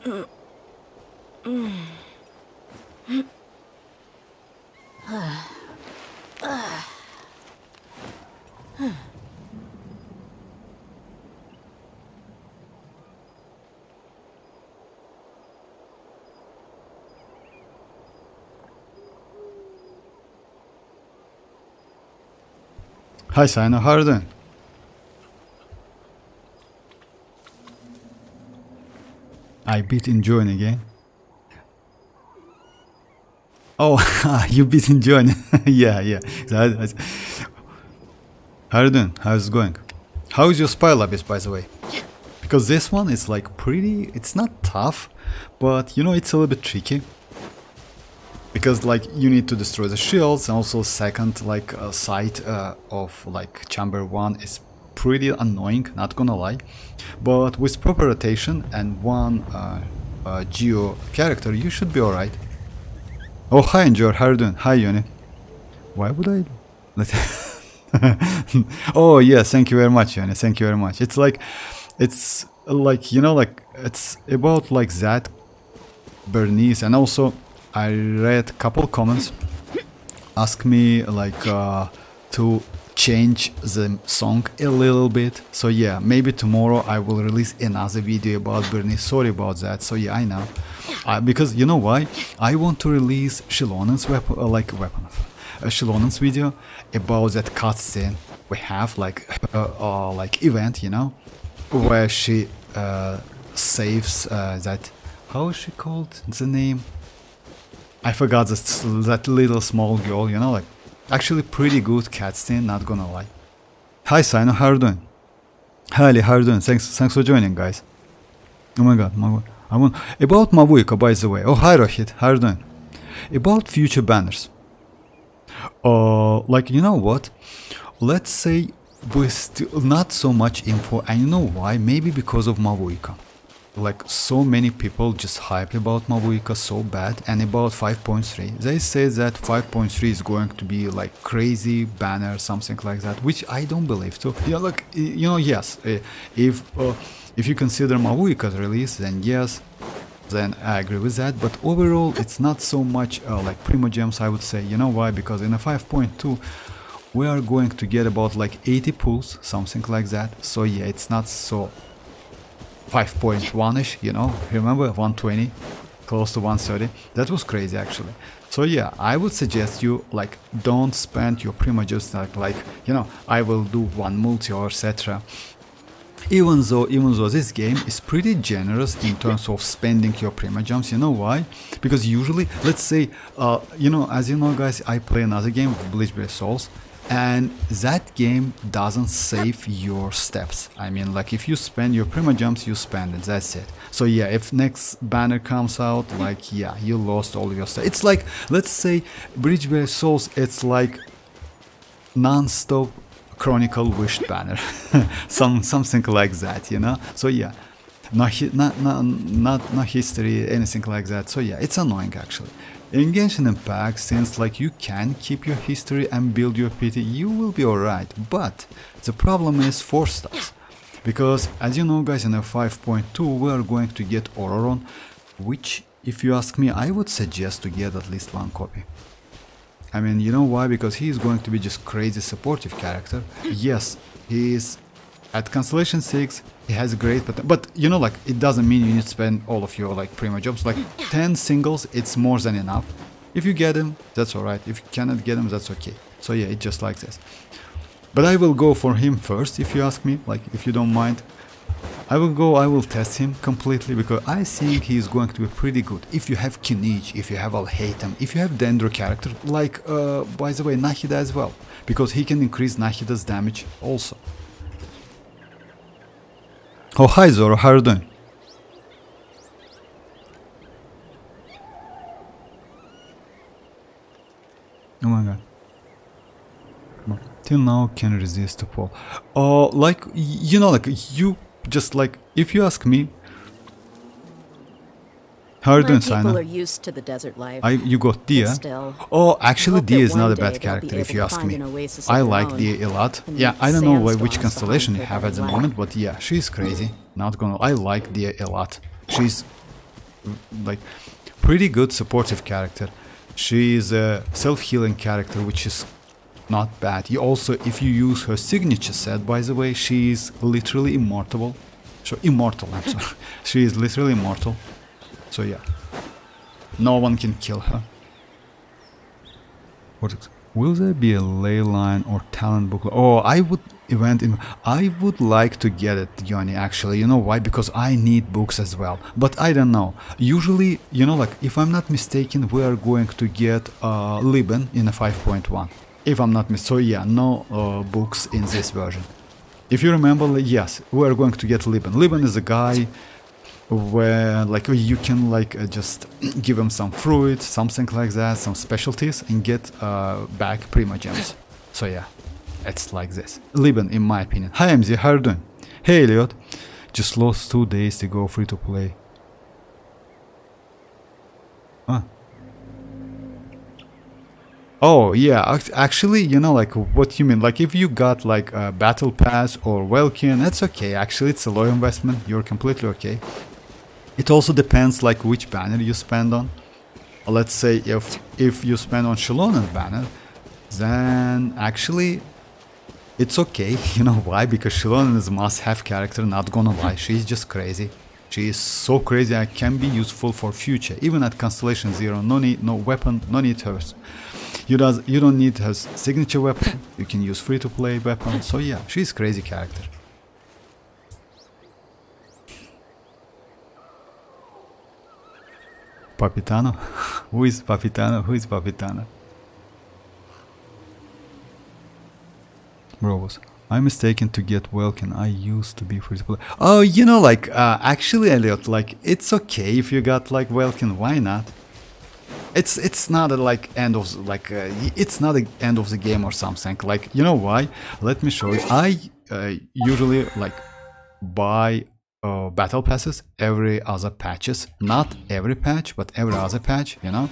Hi Xianyun, how are you doing? I beat enjoying again. Oh, you beat enjoying. Yeah. How are you doing? How's it going? How is your spy lobbies, by the way? Because this one is like pretty, it's not tough, but you know, it's a little bit tricky. Because like you need to destroy the shields, and also second like sight of like chamber 1 is pretty annoying, not gonna lie. But with proper rotation and one geo character, you should be alright. Oh, hi Enjoy, how are you doing? Hi Yoni. Why would I let Oh yeah, thank you very much Yoni, thank you very much. It's like you know, like it's about like that Bernice, and also I read a couple comments ask me like to change the song a little bit. So yeah, maybe tomorrow I will release another video about Bernice. Sorry about that. So yeah, I know. Because you know why? I want to release Xilonen's Xilonen's video about that cutscene we have, like event, you know, where she saves that. How is she called? The name? I forgot that little small girl, you know, like actually pretty good cutscene, not gonna lie. Hi Sino, how are you doing? Hi Ali, how are you doing? Thanks for joining, guys. Oh my god, I want about Mavuika, by the way. Oh hi Rohit, how are you doing? About future banners. Like you know what? Let's say with still not so much info, and you know why? Maybe because of Mavuika. Like so many people just hype about Mavuika so bad, and about 5.3 they say that 5.3 is going to be like crazy banner, something like that, which I don't believe. So yeah, like you know, yes, if you consider Mavuika's release, then yes, then I agree with that. But overall it's not so much like Primogems, I would say. You know why? Because in a 5.2 we are going to get about like 80 pulls, something like that. So yeah, it's not so 5.1ish, you know, remember 120, close to 130, that was crazy actually. So yeah, I would suggest you like don't spend your Primogems like you know, I will do one multi or etc. Even though this game is pretty generous in terms of spending your Primogems. You know why? Because usually, let's say, you know, as you know guys, I play another game, Bleachblade Souls, and that game doesn't save your steps. I mean, like if you spend your Primogems, you spend it, that's it. So yeah, if next banner comes out, like yeah, you lost all your stuff. It's like, let's say Bleachblade Souls, it's like non-stop Chronicle wished banner. something like that, you know. So yeah, not history, anything like that. So yeah, it's annoying actually. In Genshin Impact, since like you can keep your history and build your PT, you will be alright, but the problem is 4 stars. Because as you know guys, in a 5.2 we are going to get Ororon, which if you ask me, I would suggest to get at least 1 copy. I mean, you know why? Because he is going to be just crazy supportive character. Yes, he is at Constellation 6, he has a great potential, but you know, like it doesn't mean you need to spend all of your like Primogems. Like 10 singles, it's more than enough. If you get him, that's alright. If you cannot get him, that's okay. So yeah, it's just like this. But I will go for him first, if you ask me, like if you don't mind. I will test him completely, because I think he is going to be pretty good. If you have Kinich, if you have Alhatem, if you have Dendro character, like by the way, Nahida as well, because he can increase Nahida's damage also. Oh hi Zoro, how are you doing? Oh my god. Till now can resist to fall. Oh, like you know, like you just like, if you ask me, how are you doing, Sina? People are used to the desert life. You got Dia. Oh, actually Dia is not a bad character if you ask me. I like Dia a lot. Yeah, I don't know which constellation you have at the moment, but yeah, she's crazy. Not gonna. I like Dia a lot. She's like pretty good supportive character. She is a self-healing character, which is not bad. You also, if you use her signature set, by the way, she is literally immortal. So immortal, I'm sorry. She is literally immortal. So yeah, no one can kill her. Will there be a ley line or talent booklet? Oh, I would like to get it, Yoni, actually. You know why? Because I need books as well. But I don't know. Usually, you know, like, if I'm not mistaken, we are going to get Liben in a 5.1. If I'm not mistaken. So yeah, no books in this version. If you remember, yes, we are going to get Liben. Liben is a guy where like you can like just give him some fruit, something like that, some specialties, and get back Primogems. So yeah, it's like this. Liben, in my opinion. Hi MZ, how are you doing? Hey Elliot, just lost 2 days to go free to play. Huh. Oh yeah, actually, you know, like what you mean, like if you got like a battle pass or Welkin, that's okay. Actually, it's a low investment. You're completely okay. It also depends like which banner you spend on. Let's say if you spend on Xilonen banner, then actually it's okay. You know why? Because Xilonen is a must-have character, not gonna lie. She's just crazy. She is so crazy and can be useful for future. Even at Constellation 0, no weapon, no need hers. You don't need her signature weapon. You can use free-to-play weapon. So yeah, she's crazy character. Papitano? Who is Papitano? Who is Papitano? Bros, I'm mistaken to get Welkin. I used to be free to play. Oh, you know, like, actually, Elliot, like, it's okay if you got, like, Welkin. Why not? It's not a, like, end of, like, it's not the end of the game or something. Like, you know why? Let me show you. I usually, like, buy battle passes every other patches, not every patch, but every other patch, you know,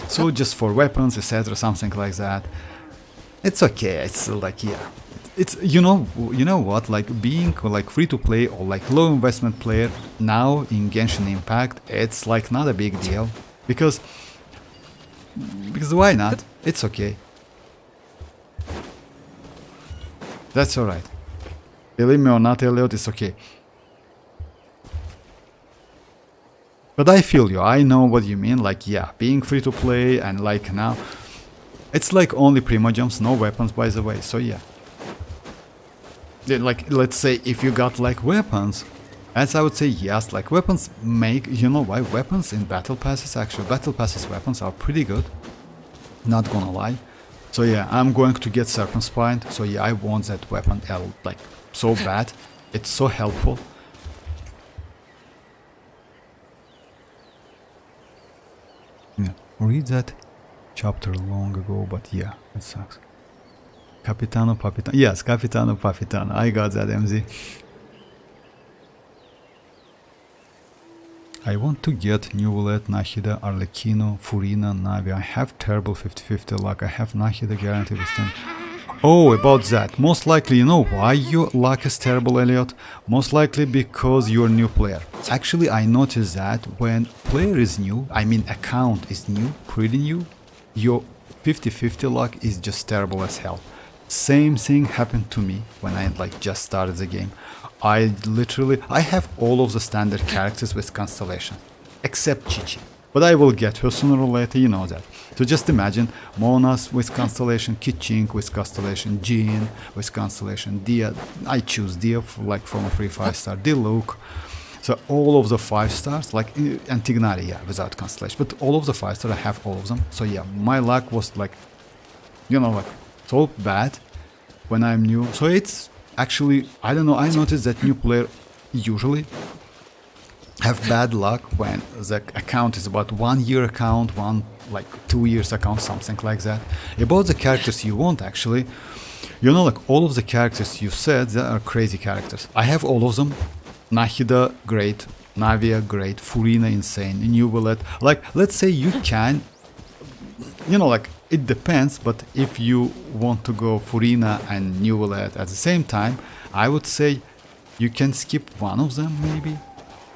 so just for weapons, etc., something like that. It's okay. It's like, yeah, it's you know what, like being like free to play or like low investment player now in Genshin Impact, it's like not a big deal because why not? It's okay. That's all right. Believe me or not, Elliot, it's okay. But I feel you, I know what you mean, like, yeah, being free to play and like now, it's like only Primogems, no weapons, by the way, so yeah. Like, let's say if you got like weapons, as I would say, yes, like weapons make, you know why, weapons in battle passes, actually, battle passes weapons are pretty good, not gonna lie. So yeah, I'm going to get Serpent Spine, so yeah, I want that weapon, like, so bad, it's so helpful. Yeah, read that chapter long ago, but yeah, it sucks. Capitano Papitano. Yes, Capitano Papitano. I got that, MZ. I want to get Neuvillette, Nahida, Arlecchino, Furina, Navi. I have terrible 50-50 luck. I have Nahida guaranteed with 10. Oh, about that. Most likely, you know why your luck is terrible, Elliot? Most likely because you're a new player. Actually, I noticed that when player is new, I mean account is new, pretty new, your 50-50 luck is just terrible as hell. Same thing happened to me when I like just started the game. I have all of the standard characters with Constellation, except Chichi. But I will get her sooner or later, you know that. So just imagine Monas with Constellation, Kichink with Constellation, Jean with Constellation, Dia. I choose Dia like from a free 5-star, Diluc. So all of the 5 stars, like Antignari, yeah, without Constellation. But all of the 5 stars, I have all of them. So yeah, my luck was like, you know, like so bad when I'm new. So it's actually, I don't know, I noticed that new player usually have bad luck when the account is about 1 year account, 2 years account, something like that. About the characters you want, actually, you know, like all of the characters you said, they are crazy characters. I have all of them. Nahida, great. Navia, great. Furina, insane. Neuvillette. Like, let's say you can, you know, like, it depends, but if you want to go Furina and Neuvillette at the same time, I would say you can skip one of them, maybe.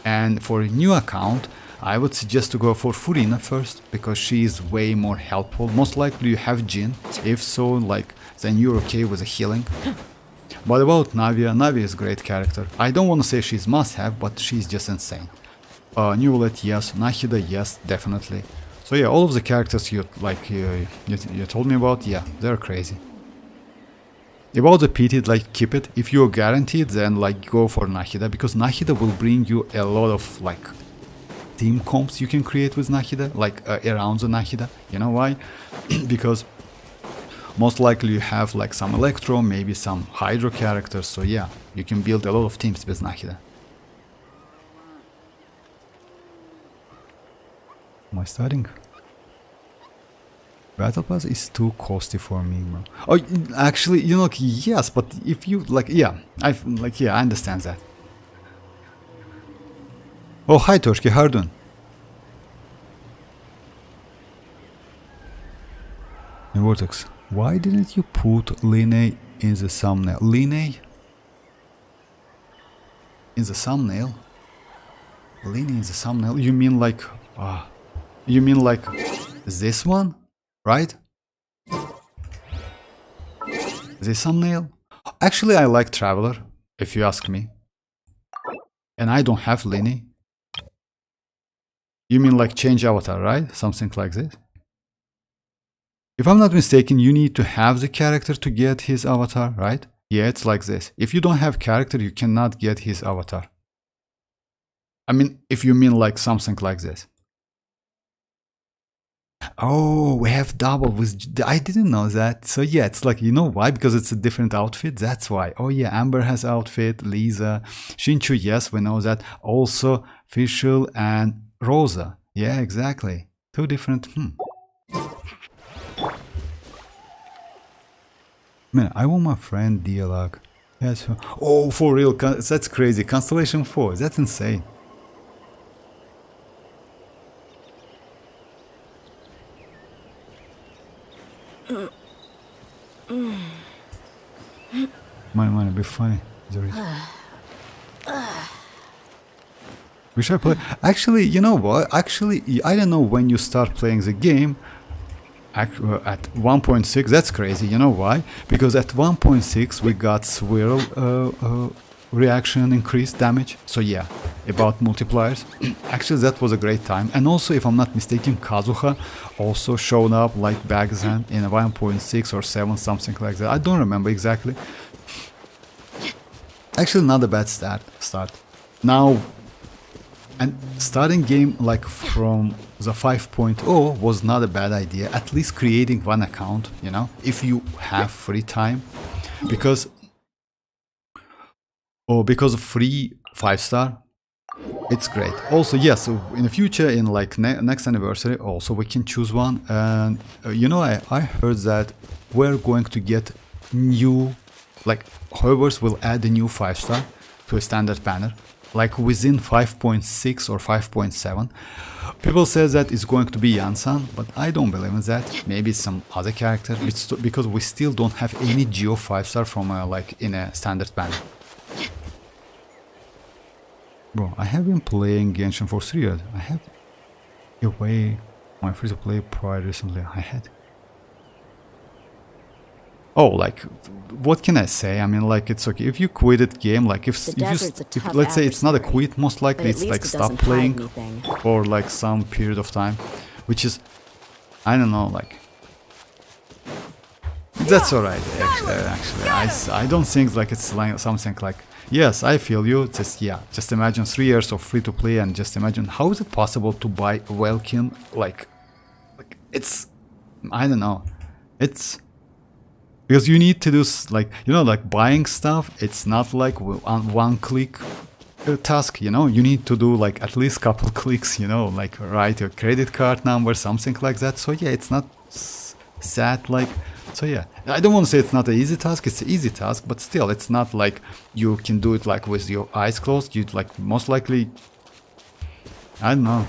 And for a new account, I would suggest to go for Furina first, because she is way more helpful. Most likely you have Jin. If so, like, then you're okay with the healing. But about Navia, Navia is a great character. I don't want to say she's must-have, but she's just insane. Neuvillette, yes. Nahida, yes, definitely. So yeah, all of the characters you told me about, yeah, they're crazy. About the PT, like, keep it. If you're guaranteed, then like go for Nahida, because Nahida will bring you a lot of like team comps you can create with Nahida, like around the Nahida. You know why? Because most likely you have like some Electro, maybe some Hydro characters, so yeah, you can build a lot of teams with Nahida. Am I starting? Battle Pass is too costly for me, bro. Oh, actually, you know, yes, but if you, like, yeah, I understand that. Oh, hi, Torski, how are you doing? Vortex, why didn't you put Line in the thumbnail? Line? In the thumbnail? Line in the thumbnail? You mean like, you mean like this one? Right? The thumbnail? Actually, I like Traveler, if you ask me. And I don't have Lini. You mean like change avatar, right? Something like this? If I'm not mistaken, you need to have the character to get his avatar, right? Yeah, it's like this. If you don't have character, you cannot get his avatar. I mean, if you mean like something like this. Oh, we have double with... I didn't know that. So yeah, it's like, you know why? Because it's a different outfit. That's why. Oh yeah, Amber has outfit, Lisa, Shinchu, yes, we know that. Also, Fischl and Rosa. Yeah, exactly. Two different... Man, I want my friend Dialog. Yes. Oh, for real, that's crazy. Constellation 4, that's insane. Might be funny. Wish I play. Actually, you know what? Actually, I don't know when you start playing the game. At 1.6, that's crazy. You know why? Because at 1.6 we got swirl reaction increased damage. So yeah, about multipliers. Actually, that was a great time. And also, if I'm not mistaken, Kazuha also showed up like back then in a 1.6 or 7, something like that. I don't remember exactly. Actually, not a bad start. Now, and starting game like from the 5.0 was not a bad idea. At least creating one account, you know, if you have free time, because of free 5-star, it's great. Also, yes, so in the future, in like next anniversary, also we can choose one. And you know, I heard that we're going to get new, like Hoyoverse will add a new 5-star to a standard banner, like within 5.6 or 5.7. People say that it's going to be Yansan, but I don't believe in that. Maybe it's some other character. It's because we still don't have any Geo 5-star from like in a standard banner. Bro, I have been playing Genshin for 3 years. I have away my free-to-play prior recently. I had... Oh, like, what can I say? I mean, like, it's okay. If you quitted game, like, if let's say it's not a quit, most likely it's like stop playing for like some period of time, which is, I don't know, like, that's alright. Actually, I don't think like it's like something like, yes, I feel you. Just yeah, just imagine 3 years of free to play, and just imagine how is it possible to buy Welkin? Like it's, I don't know, it's. Because you need to do, like, you know, like buying stuff, it's not like on one click task, you know, you need to do like at least couple clicks, you know, like write your credit card number, something like that. So yeah, it's not that like, so yeah, I don't want to say it's not an easy task, it's an easy task, but still, it's not like you can do it like with your eyes closed. You'd like most likely, I don't know.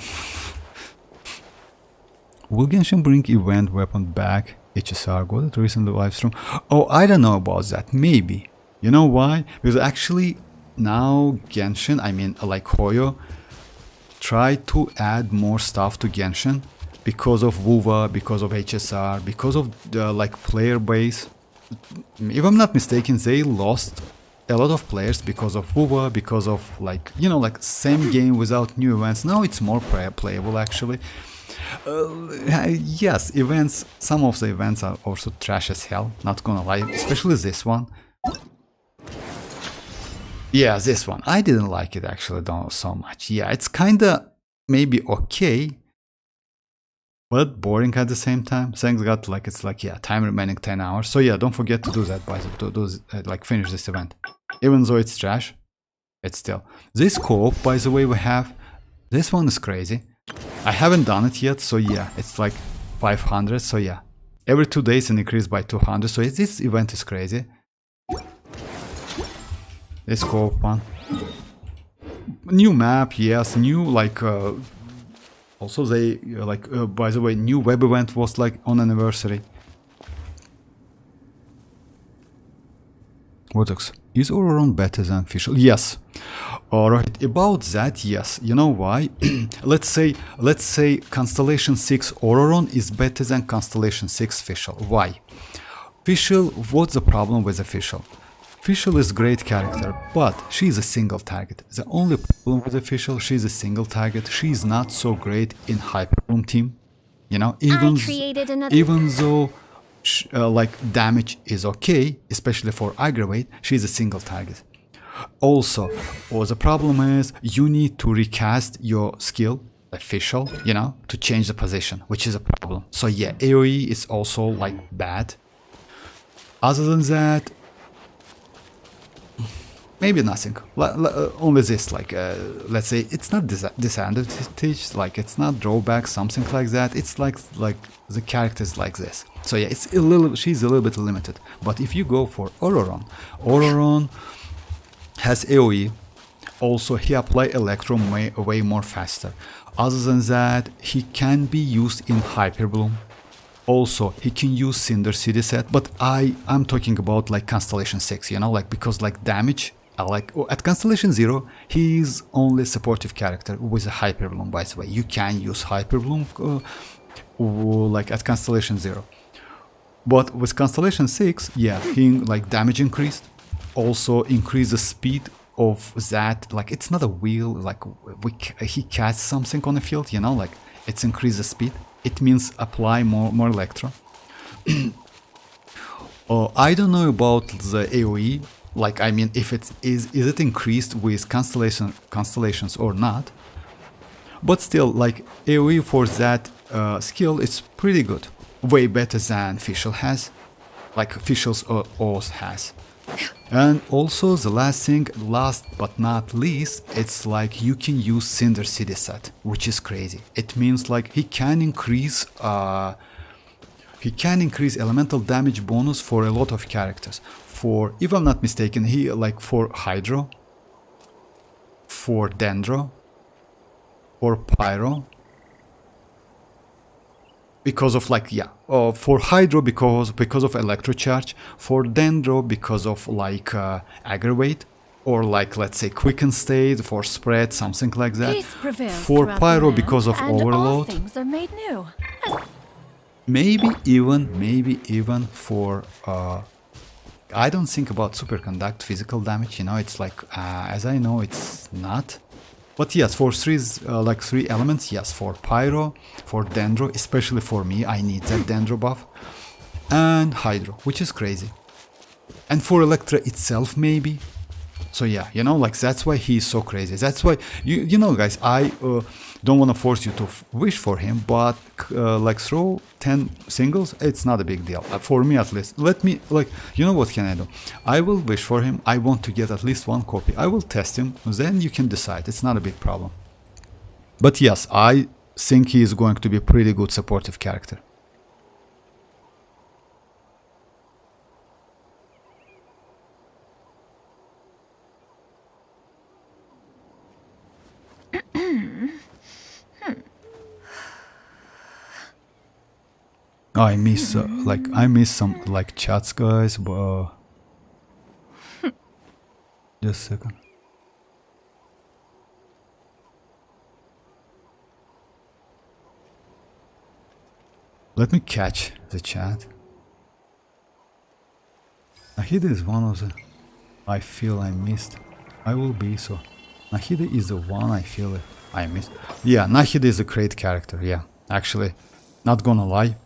Will Genshin bring event weapon back? HSR got it recently live stream. Oh, I don't know about that. Maybe. You know why? Because actually now Genshin, I mean like Hoyo, try to add more stuff to Genshin because of WUWA, because of HSR, because of the like player base. If I'm not mistaken, they lost a lot of players because of WUWA, because of like, you know, like same game without new events. Now it's more playable actually. Yes, events, some of the events are also trash as hell, not gonna lie, especially this one. Yeah, this one, I didn't like it actually so much. Yeah, it's kinda maybe okay, but boring at the same time. Thanks God, like it's like, yeah, time remaining 10 hours. So yeah, don't forget to do that, by like finish this event. Even though it's trash, it's still. This co-op, by the way, we have, this one is crazy. I haven't done it yet, so yeah, it's like 500, so yeah. Every 2 days an increase by 200, so this event is crazy. This co-op one. New map, yes, new like, also they, like, by the way, new web event was like on anniversary. Vortex. Is Auroron better than Fischl? Yes. Alright, about that, yes. You know why? let's say Constellation 6 Auroron is better than Constellation 6 Fischl. Why? Fischl, what's the problem with the Fischl? Fischl is great character, but she is a single target. The only problem with the Fischl, she is a single target. She is not so great in Hyperbloom team. You know, even though like damage is okay, especially for aggravate, she's a single target. Also, the problem is you need to recast your skill, official, you know, to change the position, which is a problem. So yeah, AoE is also like bad. Other than that, maybe nothing. Only this, like, let's say it's not disadvantage, like it's not drawback, something like that. It's like the characters like this. So yeah, it's a little, she's a little bit limited. But if you go for Auroron, Auroron has AoE. Also, he apply Electro way more faster. Other than that, he can be used in Hyperbloom. Also, he can use Cinder City set, but I'm talking about like Constellation 6, you know, like because like damage, like at Constellation 0, he's only supportive character with a Hyperbloom, by the way. You can use Hyperbloom like at Constellation 0. But with Constellation 6, yeah, he like damage increased, also increase the speed of that, like it's not a wheel, like he casts something on the field, you know, like it's increase the speed. It means apply more electro. I don't know about the AoE, like I mean if it is it increased with constellations or not, but still like AoE for that skill it's pretty good, way better than Fischl has, like Fischl's Oath has. And also the last but not least, it's like you can use Cinder City set, which is crazy. It means like he can increase elemental damage bonus for a lot of characters. For, if I'm not mistaken, he like for Hydro, for Dendro, for Pyro. Because of like, yeah, for Hydro because of Electrocharge, for Dendro because of like aggravate, or like let's say quicken state, for spread, something like that. For Pyro because of overload. Things are made new. Maybe even for I don't think about superconduct physical damage, you know, it's like as I know it's not. But yes, for like three elements, yes, for Pyro, for Dendro, especially for me, I need that Dendro buff, and Hydro, which is crazy. And for Electra itself, maybe. So yeah, you know, like that's why he's so crazy. That's why, you know, guys, I don't want to force you to wish for him, but like throw 10 singles, it's not a big deal. For me at least. Let me, like, you know what can I do? I will wish for him. I want to get at least one copy. I will test him. Then you can decide. It's not a big problem. But yes, I think he is going to be a pretty good supportive character. I miss I miss some like chats, guys, but just a second. Let me catch the chat. Nahida is one of the I feel I missed. I will be so. Nahida is the one I feel I missed. Yeah, Nahida is a great character, yeah. Actually, not gonna lie.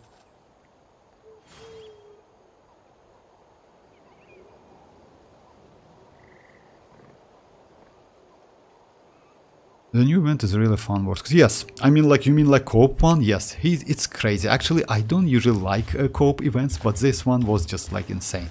The new event is a really fun work. Yes, I mean like, you mean like co-op one? Yes, it's crazy. Actually, I don't usually like co-op events, but this one was just like insane.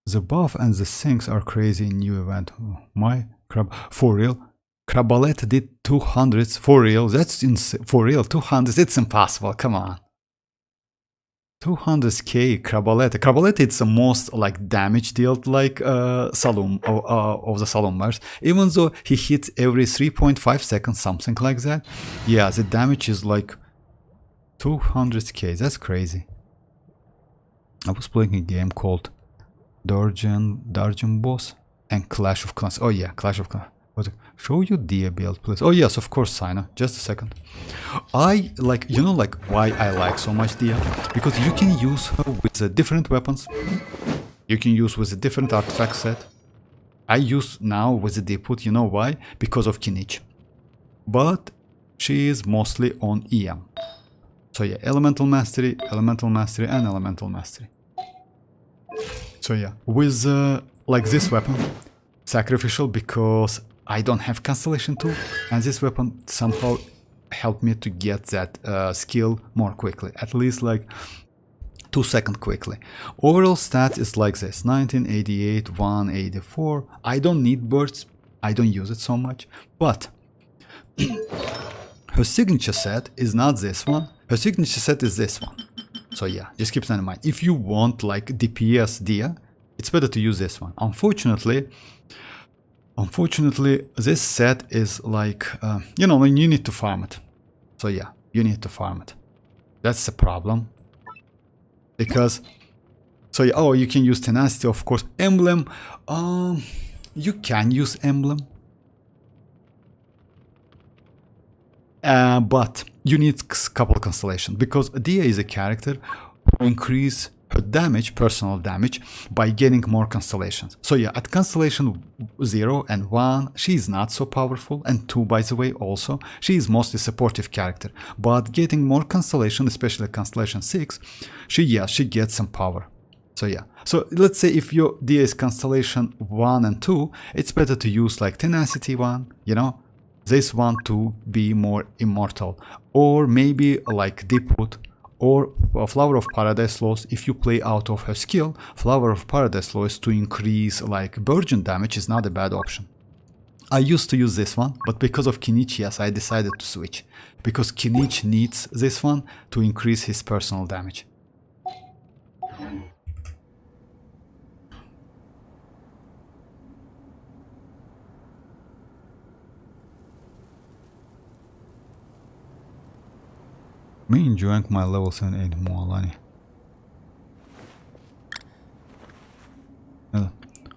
The buff and the things are crazy in new event. Oh, my crab, for real? Crabalette did 200s for real? That's for real, 200s, it's impossible, come on. 200k Crabalette. Crabalette it's the most like damage dealt like Saloon of the Salomers. Even though he hits every 3.5 seconds, something like that. Yeah, the damage is like 200k, that's crazy. I was playing a game called Dungeon Boss and Clash of Clans. Oh yeah, Clash of Clans. Show you Dia build, please. Oh yes, of course, Sina. Just a second. I like, you know, like why I like so much Dia? Because you can use her with different weapons. You can use with a different artifact set. I use now with the Diput, you know why? Because of Kinich. But she is mostly on EM. So yeah, Elemental Mastery, and Elemental Mastery. So yeah, with like this weapon, sacrificial, because I don't have Constellation 2, and this weapon somehow helped me to get that skill more quickly, at least like 2 seconds quickly. Overall stat is like this: 1988, 184. I don't need bursts, I don't use it so much, but her signature set is not this one, her signature set is this one. So yeah, just keep that in mind. If you want like DPS Dia, it's better to use this one. Unfortunately, this set is like, you know, you need to farm it. So yeah, you need to farm it. That's the problem. Because, so yeah, oh, you can use Tenacity, of course. Emblem, you can use Emblem. But you need a couple constellations, because Dia is a character who increase her damage, personal damage, by getting more constellations. So yeah, at constellation 0 and 1, she is not so powerful, and 2 by the way also, she is mostly supportive character. But getting more constellation, especially constellation 6, she gets some power. So yeah, so let's say if your Dia is constellation 1 and 2, it's better to use like Tenacity 1, you know, this one to be more immortal, or maybe like Deepwood, or Flower of Paradise Loss. If you play out of her skill, Flower of Paradise Loss to increase like Virgin damage is not a bad option. I used to use this one, but because of Kinich, yes, I decided to switch, because Kinich needs this one to increase his personal damage. Me enjoying my level 78 mualani.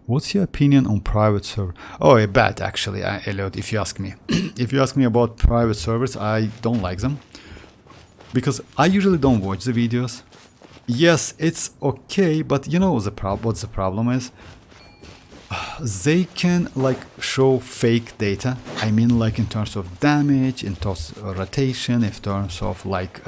What's your opinion on private server? Oh, bad actually, Elliot, if you ask me. If you ask me about private servers, I don't like them. Because I usually don't watch the videos. Yes, it's okay, but you know what the problem is? They can like show fake data. I mean, like in terms of damage, in terms of rotation, in terms of like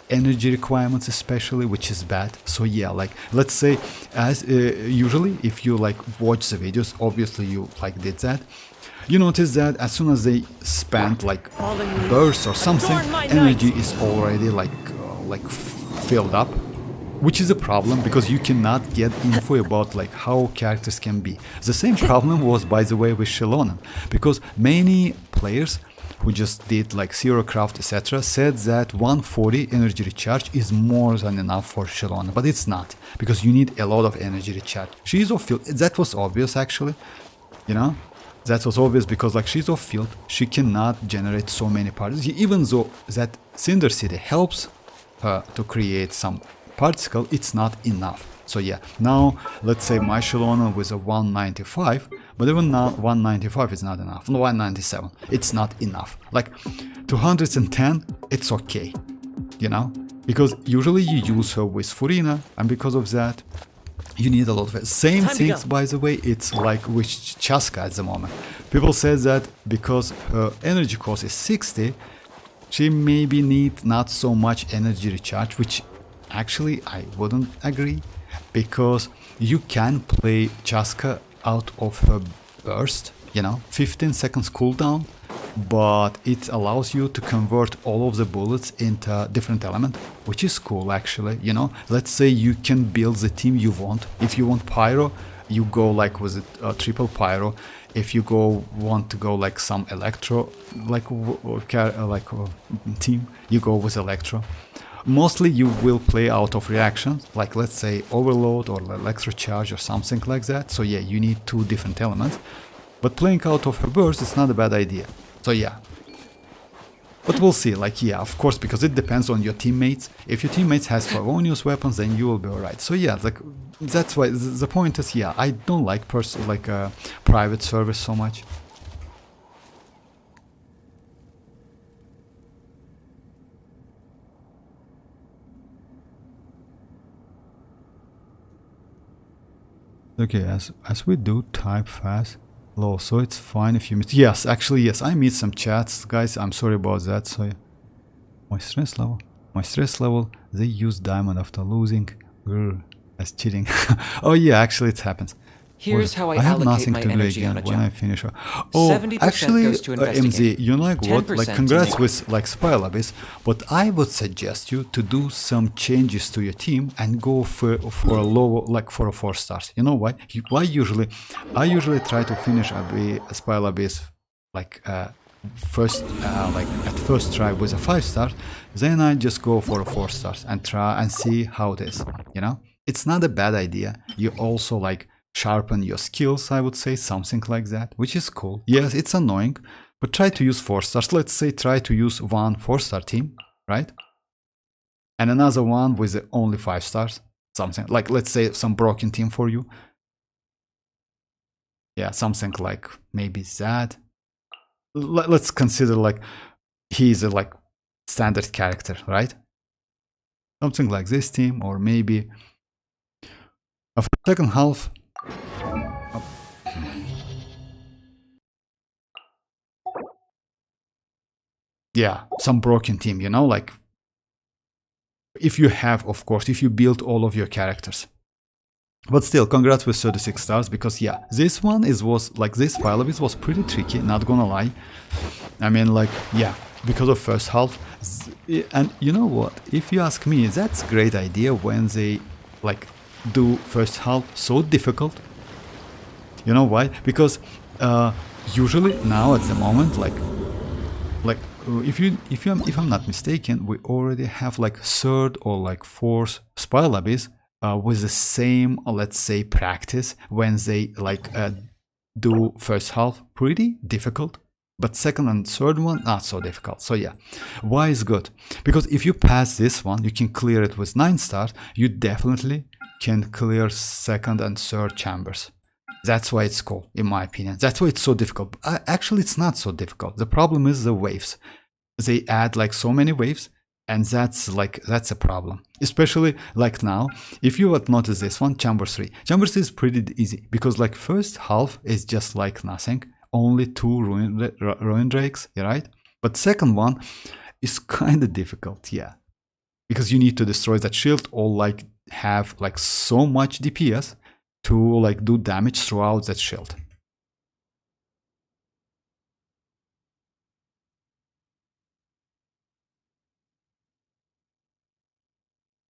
energy requirements especially, which is bad. So yeah, like let's say as usually if you like watch the videos, obviously you like did that, you notice that as soon as they spend like bursts or something, energy is already like filled up. Which is a problem, because you cannot get info about like how characters can be. The same problem was, by the way, with Xilonen, because many players who just did like Zero Craft, etc. said that 140 energy recharge is more than enough for Xilonen, but it's not, because you need a lot of energy recharge. That was obvious actually, you know. That was obvious because like she's off field, she cannot generate so many particles, even though that Cinder City helps her to create some particle, it's not enough. So yeah, now let's say my Xilonen with a 195, but even now 195 is not enough. 197, it's not enough. Like 210, it's okay, you know, because usually you use her with Furina, and because of that you need a lot of it. Same things, by the way, it's like with Chasca at the moment. People say that because her energy cost is 60, she maybe need not so much energy recharge, which actually I wouldn't agree, because you can play Chasca out of her burst, you know, 15 seconds cooldown, but it allows you to convert all of the bullets into different element, which is cool actually, you know. Let's say you can build the team you want. If you want pyro, you go like with a triple pyro. If you want to go like some electro team, you go with electro. Mostly you will play out of reactions, like let's say overload or electrocharge or something like that. So yeah, you need two different elements, but playing out of her burst is not a bad idea. So yeah, but we'll see. Like yeah, of course, because it depends on your teammates. If your teammates has Favonius weapons, then you will be alright. So yeah, like that's why the point is, yeah, I don't like private service so much. Okay, as we do type fast. Low, so it's fine if you miss. Yes, actually, yes, I missed some chats, guys. I'm sorry about that. So, my stress level. They use diamond after losing. Grr, that's cheating. Oh yeah, actually, it happens. Here's how I have allocate nothing my to do energy again on a when I jump. finish. Oh, 70% actually, goes to investigate, MZ, you know like what? 10% Like to congrats make- with like Spire Abyss, but I would suggest you to do some changes to your team and go for a lower, like for a 4 stars. You know why? I usually try to finish a Spire Abyss like first like at first try with a 5 stars, then I just go for a 4 stars and try and see how it is. You know, it's not a bad idea. You also like sharpen your skills, I would say, something like that, which is cool. Yes, it's annoying, but try to use 4 stars. Let's say try to use one 4-star team, right? And another one with only 5 stars, something like, let's say some broken team for you. Yeah, something like maybe that. Let's consider like he's a like standard character, right? Something like this team, or maybe for the second half. Yeah, some broken team, you know, like if you have, of course, if you build all of your characters. But still, congrats with 36 stars, because yeah, this one was like, this file of it was pretty tricky, not gonna lie. I mean, like, yeah, because of first half. And you know what, if you ask me, that's a great idea when they like do first half so difficult. You know why? Because usually now at the moment, like if I'm not mistaken, we already have like third or like fourth Spire Abyss with the same, let's say, practice when they like do first half pretty difficult, but second and third one not so difficult. So yeah, why is good? Because if you pass this one, you can clear it with 9 stars. You definitely can clear second and third chambers. That's why it's cool, in my opinion. That's why it's so difficult. Actually, it's not so difficult. The problem is the waves. They add like so many waves, and that's a problem. Especially like now, if you would notice this one, Chamber 3. Chamber 3 is pretty easy, because like first half is just like nothing. Only 2 ruin drakes, right? But second one is kind of difficult, yeah. Because you need to destroy that shield, or like have like so much DPS to like do damage throughout that shield.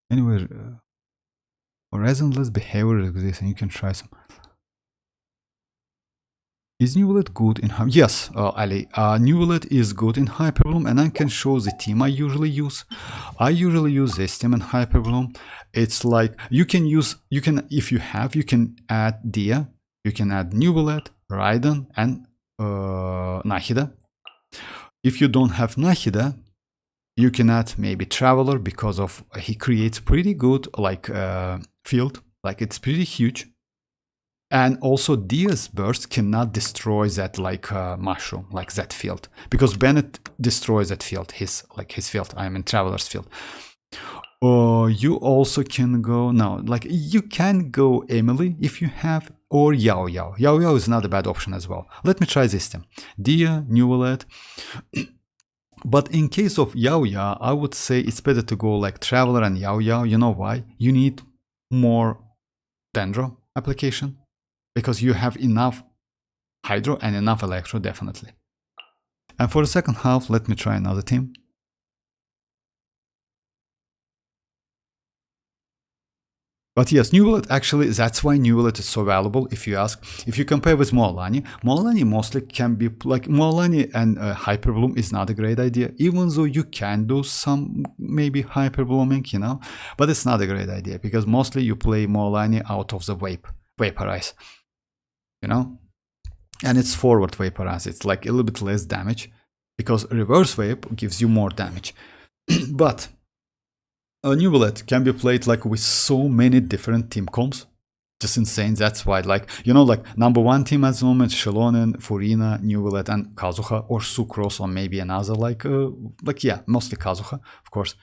Anyway, reasonless behavior exists, and you can try some. Is Neuvillette good in high? Yes, Ali. Neuvillette is good in Hyperbloom, and I can show the team I usually use. I usually use this team in Hyperbloom. It's like you can if you have, you can add Dia, you can add Neuvillette, Raiden, and Nahida. If you don't have Nahida, you can add maybe Traveler because of he creates pretty good like field, like it's pretty huge. And also Dia's burst cannot destroy that like mushroom, like that field, because Bennett destroys that field, his field. I mean Traveler's field. Or you also can go like you can go Emily if you have, or Yao Yao. Yao Yao is not a bad option as well. Let me try this thing. Dia, Neuvillette. But in case of Yao Yao, I would say it's better to go like Traveler and Yao Yao. You know why? You need more Dendro application because you have enough Hydro and enough Electro, definitely. And for the second half, let me try another team. But yes, Neuvillette, actually, that's why Neuvillette is so valuable, if you ask. If you compare with mualani, mualani mostly can be, like, mualani and Hyperbloom is not a great idea, even though you can do some, maybe Hyperblooming, you know, but it's not a great idea, because mostly you play mualani out of the Vaporize, you know, and it's forward Vaporize, it's like a little bit less damage, because reverse Vape gives you more damage, but Neuvillette can be played like with so many different team comps. Just insane. That's why, like, you know, like #1 team at the moment, Xilonen, Furina, Neuvillette, and Kazuha, or Sucrose, or maybe another, like yeah, mostly Kazuha, of course.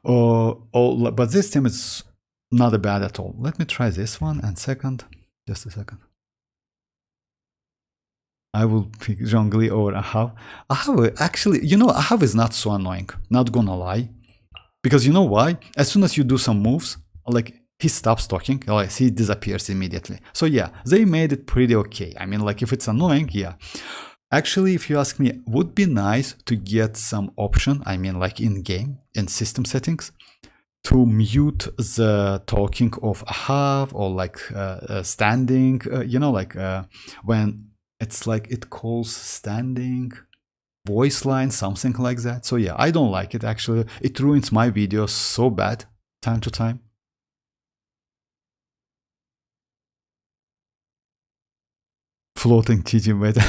But this team is not bad at all. Let me try this one, and second, just a second. I will pick Zhongli over Ahav. Ahav, actually, you know, Ahav is not so annoying, not gonna lie. Because you know why? As soon as you do some moves, like, he stops talking, like, he disappears immediately. So yeah, they made it pretty okay. I mean, like, if it's annoying, yeah. Actually, if you ask me, would be nice to get some option, I mean, like in-game, in system settings, to mute the talking of Ahav, or like standing, you know, like when it's like it calls standing voice line, something like that. So yeah, I don't like it, actually. It ruins my videos so bad time to time. Floating TG beta.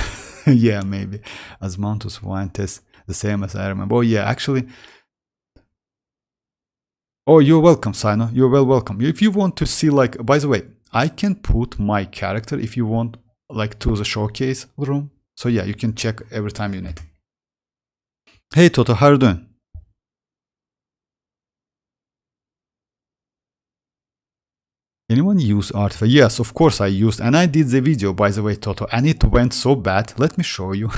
Yeah, maybe. Asmantus wine test, the same as I remember. Oh yeah, actually. Oh, you're welcome, Sino. You're welcome. If you want to see, like, by the way, I can put my character, if you want, like, to the showcase room. So yeah, you can check every time you need. Hey Toto, how are you doing? Anyone use Artifact? Yes, of course I used, and I did the video, by the way, Toto, and it went so bad. Let me show you.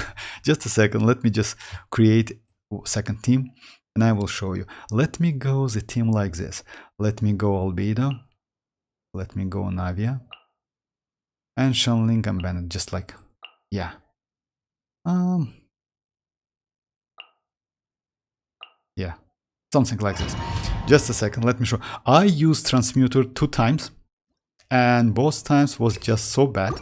Just a second. Let me just create a second team, and I will show you. Let me go the team like this. Let me go Albedo. Let me go Navia. And Shanling and Bennett, just like, yeah. Yeah, something like this. Just a second, let me show. I used Transmuter 2 times, and both times was just so bad.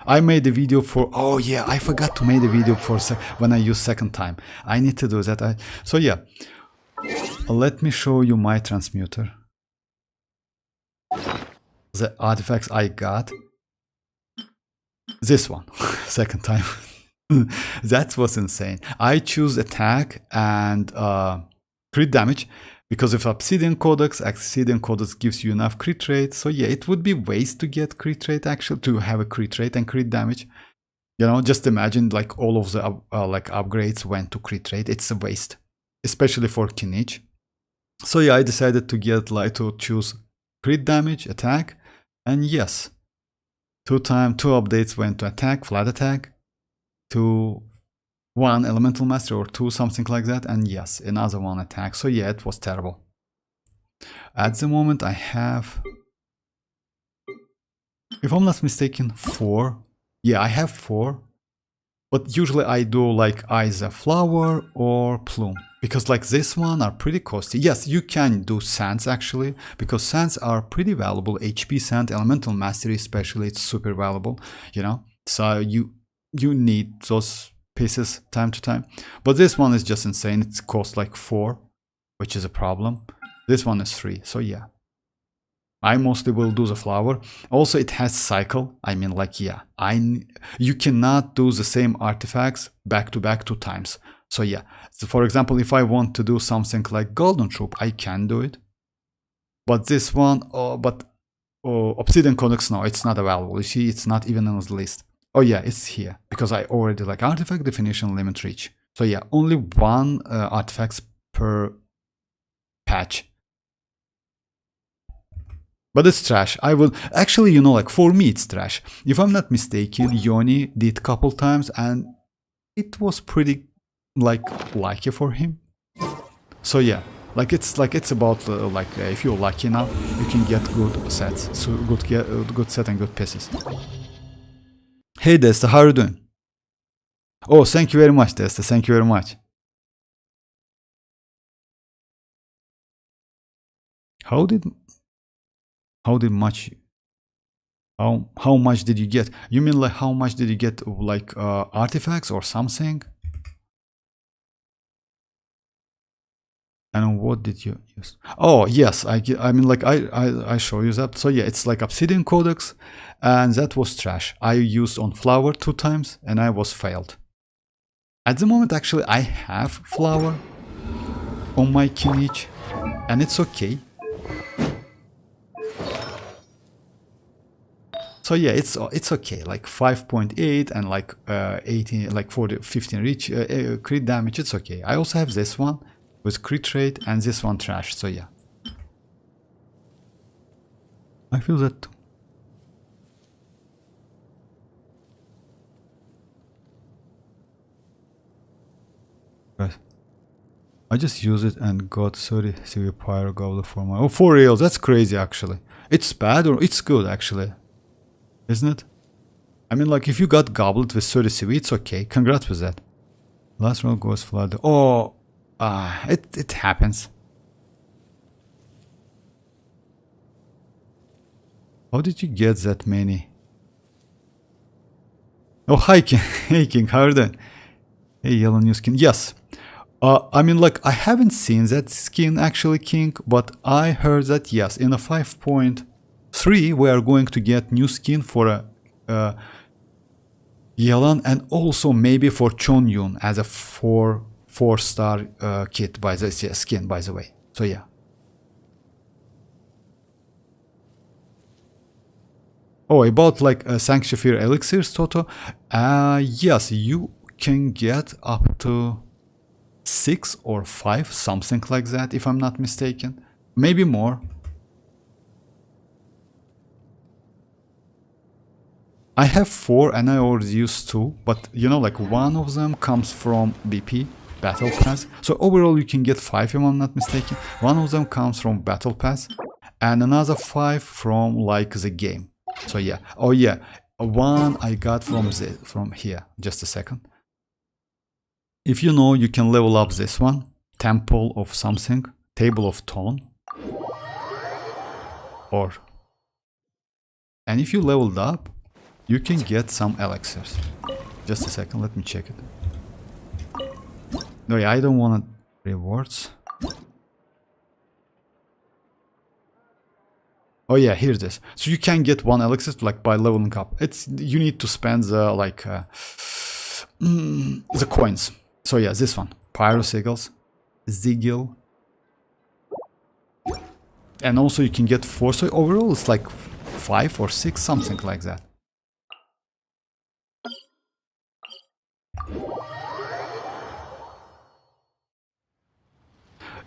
I made a video for, oh yeah, I forgot to make a video for when I use second time. I need to do that. So yeah, let me show you my Transmuter. The artifacts I got. This one, second time. That was insane. I choose attack and crit damage, because of Obsidian Codex gives you enough crit rate. So yeah, it would be waste to get crit rate, actually, to have a crit rate and crit damage. You know, just imagine, like, all of the like upgrades went to crit rate. It's a waste, especially for kinich. So yeah, I decided to get, like, to choose crit damage, attack, and yes, two updates went to attack, flat attack, to 1 elemental master, or 2, something like that, and yes, another 1 attack. So yeah, it was terrible. At the moment I have, if I'm not mistaken, 4. Yeah, I have 4, but usually I do like either flower or plume, because like this one are pretty costly. Yes, you can do sands, actually, because sands are pretty valuable. HP sand, elemental mastery especially, it's super valuable, you know, so you need those pieces time to time. But this one is just insane. It costs like 4, which is a problem. This one is 3, so yeah. I mostly will do the flower. Also, it has cycle. I mean, like, yeah, you cannot do the same artifacts back to back 2 times. So yeah, so for example, if I want to do something like golden troop, I can do it. But this one, obsidian codex, no, it's not available. You see, it's not even on the list. Oh yeah, it's here because I already like artifact definition limit reach. So yeah, only one artifacts per patch. But it's trash. I will actually, like for me, it's trash. If I'm not mistaken, Yoni did couple times, and it was pretty like lucky for him. So yeah, it's about if you're lucky enough, you can get good sets, so good set and good pieces. Hey Desta, how are you doing? Oh, thank you very much, Desta. Thank you very much. How did how did much how much did you get? You mean like how much did you get like artifacts or something? And what did you use? Oh yes, I mean like I show you that. So yeah, it's like Obsidian Codex, and that was trash. I used on Flower 2 times, and I was failed. At the moment, actually, I have Flower on my kinich, and it's okay. So yeah, it's okay. Like 5.8 and like 18, like 40, 15 reach crit damage. It's okay. I also have this one with crit rate, and this one trash. So yeah, I feel that. Guys, I just used it and got 30 CV Pyro Goblin for my. Oh, for real? That's crazy. Actually, it's bad or it's good actually, isn't it? I mean, like if you got Goblet with 30 CV, it's okay. Congrats with that. Last roll goes flood. Oh, it happens. How did you get that many? Oh, hi, King. Hey, King. How are you doing? Hey, yellow new skin. Yes. I mean, like, I haven't seen that skin actually, King, but I heard that, yes, in a 5.3, we are going to get new skin for a Yelan, and also maybe for Chonyun as a four-star kit by the skin, by the way. So, yeah. Oh, about like Sanctifier elixirs, Toto. Yes, you can get up to 6 or 5, something like that, if I'm not mistaken. Maybe more. I have 4 and I already used 2, but like one of them comes from BP, Battle Pass. So overall you can get 5 if I'm not mistaken. One of them comes from Battle Pass and another 5 from like the game. So yeah. Oh yeah. One I got from here. Just a second. If you know, you can level up this one. Temple of something. Table of Tone. And if you leveled up, you can get some elixirs. Just a second, let me check it. No, yeah, I don't want rewards. Oh yeah, here's this. So you can get 1 elixir like by leveling up. You need to spend the the coins. So yeah, this one. Pyro Sigils, Zigil. And also you can get 4, so overall it's like 5 or 6, something like that.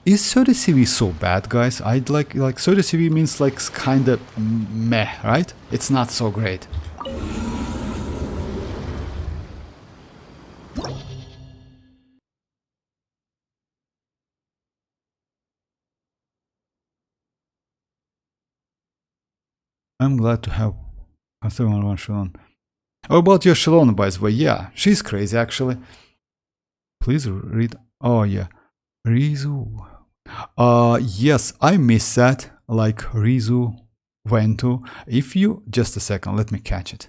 Is 30 CV so bad, guys? I'd like 30 CV means like kinda meh, right? It's not so great. I'm glad to have considered one Xilonen. How about your Xilonen, by the way? Yeah, she's crazy actually. Please read. Oh yeah, Rizu. Yes, I missed that. Like Rizu went to. If you just a second, let me catch it.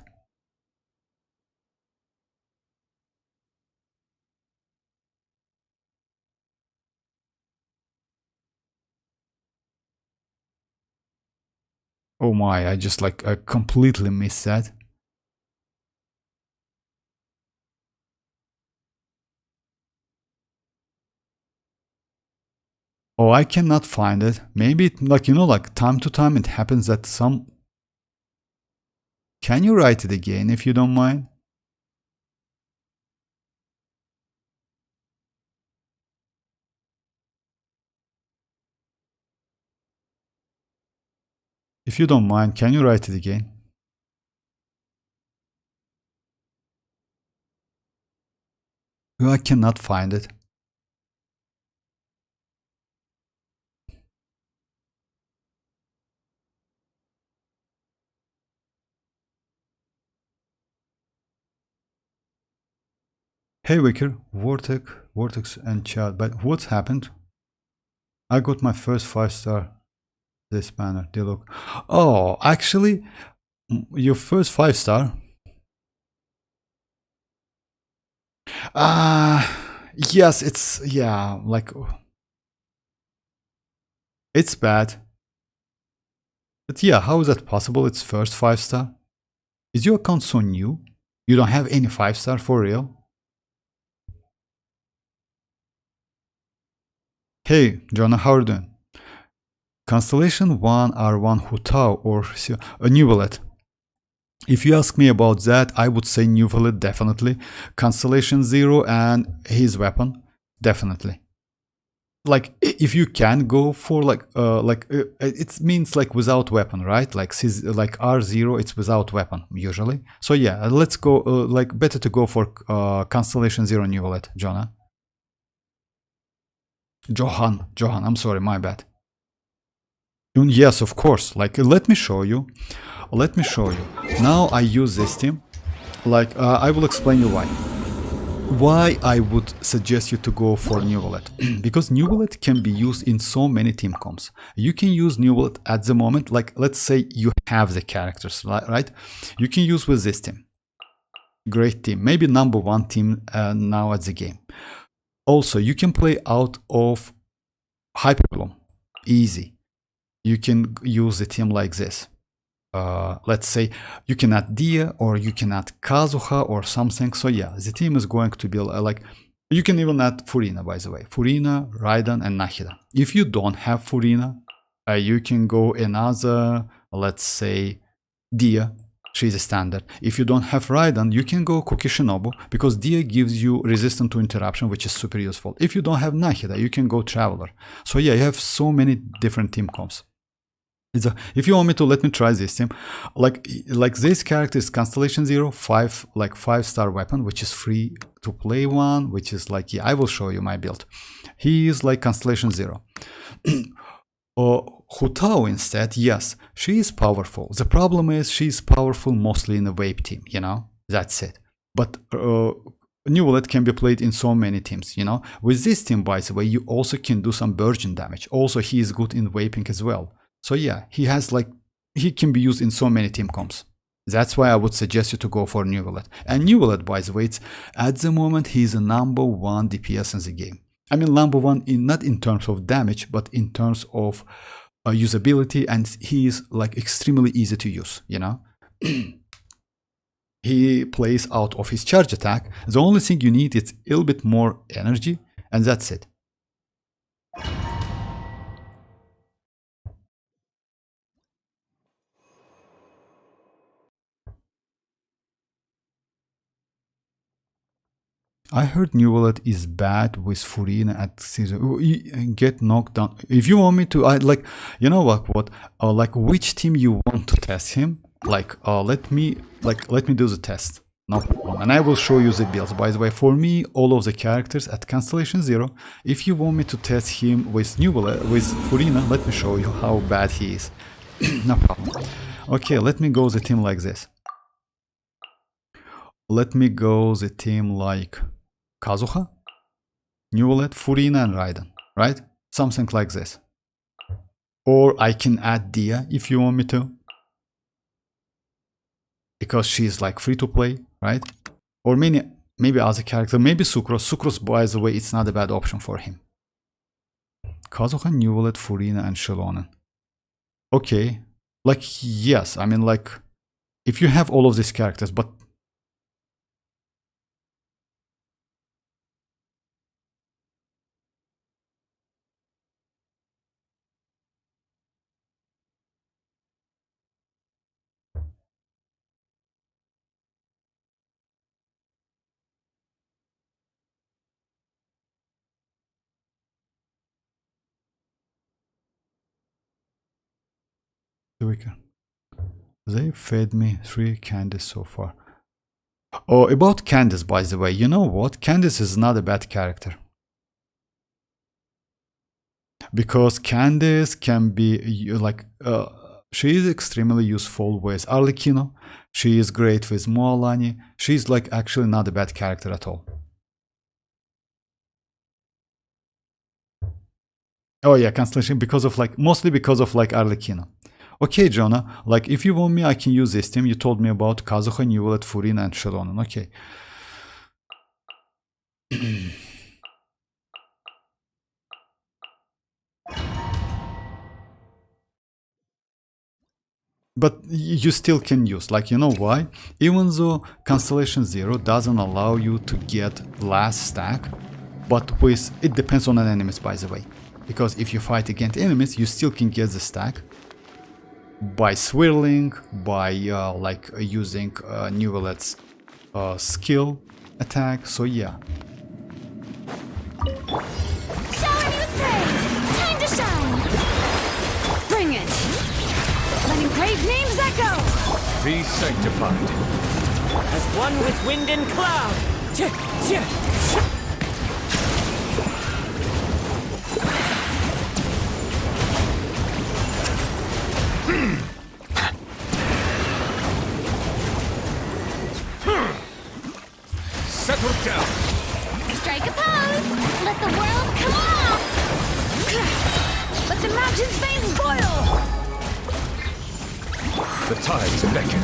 Oh my, I just like I completely missed that. Oh, I cannot find it. Maybe like like time to time it happens that some. Can you write it again if you don't mind? If you don't mind, can you write it again? Oh, I cannot find it. Hey Wicker, Vortex and chat, but what's happened? I got my first 5-star this banner. They look. Oh, actually, your first 5-star. Yes, it's yeah, like it's bad. But yeah, how is that possible? It's first 5-star. Is your account so new? You don't have any 5-star for real? Hey, Jonah, how are you doing? Constellation 1 R1 Hutao or Neuvillette. If you ask me about that, I would say Neuvillette definitely. Constellation 0 and his weapon, definitely. Like if you can go for it means like without weapon, right? Like R0, it's without weapon usually. So yeah, let's go like better to go for Constellation 0 Neuvillette, Jonah. Johan, I'm sorry, my bad. Yes, of course. Like, let me show you. Let me show you. Now I use this team. Like, I will explain you why. Why I would suggest you to go for Neuvillette. Because Neuvillette can be used in so many team comps. You can use Neuvillette at the moment. Like, let's say you have the characters, right? You can use with this team. Great team. Maybe number 1 team now at the game. Also, you can play out of Hyperbloom. Easy. You can use a team like this. Let's say you can add Dia or you can add Kazuha or something. So yeah, the team is going to be like, you can even add Furina, by the way. Furina, Raiden, and Nahida. If you don't have Furina, you can go another, let's say, Dia. She's a standard. If you don't have Raiden, you can go Koki Shinobu because Dia gives you resistance to interruption, which is super useful. If you don't have Nahida, you can go Traveler. So yeah, you have so many different team comps. If you want me to, let me try this team. Like this character is Constellation 0, 5-star weapon, which is free to play one, which is like, yeah, I will show you my build. He is like Constellation 0. Hutao instead, yes, she is powerful. The problem is she's powerful mostly in a wave team, that's it. But Neuvillette can be played in so many teams, With this team, by the way, you also can do some burgeon damage. Also, he is good in vaping as well. So yeah, he can be used in so many team comps. That's why I would suggest you to go for Neuvillette. And Neuvillette, by the way, at the moment he's a number 1 DPS in the game. I mean number 1 not in terms of damage, but in terms of usability, and he is like extremely easy to use, He plays out of his charge attack. The only thing you need is a little bit more energy, and that's it. I heard Neuvillette is bad with Furina at season. Get knocked down. If you want me to, like, what? Like, which team you want to test him? Like, let me do the test. No problem. And I will show you the builds. By the way, for me, all of the characters at Constellation 0. If you want me to test him with Neuvillette, with Furina, let me show you how bad he is. No problem. Okay, let me go the team like this. Let me go the team like Kazuha, Neuvillette, Furina, and Raiden, right? Something like this. Or I can add Dia if you want me to. Because she's like free to play, right? Or maybe other character, maybe Sucrose. Sucrose, by the way, it's not a bad option for him. Kazuha, Neuvillette, Furina, and Xilonen. Okay. Like, yes, I mean, like, if you have all of these characters, but they fed me 3 candies so far. Oh, about Candice, by the way, you know what? Candice is not a bad character. Because Candice can be like, she is extremely useful with Arlecchino. She is great with Mualani. She's like actually not a bad character at all. Oh yeah, cancellation because of like, mostly because of like Arlecchino. Okay, Jonah, like if you want me, I can use this team. You told me about Kazuha, Neuvillette, Furina, and Xilonen. Okay. But you still can use, like, you know why? Even though Constellation 0 doesn't allow you to get last stack, but with, it depends on an enemies, by the way. Because if you fight against enemies, you still can get the stack by swirling, by like using Neuvillette's skill attack, so yeah. Showering with praise! Time to shine! Bring it! Letting great names echo! Be sanctified. As one with wind and cloud. Settle down. Strike a pose! Let the world come on! Let the mountain's veins boil! The tides beckon.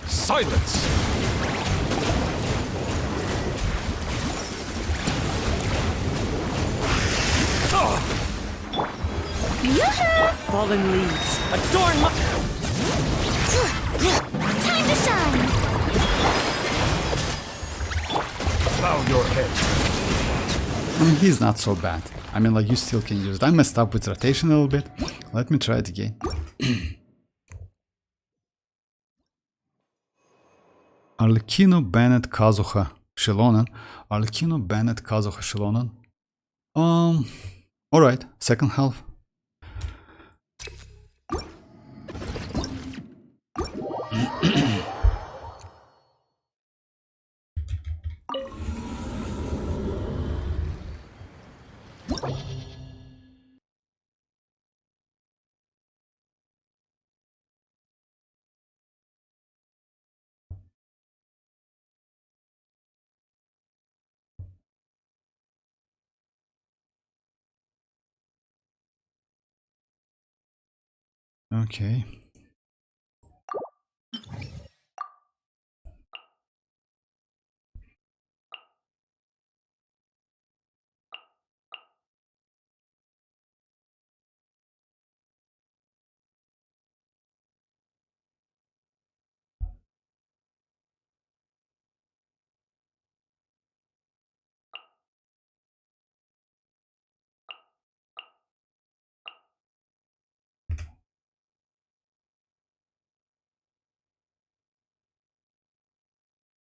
Silence. Yoo-hoo! Fallen leaves. Adorn my... Time to shine! Bow your head. I mean, he's not so bad. I mean, like, you still can use it. I messed up with rotation a little bit. Let me try it again. Arlecchino, Bennett, Kazuha, Xilonen. Arlecchino, Bennett, Kazuha, Xilonen. Alright, second half. Okay.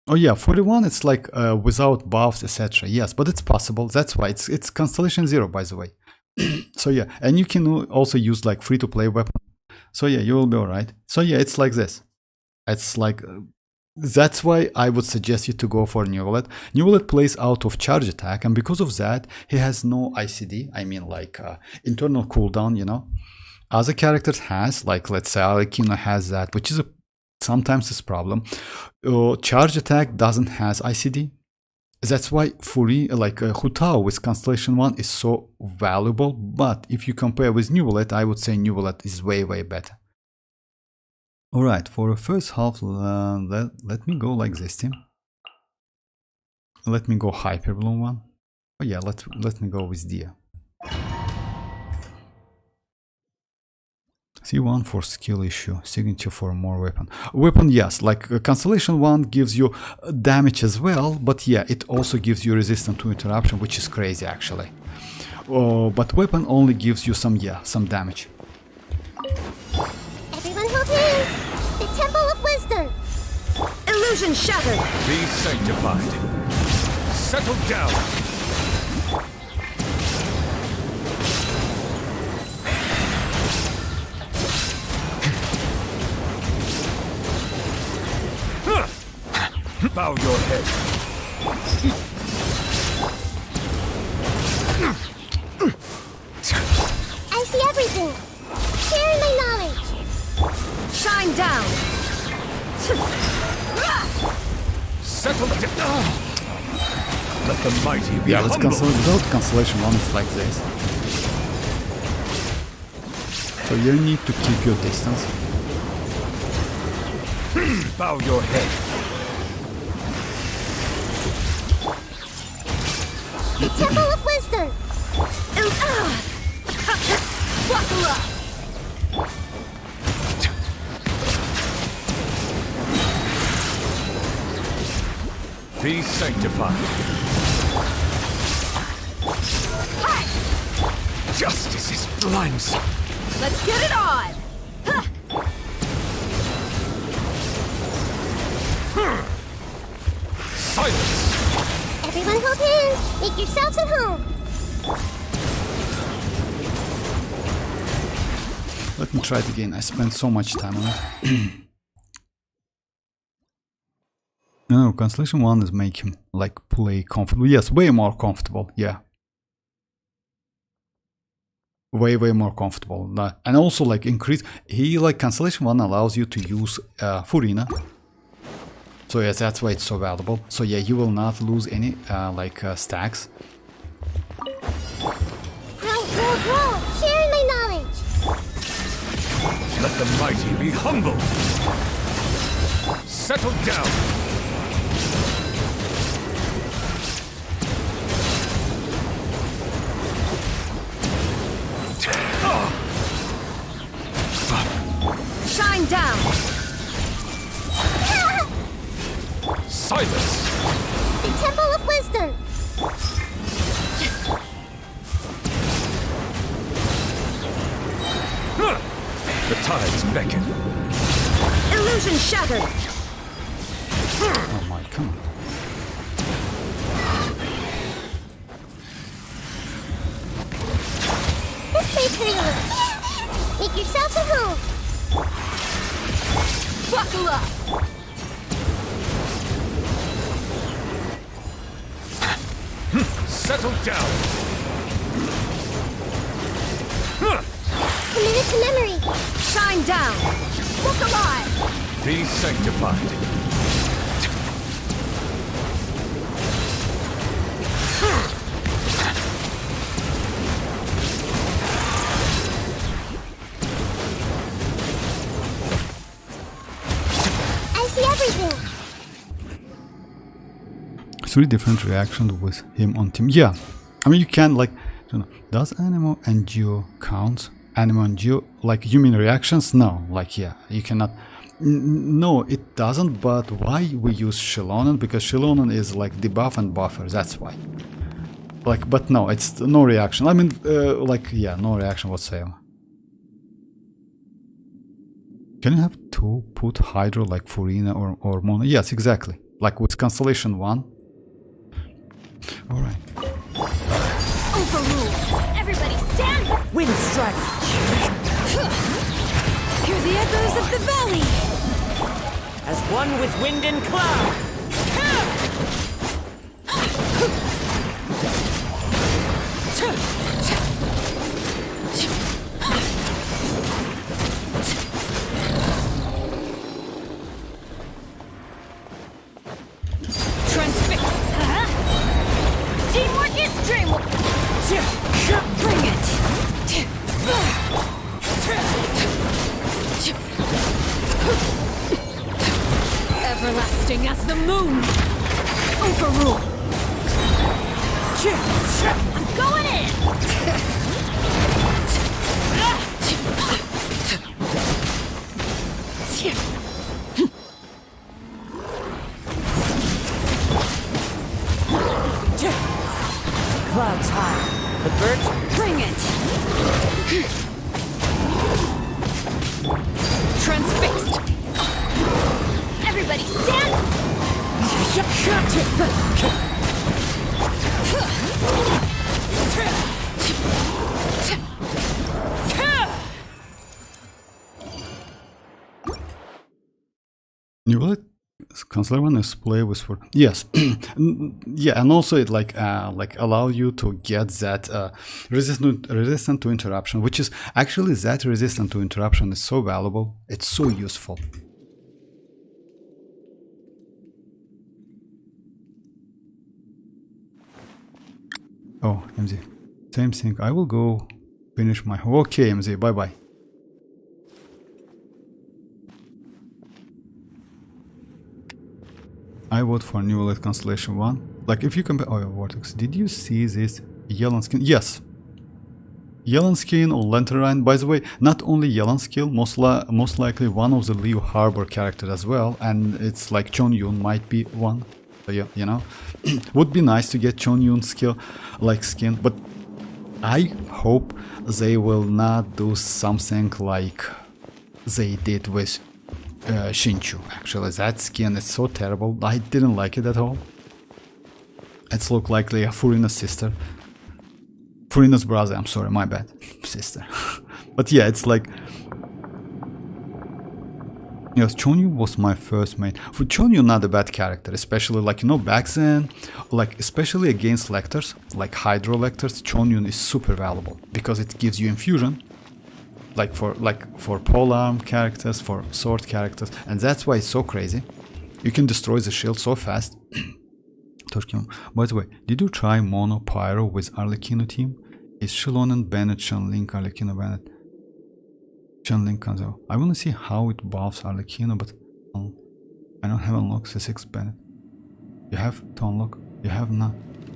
Oh yeah, 41 it's like without buffs, etc. Yes, but it's possible. That's why it's Constellation 0, by the way. So yeah, and you can also use like free-to-play weapon. So yeah, you will be alright. So yeah, it's like this. It's like that's why I would suggest you to go for Neuvillette. Neuvillette plays out of charge attack, and because of that, he has no ICD. I mean, like internal cooldown. You know, other characters has, like, let's say Arlecchino has that, which is sometimes this problem. Charge attack doesn't has ICD. That's why Hutao with Constellation 1 is so valuable. But if you compare with Neuvillette, I would say Neuvillette is way better. Alright, for the first half, let me go like this team. Let me go Hyper Bloom one. Oh yeah, let me go with Dia. C1 for skill issue, signature for more weapon. Weapon, yes, like Constellation 1 gives you damage as well, but yeah, it also gives you resistance to interruption, which is crazy actually. But weapon only gives you some damage. Everyone hold hands! The Temple of Wisdom! Illusion shattered! Be sanctified. Settle down. Bow your head. I see everything! Sharing my knowledge! Shine down! Settle down. Let the mighty be Yeah, let's humble. without Constellation 1 it's like this. So you need to keep your distance. Bow your head. The Temple of Wisdom! Buckle up! Be sanctified. Justice is blind. Let's get it on! Silence. Everyone hold hands! Make yourselves at home! Let me try it again. I spent so much time on it. No, Constellation 1 is make him like play comfortable. Yes, way more comfortable. Yeah. Way more comfortable. And also like increase. He like Constellation 1 allows you to use Furina. So yes, that's why it's so valuable. So yeah, you will not lose any stacks. Grow! Sharing my knowledge! Let the mighty be humble. Settle down. Shine down! Silence. The Temple of Wisdom! The tides beckon. Illusion shattered! Oh my, come on. This way, Primogems! Make yourselves at home! Buckle up! Settle down. Committed to memory! Shine down! Look alive! Be sanctified. I see everything! 3 different reactions with him on team. Yeah, I mean you can like, does Animo and Geo count? Animo and Geo, like you mean reactions? No, like yeah, you cannot. No, it doesn't. But why we use Xilonen? Because Xilonen is like debuff and buffer. That's why. Like, but no, it's no reaction. I mean, like yeah, no reaction whatsoever. Can you have two put Hydro like Furina or Mona? Yes, exactly. Like with Constellation 1. Alright. Overruled! Everybody stand! Wind strike! Hear the echoes of the valley! As one with wind and cloud! Transfix! Teamwork is dreamwork! Bring it! Bursting as the moon. Overrule. I'm going in. Clouds high. The birds Bring it. Transfixed. Everybody stand. Neuvillette Consular one is play with for yes. Yeah, and also it like allow you to get that resistant to interruption, which is actually that resistant to interruption is so valuable. It's so useful. Oh, MZ, same thing. I will go finish my. Okay, MZ, bye bye. I vote for Neuvillette Constellation 1. Like, if you compare... Oh, Vortex. Did you see this yellow skin? Yes. Yellow skin or Lantern. By the way, not only yellow skill, most likely one of the Leo Harbor character as well. And it's like Xianyun might be one. So yeah, you know. Would be nice to get Xianyun skill, like skin. But I hope they will not do something like they did with... Shinchu. Actually, that skin is so terrible. I didn't like it at all. It's look like a Furina's sister. Furina's brother, I'm sorry, my bad. Sister. But yeah, it's like... Yes, Xianyun was my first main. For Xianyun, not a bad character, especially like, you know, back then, like, especially against lectors, like Hydro lectors, Xianyun is super valuable because it gives you infusion. Like for polearm characters, for sword characters, and that's why it's so crazy. You can destroy the shield so fast. By the way, did you try Mono Pyro with Arlecchino team? Is Xilonen Bennett, Shenlink, Arlecchino Bennett? Shenlink comes out. I wanna see how it buffs Arlecchino, but I don't have unlocked the 6 Bennett. You have to unlock. You have not.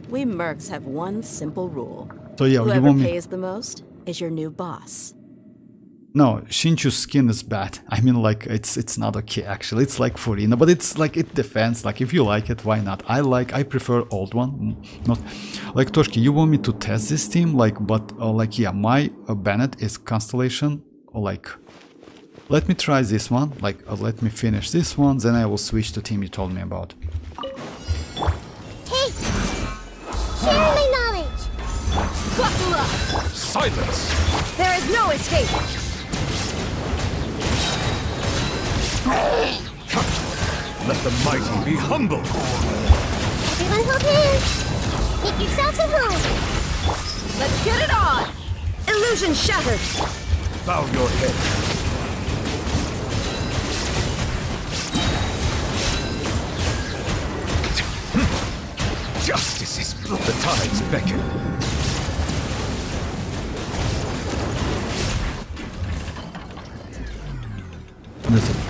We mercs have one simple rule. So yeah, whoever you want pays the most is your new boss. No, Shinchu's skin is bad. I mean, like, it's not okay, actually. It's like Furina, but it's like, it defends. Like, if you like it, why not? I prefer old one. Not like Toshki, you want me to test this team? Like, but like, yeah, my Bennett is Constellation. Like, let me try this one. Like, let me finish this one, then I will switch to team you told me about. Hey, share my knowledge. Buckle up. Silence! There is no escape. Let the mighty be humble! Everyone hold hands. Make yourselves at home. Let's get it on. Illusion shattered. Bow your head. Justice is blood. The tides beckon.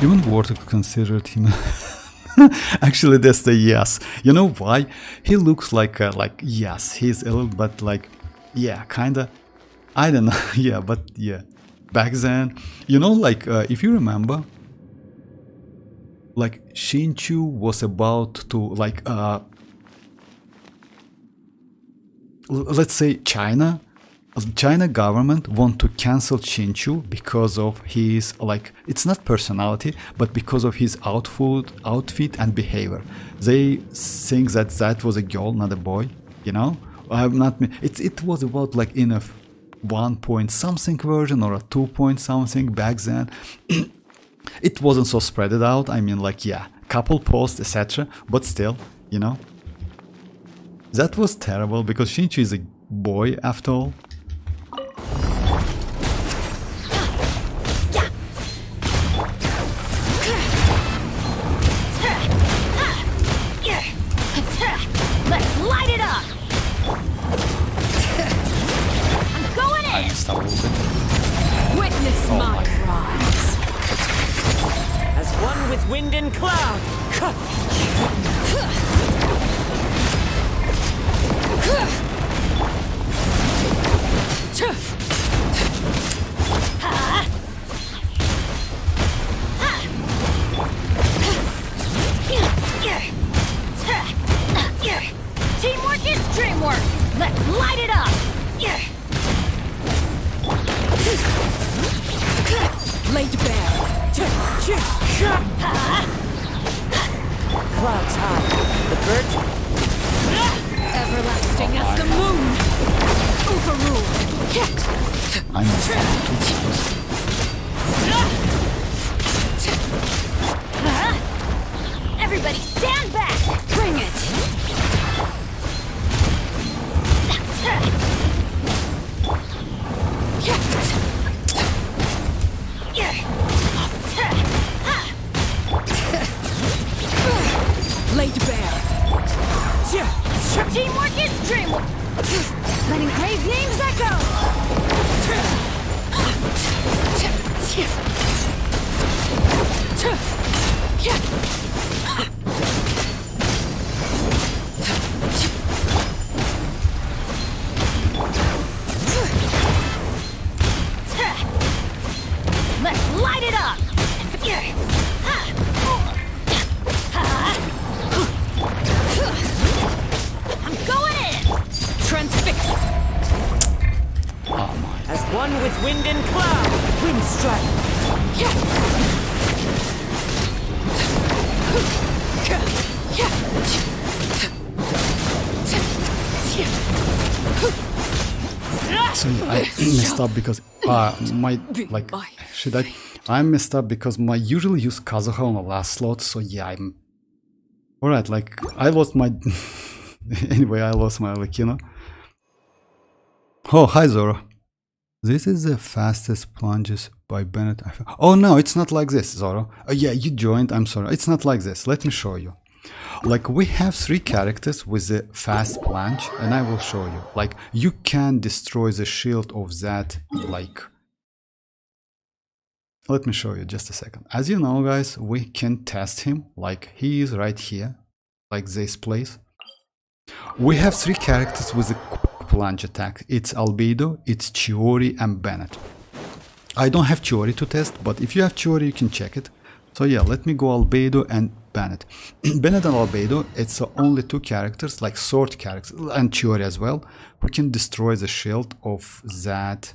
Even Vortex considered him. Actually, that's the yes. You know why? He looks like yes, he's a little, but like, yeah, kinda. I don't know. Yeah, but yeah. Back then, you know, like if you remember, like Shinchu was about to like let's say China government want to cancel Shinchu because of his, like, it's not personality, but because of his outfit and behavior. They think that that was a girl, not a boy, you know. It was about like in a 1 point something version or a 2 point something back then. It wasn't so spread it out. I mean, like, yeah, couple posts, etc. But still, you know, that was terrible because Shinchu is a boy after all. Let's light it up. I'm going in. Witness my rise. as one with wind and cloud. Teamwork is dreamwork. Let's light it up. Laid bare. Clouds high. The birds. Everlasting as the moon. Overruled. I'm Everybody stand back. Bring it. Laid bare. Teamwork is dreamwork. Letting brave names echo. Let's light it up. I'm going in. Transfixed. As one with wind and cloud. Wind strike. So yeah, I messed up because my like should I messed up because my usually use Kazuha on the last slot. So yeah, I'm alright. Like I lost my anyway. I lost my arlecchino. Oh, hi Zoro. This is the fastest plunges by Bennett. Oh no, it's not like this, Zoro. Oh yeah, you joined. I'm sorry. It's not like this. Let me show you. Like we have 3 characters with the fast plunge, and I will show you. Like you can destroy the shield of that. Like, let me show you just a second. As you know, guys, we can test him. Like he is right here, like this place. We have 3 characters with a quick plunge attack. It's Albedo, it's Chiori, and Bennett. I don't have Chiori to test, but if you have Chiori, you can check it. So yeah, let me go Albedo and Bennett. Bennett and Albedo, it's only 2 characters, like sword characters, and Chiori as well, who can destroy the shield of that.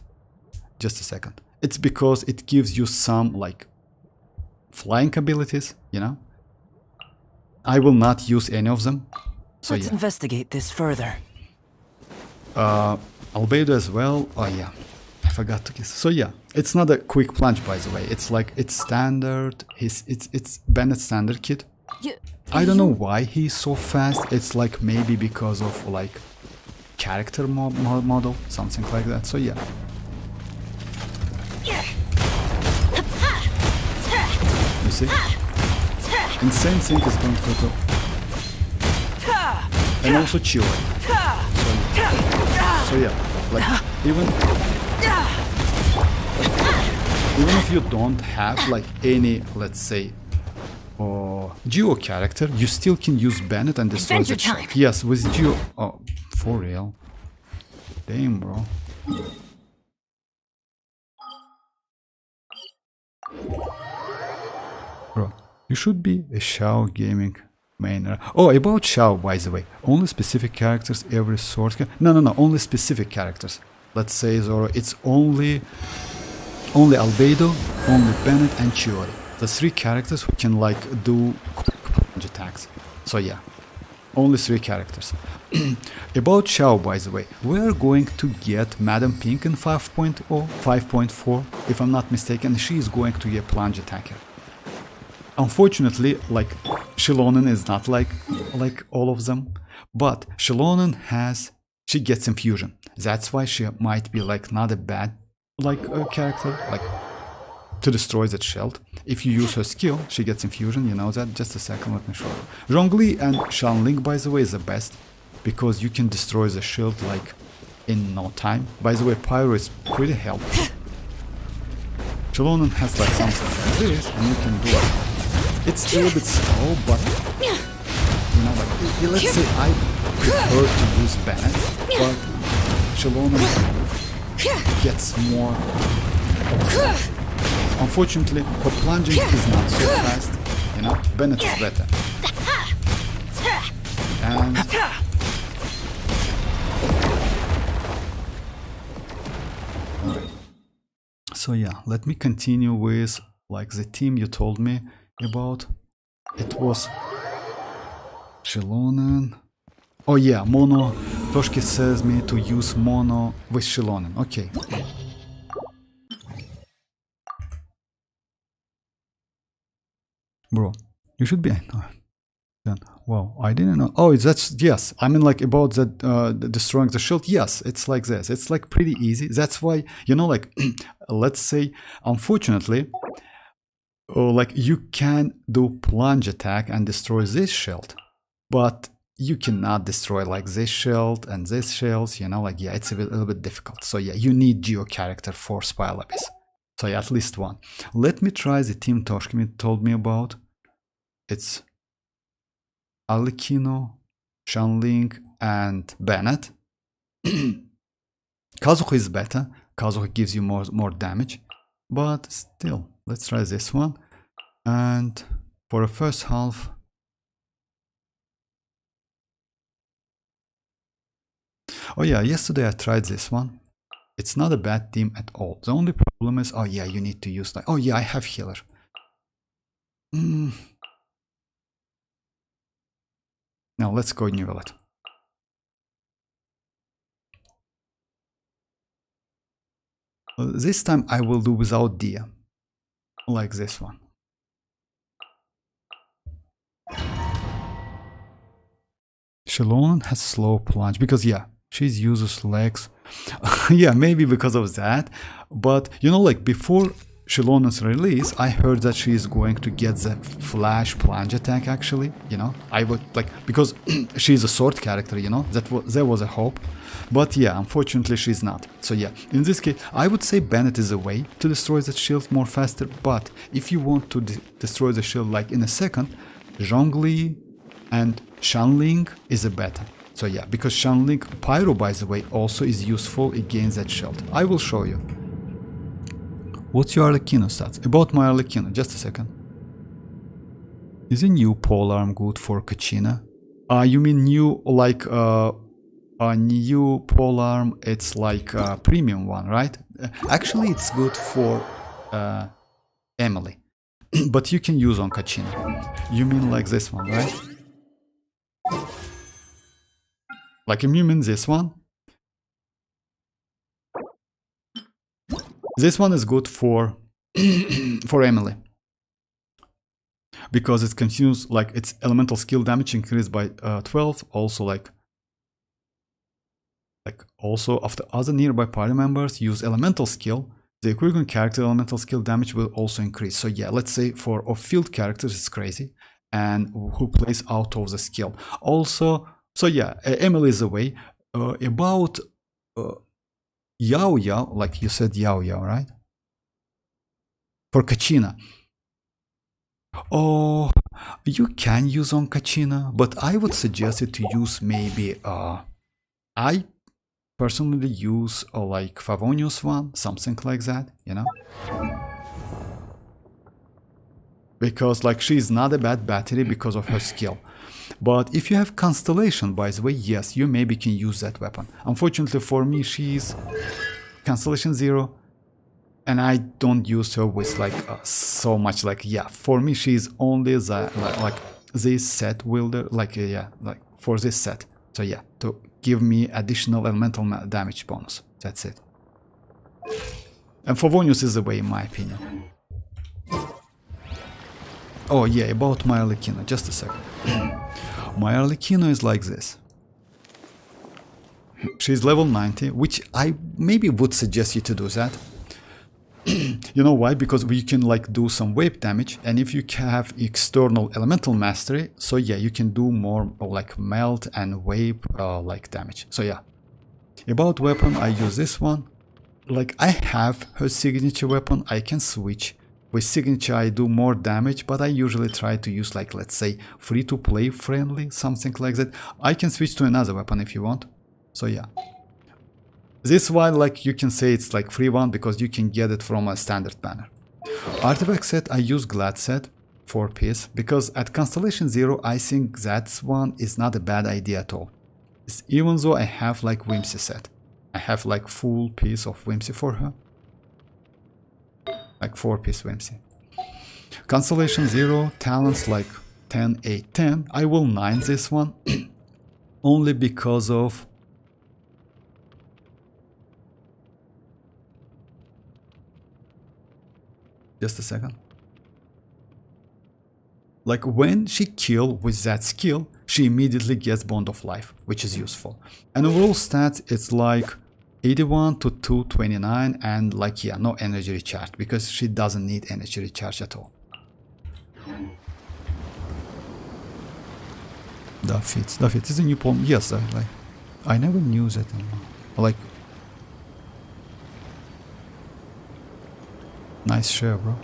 Just a second. It's because it gives you some like flying abilities, you know. I will not use any of them. So Let's yeah. investigate this further. Albedo as well. Oh yeah, I forgot to kiss. So yeah, it's not a quick plunge, by the way. It's like it's standard. It's Bennett's standard kit. I don't know why he's so fast. It's like maybe because of like character model, something like that. So yeah. You see? And same thing is going to and also Chiori. So yeah, like even if you don't have like any, let's say, Geo character, you still can use Bennett and destroy the shield. Yes, with Geo. Oh, for real? Damn, bro. Bro, you should be a Xiao gaming main. Oh, about Xiao, by the way. Only specific characters every sword can... No, only specific characters. Let's say Zoro, it's only Albedo, only Bennett and Chiori. The 3 characters who can like do plunge attacks. So yeah, only 3 characters. About Xiao, by the way, we're going to get Madam Pink in 5.0, 5.4, if I'm not mistaken. She is going to get plunge attacker. Unfortunately, like Xilonen is not like all of them, but Xilonen she gets infusion. That's why she might be like not a bad like character, like to destroy that shield. If you use her skill, she gets infusion, you know that. Just a second, let me show you. Zhongli and Xianling, by the way, is the best because you can destroy the shield like in no time. By the way, Pyro is pretty helpful. Xilonen has like something like this, and you can do it. it's a little bit slow, but you know, like let's say I prefer to use Bennett, but Xilonen gets more. Unfortunately, her plunging is not so fast. You know, Bennett is better. And so yeah, let me continue with like the team you told me about. It was Xilonen. Oh yeah, mono. Toshki says me to use mono with Xilonen. Okay. Bro, you should be. Then, wow, I didn't know. Oh, that's yes. I mean, like about that destroying the shield. Yes, it's like this. It's like pretty easy. That's why, you know, like let's say, unfortunately, like you can do plunge attack and destroy this shield, but you cannot destroy like this shield and this shields. You know, like yeah, it's a little bit difficult. So yeah, you need Geo character for Spy Abyss. So yeah, at least one. Let me try the team Toshki told me about. It's arlecchino, Xianyun, and Bennett. Kazuha is better. Kazuha gives you more damage, but still, let's try this one. And for the first half, oh yeah, yesterday I tried this one. It's not a bad team at all. The only problem is, oh yeah, you need to use like, oh yeah, I have healer. Now let's go Neuvillette. This time I will do without Dia, like this one. Xilonen has slow plunge because yeah, she's uses legs. Yeah, maybe because of that. But you know, like before Xilonen's release, I heard that she is going to get the flash plunge attack actually, you know. I would like, because she's a sword character, you know, there was a hope. But yeah, unfortunately she's not. So yeah, in this case, I would say Bennett is a way to destroy the shield more faster, but if you want to destroy the shield like in a second, Zhongli and Xianyun is a better. So yeah, because Xianyun Pyro, by the way, also is useful against that shield. I will show you. What's your arlecchino stats? About my arlecchino, just a second. Is a new polearm good for Kachina? You mean new, like a new polearm? It's like a premium one, right? Actually, it's good for Emily, but you can use on Kachina. You mean like this one, right? Like you mean this one? This one is good for for Emily because it continues, like its elemental skill damage increased by 12. Also like also after other nearby party members use elemental skill, the equivalent character elemental skill damage will also increase. So yeah, let's say for off-field characters it's crazy, and who plays out of the skill. Also, so yeah, Emily is away. About Yao Yao, like you said Yao Yao, right? For Kachina. Oh, you can use on Kachina, but I would suggest it to use maybe, I personally use like Favonius one, something like that, you know? Because like she's not a bad battery because of her skill. But if you have Constellation, by the way, yes, you maybe can use that weapon. Unfortunately for me, she's Constellation 0, and I don't use her with like so much. Like yeah, for me she's only the like this set wielder. Like yeah, like for this set. So yeah, to give me additional elemental damage bonus. That's it. And Favonius is the way, in my opinion. Oh yeah, about my arlecchino, just a second. My arlecchino is like this. She's level 90, which I maybe would suggest you to do that. You know why? Because we can like do some wave damage, and if you have external elemental mastery, so yeah, you can do more like melt and wave like damage. So yeah. About weapon, I use this one. Like I have her signature weapon, I can switch With signature I do more damage, but I usually try to use like, let's say, free-to-play friendly, something like that. I can switch to another weapon if you want. So yeah. This one, like you can say it's like free one because you can get it from a standard banner. Artifact set, I use Glad set, 4-piece, because at Constellation 0 I think that one is not a bad idea at all. Even though I have like Whimsy set. I have like full piece of Whimsy for her. Like 4-piece Whimsy. Constellation 0, talents like 10, 8, 10. I will 9 this one. Only because of... Just a second. Like when she kill with that skill, she immediately gets Bond of Life, which is useful. And overall stats, it's like 81 to 229 and like, yeah, no energy recharge, because she doesn't need energy recharge at all. That fits. It's a new poem. Yes, I never knew that. Like, nice share, bro.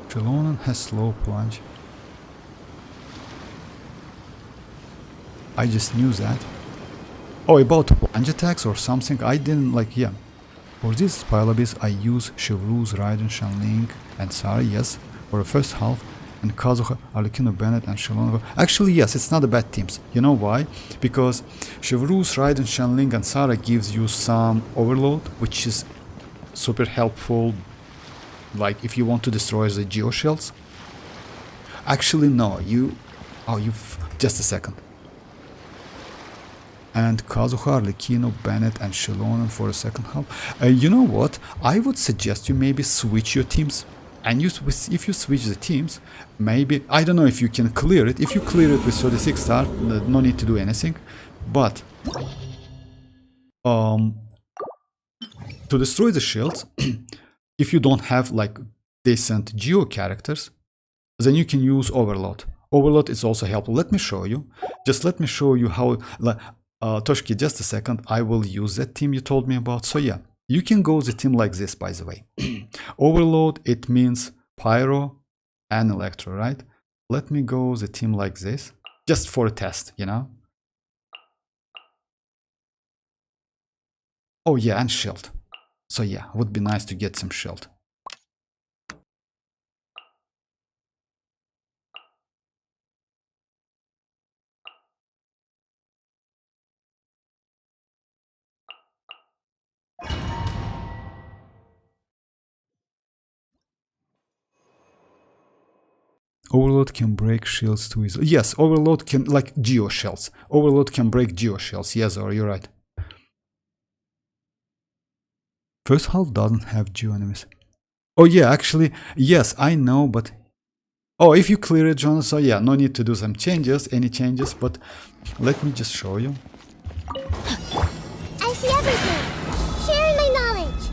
Xilonen has slow plunge. I just knew that. Oh, about plunge attacks or something. I didn't like, yeah. For this Spilabis, I use Chevreuse, Raiden, Shanling, and Sarah, yes, for the first half, and Kazuha, Arlecchino, Bennett, and Xilonen. Actually, yes, it's not a bad teams. You know why? Because Chevreuse, Raiden, Shanling, and Sarah gives you some overload, which is super helpful. Like if you want to destroy the geoshells. Actually no, just a second. And Kazuha, Arlecchino, Bennett and Xilonen for the second half. You know what? I would suggest you maybe switch your teams. And if you switch the teams, maybe, I don't know if you can clear it. If you clear it with 36 star, no need to do anything. But to destroy the shields, if you don't have like decent geo characters, then you can use Overload. Overload is also helpful. Let me show you. Just let me show you how. Toshki, just a second. I will use that team you told me about. So yeah, you can go the team like this, by the way. Overload, it means Pyro and Electro, right? Let me go the team like this, just for a test, you know? Oh yeah, and Shield. So yeah, would be nice to get some shield. Overload can break shields too easily. Yes, Overload can, like geo shells. Overload can break geo shells. Yes, or you're right. First half doesn't have geo enemies. Oh yeah, actually, yes, I know, but... Oh, if you clear it, John, so yeah, no need to do some changes, any changes, but let me just show you. I see everything. Sharing my knowledge.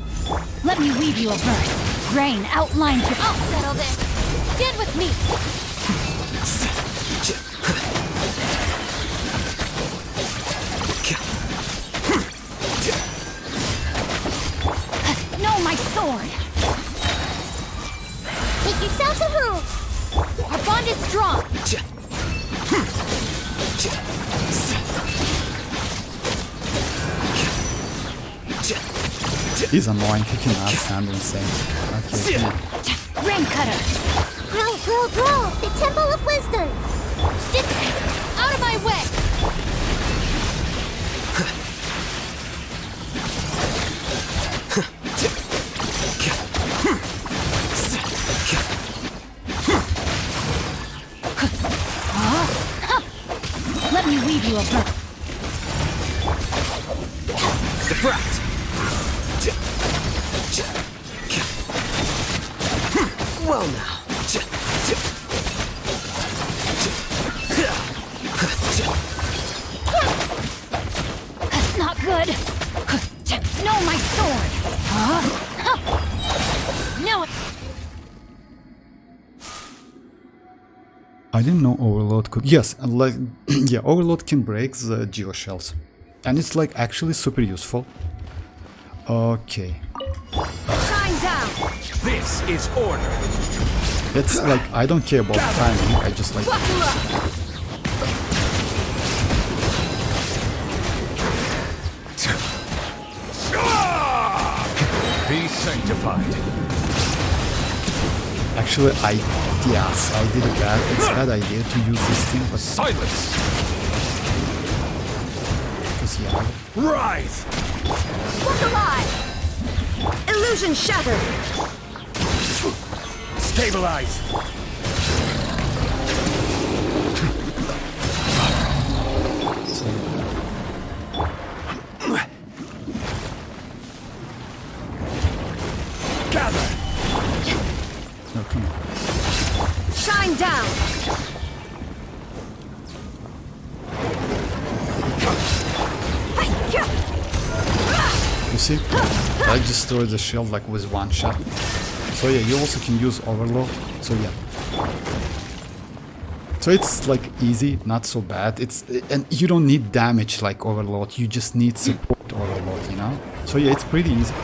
Let me weave you a verse. Grain outlines your... I'll settle this. Stand with me. No, my sword! Make yourselves at home. Our bond is strong! He's annoying, he cannot stand insane. Okay. Rain cutter! Grow! The Temple of Wisdom! Out of my way! Let me weave you a verse. Diffract! Well now. Not good. No, my sword. No. I didn't know Overload could... Yes, like, yeah, Overload can break the geo shells. And it's like actually super useful. Okay. Shine down. This is order. It's like, I don't care about timing, I just like... Buckle up. Be sanctified. Actually, yes, I did it bad. It's a bad idea to use this thing, but... Silence. Because, yeah. Rise. Look alive. Illusion shattered. Stabilize. Gather. No, come on. Shine down. You see? I destroyed the shield like with one shot. So yeah, you also can use overload. So yeah. So it's like easy, not so bad. And you don't need damage like overload. You just need support overload, you know? So yeah, it's pretty easy.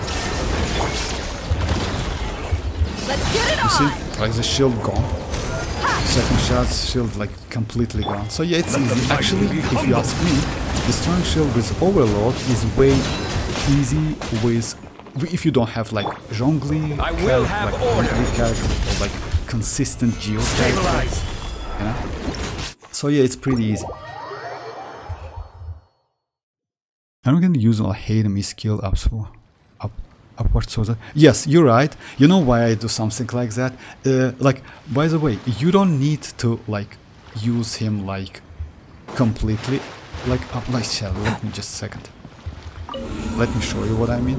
Let's get it You see? on. Like the shield gone. Second shot, shield like completely gone. So yeah, it's easy. Actually, if you ask me, destroying shield with overload is way easy with if you don't have like Zhongli, I will have order. or like consistent geo character, Stabilize. you know? So yeah, it's pretty easy. I'm gonna use a hate me skill upward so that yes, you're right. You know why I do something like that? Like, by the way, you don't need to like use him like completely like let me just a second. Let me show you what I mean.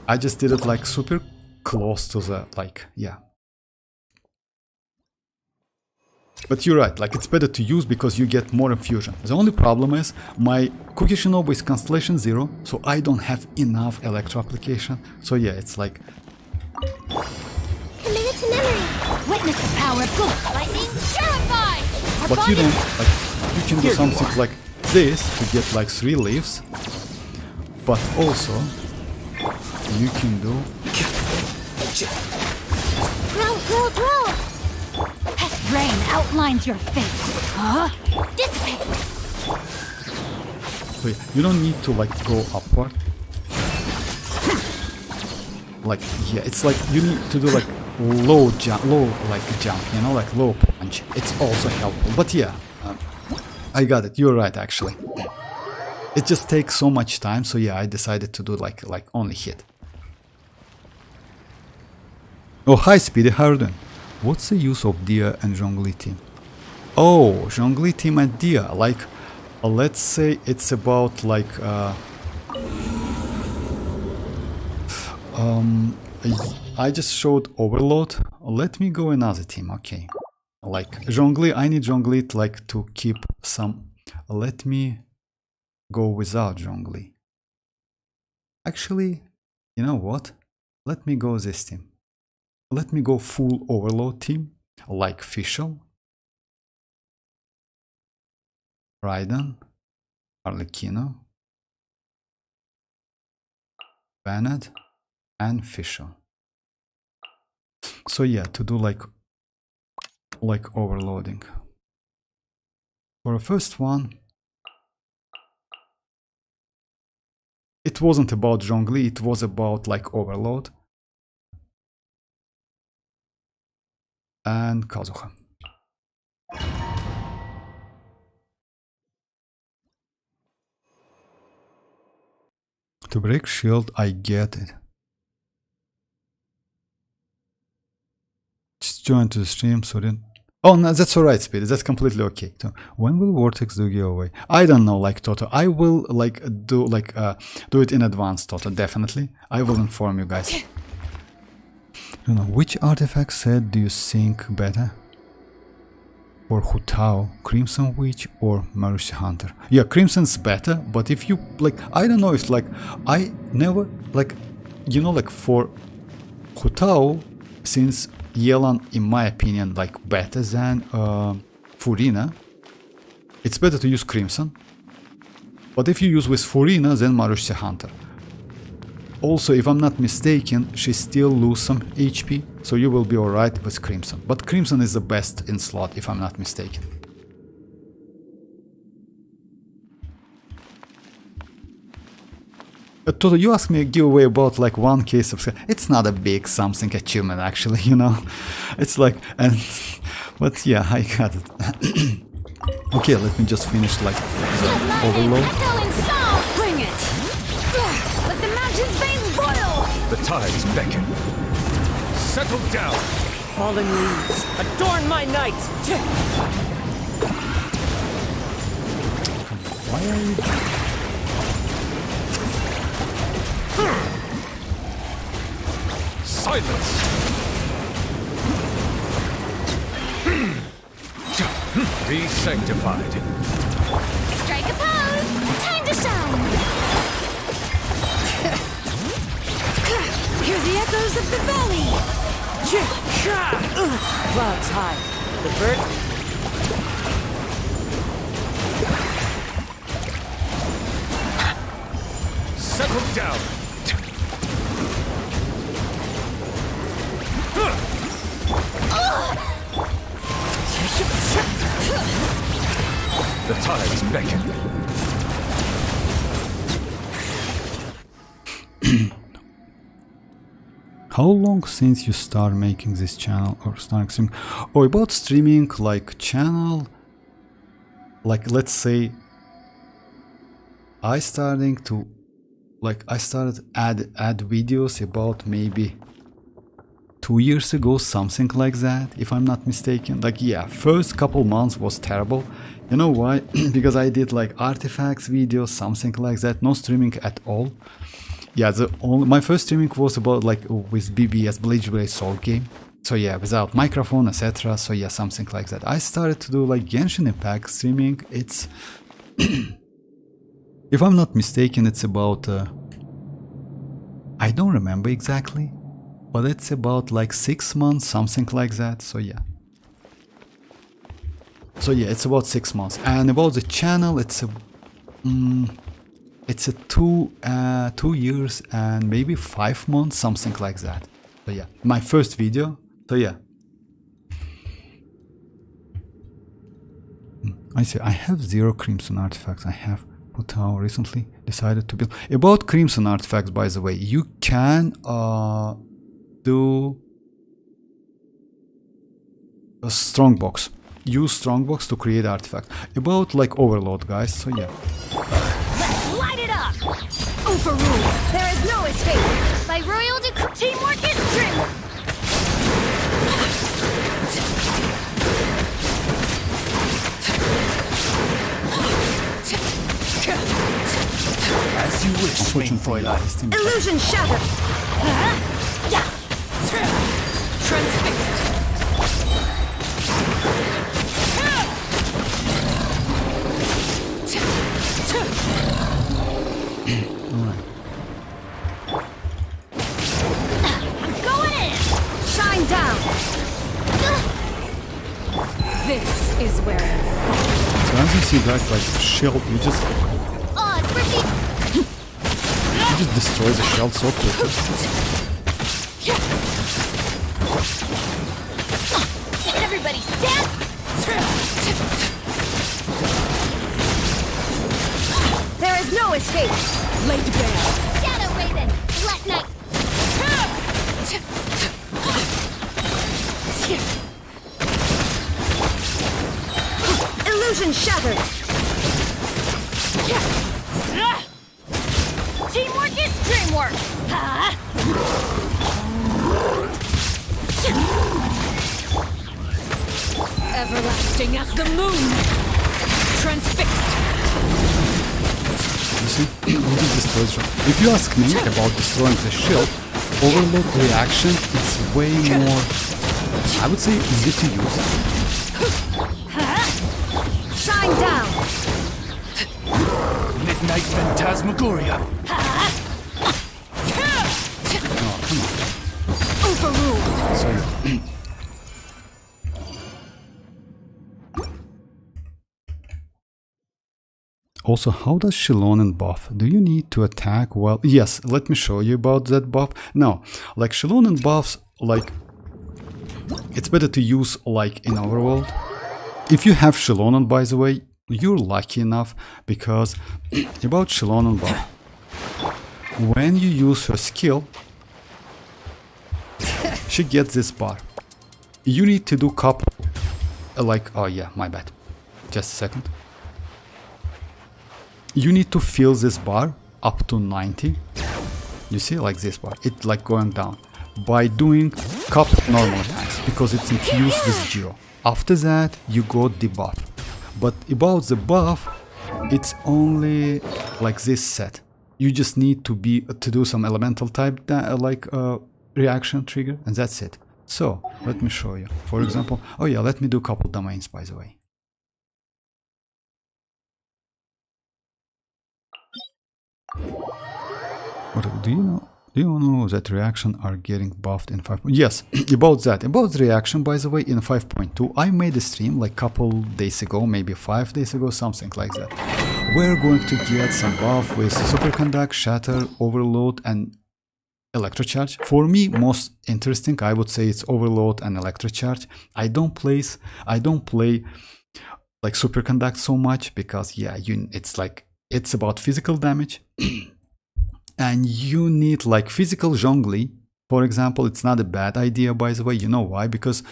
I just did it like super close to the like, yeah. But you're right, like it's better to use because you get more infusion. The only problem is my Cookie Shinobu is Constellation 0, so I don't have enough electro application. So yeah, it's like... Commit it to memory. Witness the power of good lightning. Terrified. Our But you body- don't, like, you can do something like this to get like 3 leaves. But also, you can do... Grow. Rain outlines your fate. Huh? Dissipate. So yeah, you don't need to like go upward. Like, yeah, it's like you need to do like low jump, you know, like low punch. It's also helpful. But yeah, I got it. You're right, actually. It just takes so much time. So yeah, I decided to do like only hit. Oh, hi Speedy, how are you doing? What's the use of Dia and Zhongli team? Oh, Zhongli team and Dia, like, let's say it's about like, I just showed Overload. Let me go another team, okay. Like, Zhongli, I need Zhongli like to keep some, let me go without Zhongli. Actually, you know what? Let me go this team. Let me go full Overload team, like Fischl, Raiden, Arlecchino, Bennett, and Fischl. So yeah, to do like overloading. For the first one, it wasn't about Zhongli, it was about like Overload. And Kazuha. To break shield, I get it. Just join to the stream, so then... Oh, no, that's alright, Speedy, that's completely okay. So, when will Vortex do giveaway? I don't know, like, Toto. I will, like, do it in advance, Toto, definitely. I will inform you guys. I don't know, which artifact set do you think better? For Hu Tao, Crimson Witch or Mercy Hunter? Yeah, Crimson's better, but if you, like, I don't know if, like, I never, like, you know, like, for Hu Tao, since Yelan, in my opinion, like, better than Furina, it's better to use Crimson. But if you use with Furina, then Marussia Hunter. Also, if I'm not mistaken, she still lose some HP, so you will be alright with Crimson. But Crimson is the best in slot, if I'm not mistaken. Toto, you asked me a giveaway about like 1k subscribers. It's not a big something achievement actually, you know. It's like, and but yeah, I got it. Okay, let me just finish like the overload. Echoing song! Bring it! Let the mountain's veins boil! The tides beckon. Settle down. Fallen leaves, adorn my night! Why are you... Silence. Be sanctified. Strike a pose! Time to shine! Hear the echoes of the valley! Clouds high. The bird. Settle down. The tides beckon. How long since you start making this channel or start streaming? Oh, about streaming like channel, like let's say I started add videos about maybe 2 years ago, something like that, if I'm not mistaken. Like yeah, first couple months was terrible. You know why? Because I did like artifacts videos, something like that, no streaming at all. Yeah, my first streaming was about like with BBS, Bleach Soul game. So yeah, without microphone, etc. So yeah, something like that. I started to do like Genshin Impact streaming. It's if I'm not mistaken, it's about I don't remember exactly, but it's about like 6 months, something like that. So yeah. So yeah, it's about 6 months. And about the channel, it's a 2 years and maybe 5 months, something like that. So yeah, my first video. So yeah. I say I have 0 Crimson artifacts. I have Putao recently decided to build. About Crimson artifacts, by the way, you can do a strongbox. Use strongbox to create artifacts. About like overload, guys. So yeah. Let's light it up! Overruled! There is no escape! By royal decree, teamwork is dreamwork! As you wish, Queen Fräulein. Illusion shattered! Transfixed! I'm going in! Shine down! This is where I'm So as you see, guys, like shield, you just destroy the shield so quickly. Everybody stand! There is no escape! Laid bare! Shadow Raven! Let night! Illusion shattered! Teamwork is dreamwork! Everlasting as the moon! Transfixed! You see, you just destroy the shield. If you ask me about destroying the shield, overload reaction is way more, I would say, easy to use. Shine down! Midnight Phantasmagoria. Oh, come on. Overruled! So Also, how does Xilonen buff? Do you need to attack while... Yes, let me show you about that buff. Now, like Xilonen buffs, like... It's better to use like in Overworld. If you have Xilonen, by the way, you're lucky enough, because about Xilonen buff, when you use her skill, she gets this bar. You need to do couple, like, oh yeah, my bad, just a second. You need to fill this bar up to 90. You see, like this bar, it's like going down by doing couple normal attacks, because it's infused with 0. After that, you go debuff. But about the buff, it's only like this set. You just need to do some elemental type reaction trigger, and that's it. So let me show you. For example, oh yeah, let me do couple domains, by the way. What do you know? Do you know that reaction are getting buffed in 5? Yes, about that. About the reaction, by the way, in 5.2, I made a stream like couple days ago, maybe 5 days ago, something like that. We're going to get some buff with superconduct, shatter, overload, and electrocharge. For me, most interesting, I would say it's overload and electrocharge. I don't play like superconduct so much, because yeah, it's about physical damage. And you need like physical zhongli, for example. It's not a bad idea, by the way. You know why? Because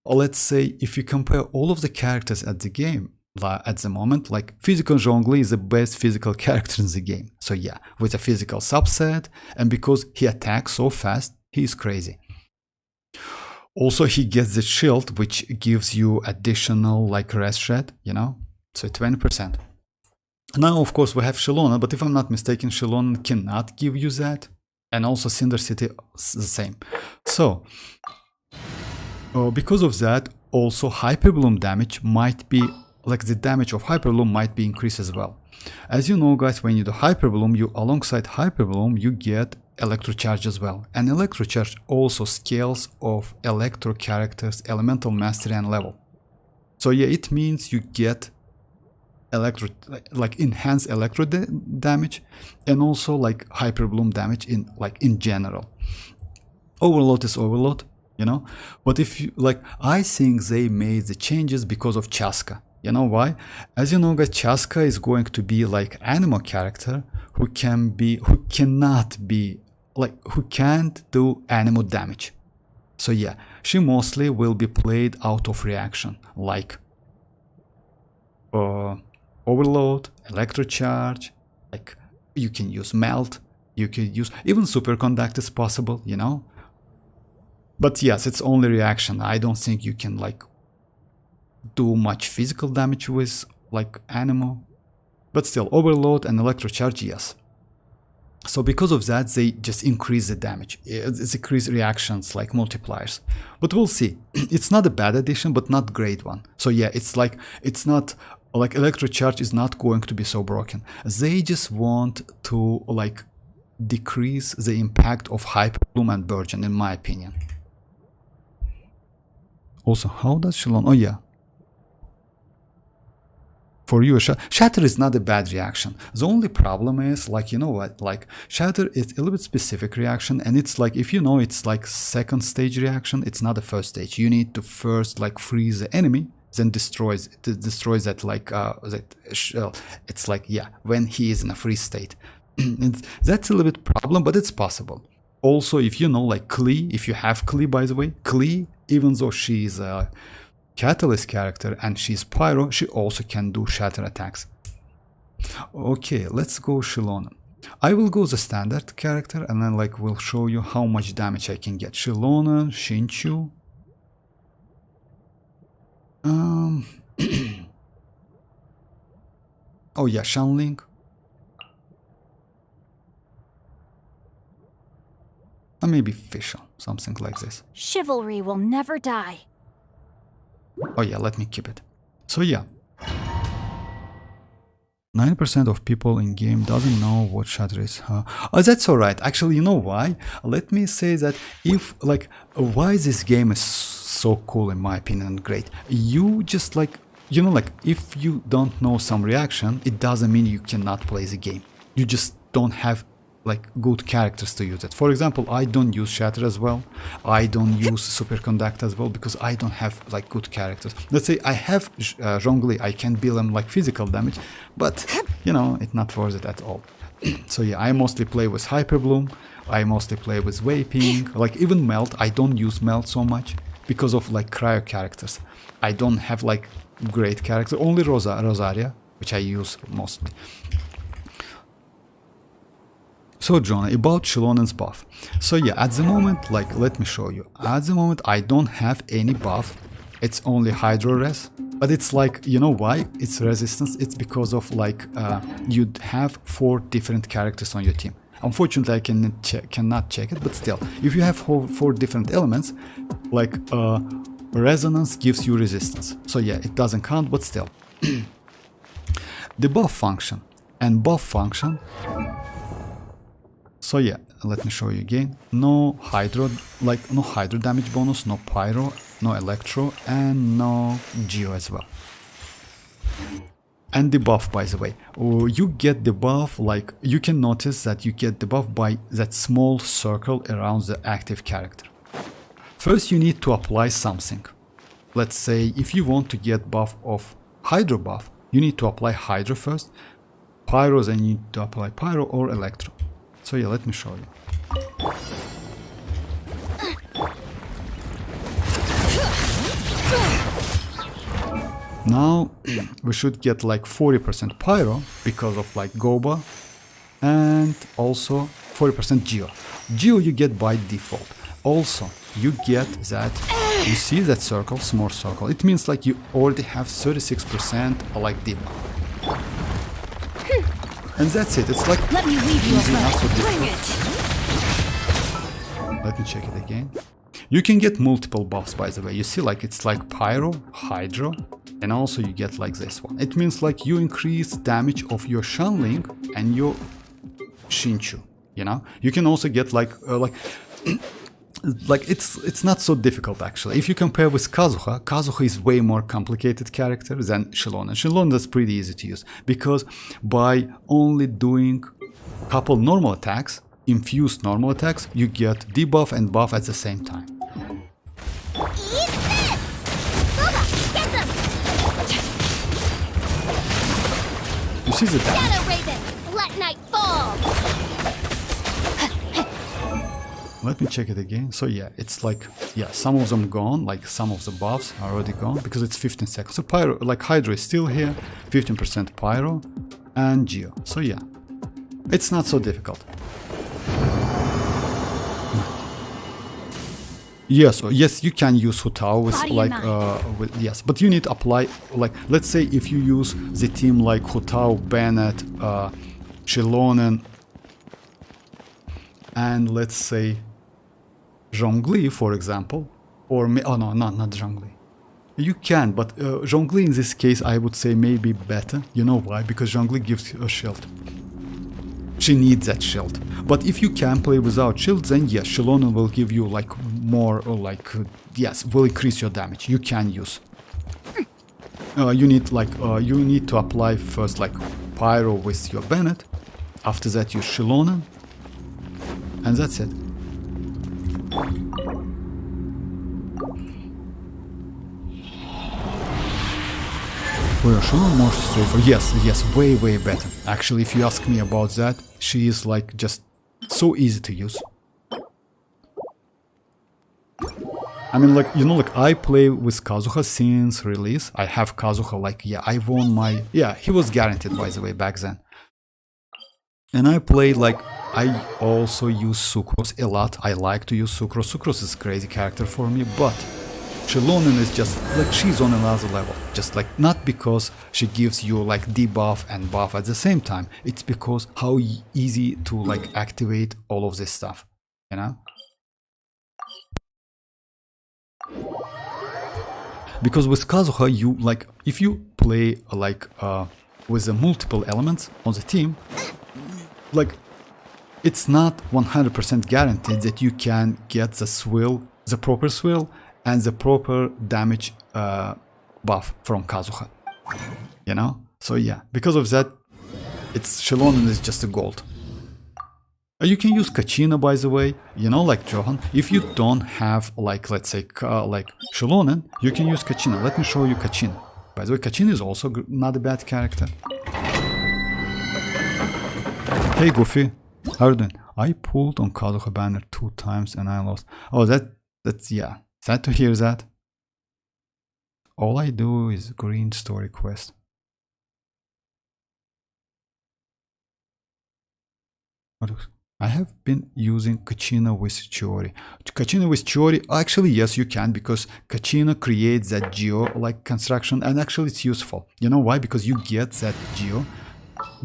let's say if you compare all of the characters at the game at the moment, like physical zhongli is the best physical character in the game. So yeah, with a physical subset, and because he attacks so fast, he's crazy. Also, he gets the shield, which gives you additional like rest rate, you know, so 20%. Now, of course, we have Xilonen, but if I'm not mistaken, Xilonen cannot give you that. And also Cinder City is the same. So, because of that, also Hyperbloom damage might be, like the damage of Hyperbloom might be increased as well. As you know, guys, when you do Hyperbloom, alongside Hyperbloom, you get Electrocharge as well. And Electrocharge also scales of Electro characters, Elemental Mastery and level. So yeah, it means you get enhanced electro damage, and also like Hyperbloom damage in general. Overload is overload, you know. But if you I think they made the changes because of Chasca. You know why? As you know, guys, Chasca is going to be like animo character who can't do animo damage. So yeah, she mostly will be played out of reaction, like overload, electrocharge, like you can use melt, you can use even superconduct is possible, you know. But yes, it's only reaction. I don't think you can like do much physical damage with like animo, but still overload and electrocharge, yes. So because of that, they just increase the damage. It's increase reactions like multipliers. But we'll see. It's not a bad addition, but not great one. So yeah, it's not like electrocharge is not going to be so broken. They just want to like decrease the impact of Hyperbloom and Burgeon, in my opinion. Also, how does Xilonen? Oh yeah. For you, Shatter is not a bad reaction. The only problem is, like, you know what, like Shatter is a little bit specific reaction, and it's like, if you know, it's like second stage reaction, it's not the first stage. You need to first like freeze the enemy, then destroys that like it's like, yeah, when he is in a freeze state. That's a little bit problem, but it's possible. Also, if you know, like Klee, if you have Klee, by the way, Klee, even though she's a Catalyst character and she's Pyro, she also can do shatter attacks. Okay, let's go Xilonen. I will go the standard character, and then like we'll show you how much damage I can get. Xilonen, Xinchu. Oh yeah, Shanling. Or maybe Fischl, something like this. Chivalry will never die. Oh yeah, let me keep it. So yeah, 9% of people in game doesn't know what shatter is. Oh, that's alright. Actually, you know why? Let me say that if like why this game is so cool in my opinion and great. You just like you know, like, if you don't know some reaction, it doesn't mean you cannot play the game. You just don't have like good characters to use it. For example, I don't use Shatter as well. I don't use Superconduct as well because I don't have like good characters. Let's say I have Zhongli, I can build him like physical damage, but you know, it's not worth it at all. So yeah, I mostly play with Hyper Bloom. I mostly play with Vaping. Like even Melt, I don't use Melt so much because of like cryo characters. I don't have like great characters. Only Rosaria, which I use mostly. So John, about Xilonen's buff. So yeah, at the moment, like, let me show you. At the moment, I don't have any buff. It's only Hydro Res. But it's like, you know why it's resistance? It's because of like, you'd have 4 different characters on your team. Unfortunately, I cannot check it, but still, if you have 4 different elements, like, Resonance gives you resistance. So yeah, it doesn't count, but still. The buff function and buff function. So yeah, let me show you again. No hydro, like no hydro damage bonus, no pyro, no electro, and no geo as well. And the buff, by the way, you get the buff, like you can notice that you get the buff by that small circle around the active character. First you need to apply something. Let's say if you want to get buff of hydro buff, you need to apply hydro first, pyros, and you need to apply pyro or electro. So yeah, let me show you. Now we should get like 40% pyro because of like Goba, and also 40% geo. Geo you get by default. Also you get that, you see that circle, small circle, it means like you already have 36% like debuff. And that's it. It's like, Let me leave you easy, not so alone. Bring difficult. it. Let me check it again. You can get multiple buffs, by the way. You see, like it's like pyro, hydro, and also you get like this one. It means like you increase damage of your Shanling and your Shinchu. You know, you can also get like like it's not so difficult actually. If you compare with Kazuha, Kazuha is way more complicated character than Xilonen. Xilonen is pretty easy to use because by only doing couple normal attacks, infused normal attacks, you get debuff and buff at the same time. Eat this! Boba, get them! You see the damage? Shadow Raven, let night fall! Let me check it again. So yeah, it's like, yeah, some of them gone, like some of the buffs are already gone because it's 15 seconds. So pyro, like hydro is still here, 15% pyro and geo. So yeah, it's not so difficult. Yes, yes, you can use Hutao with Body like yes, but you need to apply, like, let's say if you use the team like Hutao, Bennett, Xilonen, and let's say Zhongli, for example, or oh no, not Zhongli. You can, but Zhongli in this case I would say maybe better. You know why? Because Zhongli gives a shield. She needs that shield. But if you can play without shield, then yes, Xilonen will give you like more, or like yes, will increase your damage. You can use. You need like you need to apply first like pyro with your Bennett. After that, use Xilonen, and that's it. For Xilonen, more straightforward. Yes, way better. Actually, if you ask me about that, she is like just so easy to use. I mean, like, you know, like I play with Kazuha since release. I have Kazuha, like, yeah, I won my, yeah, he was guaranteed, by the way, back then. And I play, like, I also use Sucrose a lot. I like to use Sucrose. Sucrose is a crazy character for me, but Xilonen is just, like, she's on another level. Just, like, not because she gives you, like, debuff and buff at the same time. It's because how easy to, like, activate all of this stuff, you know? Because with Kazuha, you, like, if you play, like, with the multiple elements on the team, like, it's not 100% guaranteed that you can get the swill, the proper swill, and the proper damage buff from Kazuha. You know? So yeah, because of that, it's Xilonen is just a gold. You can use Kachina, by the way, you know, like Johan. If you don't have, like, let's say, like Xilonen, you can use Kachina. Let me show you Kachina. By the way, Kachina is also not a bad character. Hey, Goofy, how are you doing? I pulled on Kazuha banner 2 times and I lost. Oh, that's yeah. Sad to hear that. All I do is green story quest. I have been using Kachina with Chiori. Kachina with Chiori, actually yes you can, because Kachina creates that geo like construction, and actually it's useful. You know why? Because you get that geo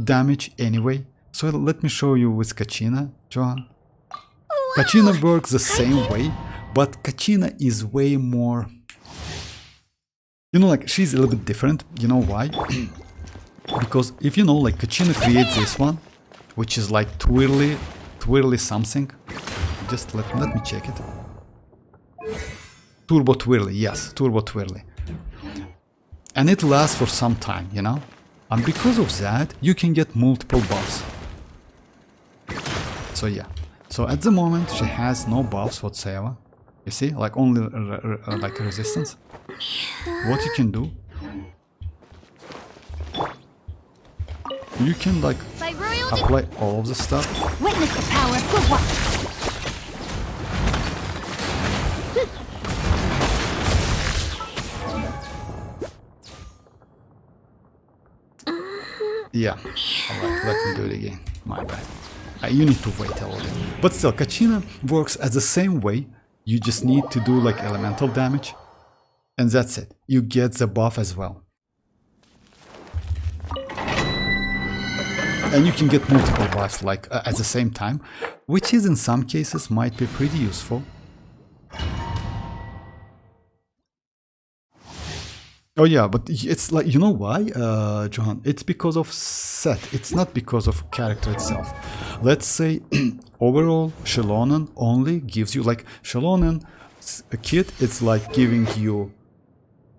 damage anyway. So let me show you with Kachina, Johan. Kachina works the same way, but Kachina is way more, you know, like she's a little bit different. You know why? Because if you know, like Kachina creates this one, which is like twirly something. Just let me check it. Turbo twirly, yes, turbo twirly. And it lasts for some time, you know? And because of that, you can get multiple buffs. So yeah. So at the moment, she has no buffs whatsoever. You see? Like only like resistance. What you can do, you can like apply all of the stuff. Witness the power of good work. Yeah. Alright, let me do it again. My bad. You need to wait a little bit. But still, Kachina works as the same way. You just need to do like elemental damage. And that's it. You get the buff as well. And you can get multiple buffs like at the same time, which is in some cases might be pretty useful. Oh yeah, but it's like, you know why, Johan? It's because of set. It's not because of character itself. Let's say overall Xilonen only gives you, like Xilonen a kit, it's like giving you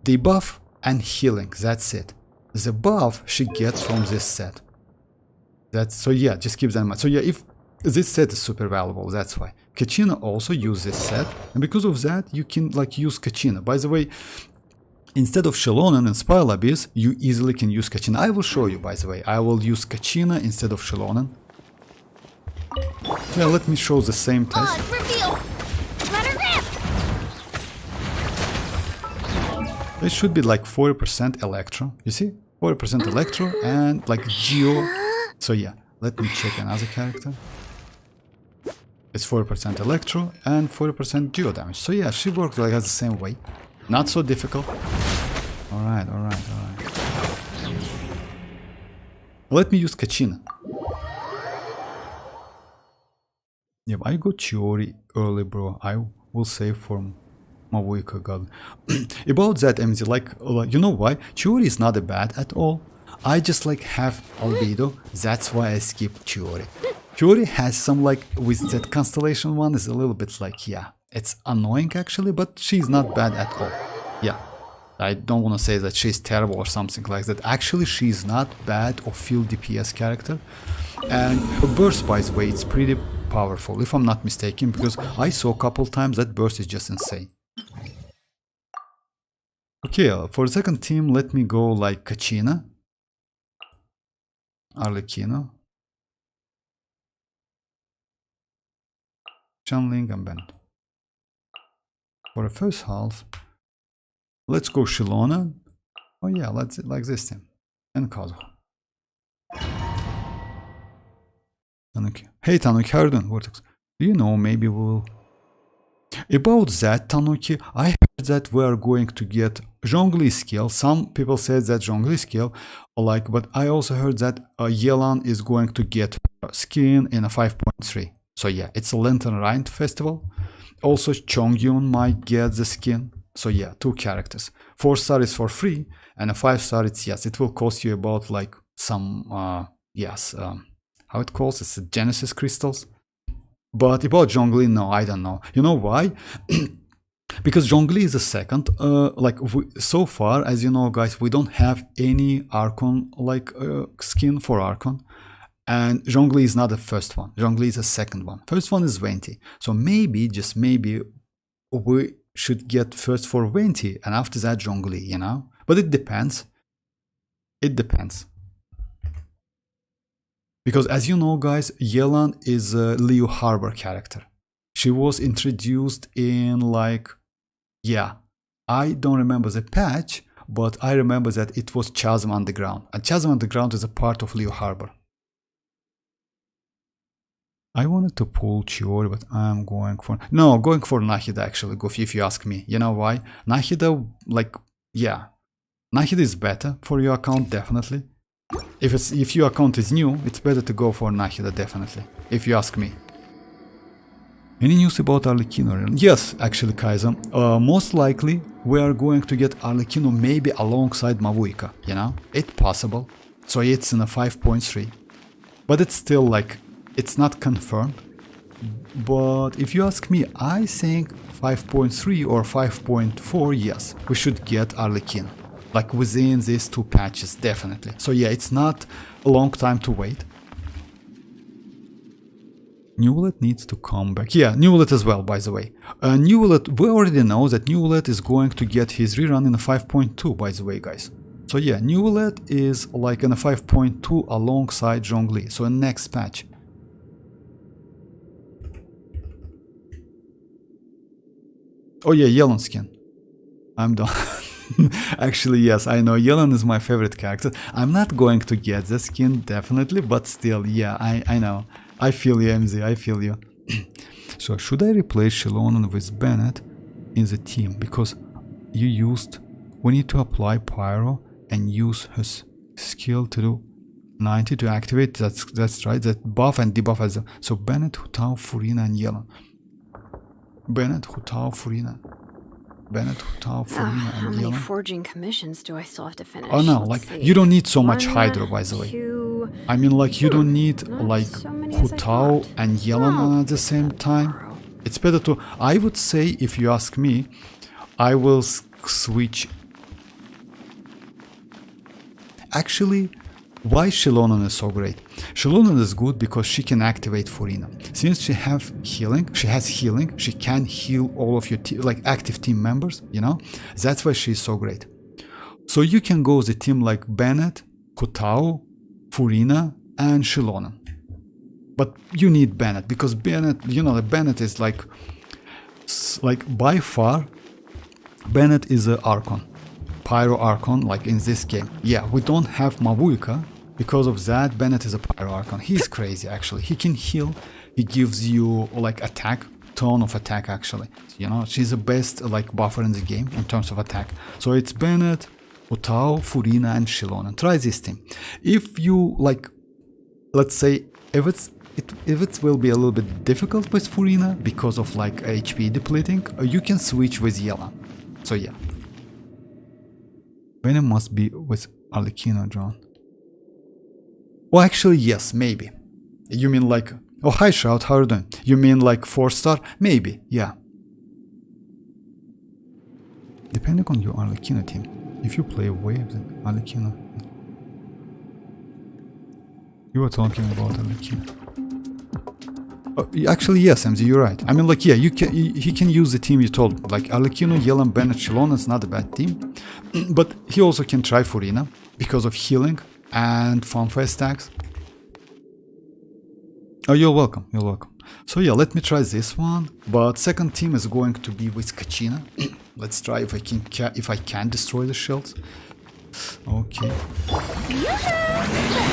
debuff and healing. That's it. The buff she gets from this set. That's so yeah, just keep that in mind. So yeah, if this set is super valuable, that's why. Kachina also uses this set, and because of that, you can like use Kachina. By the way, instead of Xilonen and Spiral Abyss, you easily can use Kachina. I will show you, by the way. I will use Kachina instead of Xilonen. Yeah, let me show the same test. Reveal. Let her rip. It should be like 40% Electro. You see? 40% Electro and like Geo. So yeah, let me check another character. It's 40% Electro and 40% Geo damage. So yeah, she works like the same way. Not so difficult. Alright. Let me use Kachina. Yep, I got Chiori early, bro. I will save for Mavuika God. About that, MZ, like, you know why? Chiori is not bad at all. I just like have albedo, that's why I skip Chiori. Chiori has some like, with that constellation one is a little bit like, yeah, it's annoying actually, but she's not bad at all. Yeah, I don't want to say that she's terrible or something like that. Actually, she's not bad or field DPS character. And her burst, by the way, it's pretty powerful, if I'm not mistaken, because I saw a couple times that burst is just insane. Okay, for the second team, let me go like Kachina. Arlecchino, Chanling and Bennett. For the first half, let's go Xilonen. Oh yeah, let's like this team. And Kazuha. Tanuki. Hey Tanuki, how are you doing? Vortex. Do you know, maybe we'll... About that, Tanuki, I heard that we are going to get Zhongli skill. Some people said that Zhongli skill, like, but I also heard that Yelan is going to get skin in a 5.3. So yeah, it's a Lantern Rind festival. Also, Chongyun might get the skin. So yeah, 2 characters. 4-star is for free, and a 5-star, it's yes, it will cost you about like some how it calls? It's Genesis crystals. But about Zhongli, no, I don't know. You know why? Because Zhongli is the second. So far, as you know, guys, we don't have any Archon skin for Archon. And Zhongli is not the first one. Zhongli is the second one. First one is Venti. So maybe, just maybe, we should get first for Venti and after that Zhongli, you know? But it depends. It depends. Because as you know, guys, Yelan is a Liu Harbor character. She was introduced in I don't remember the patch, but I remember that it was Chasm Underground. And Chasm Underground is a part of Liu Harbor. I wanted to pull Chiori, but I'm going for Nahida actually, Goofy, if you ask me. You know why? Nahida, Nahida is better for your account, definitely. If your account is new, it's better to go for Nahida, definitely, if you ask me. Any news about Arlecchino? Yes, actually, Kaiser. Most likely, we are going to get Arlecchino maybe alongside Mavuika, you know? It's possible. So it's in a 5.3. But it's still it's not confirmed. But if you ask me, I think 5.3 or 5.4, yes, we should get Arlecchino. Within these two patches, definitely. So yeah, it's not a long time to wait. Neuvillette needs to come back. Yeah, Neuvillette as well, by the way. Neuvillette, we already know that Neuvillette is going to get his rerun in a 5.2, by the way, guys. So yeah, Neuvillette is in a 5.2 alongside Zhongli. So next patch. Oh yeah, Yelan skin. I'm done. Actually, yes, I know Yelan is my favorite character. I'm not going to get the skin, definitely, but still, yeah, I know. I feel you, MZ, I feel you. So, should I replace Xilonen with Bennett in the team? Because we need to apply Pyro and use his skill to do 90 to activate, that's right, that buff and debuff as well. So, Bennett, Hutao, Furina, and Yelan. Bennett, Hutao, Furina. Bennett, Hutao, Furina, and how many Yelan. forging commissions do I still have to finish? Oh no, Let's see. you don't need so much 1, Hydro, by the way. 2, I mean, you don't need not so many as I Hutao thought. and Yelan at the same time. Tomorrow. It's better to, I would say, if you ask me, I will switch. Actually, why Xilonen is so great? Xilonen is good because she can activate Furina. Since she has healing, she can heal all of your active team members, you know? That's why she's so great. So you can go the team like Bennett, Hutao, Furina, and Xilonen. But you need Bennett because Bennett, you know, Bennett is by far, Bennett is a Archon. Pyro Archon, in this game. Yeah, we don't have Mavuika. Because of that, Bennett is a Pyro Archon. He's crazy, actually. He can heal. He gives you, attack, ton of attack, actually. You know, she's the best, buffer in the game in terms of attack. So it's Bennett, Hutao, Furina, and Xilonen. Try this team. If you, let's say, if it will be a little bit difficult with Furina because of, HP depleting, you can switch with Yelan. So, yeah. Venom must be with Arlecchino drawn. Well, actually, yes, maybe. You mean oh, hi Shroud, how are you doing? You mean 4-star? Maybe, yeah. Depending on your Arlecchino team, if you play waves in Arlecchino. You were talking about Arlecchino. Actually, yes, MZ, you're right. I mean, yeah, he can use the team you told. Arlecchino, Yelan, Bennett, Xilonen is not a bad team. But he also can try Furina because of healing and Funfire stacks. Oh, you're welcome, you're welcome. So yeah, let me try this one. But second team is going to be with Kachina. Let's try if I can destroy the shields. Okay. Let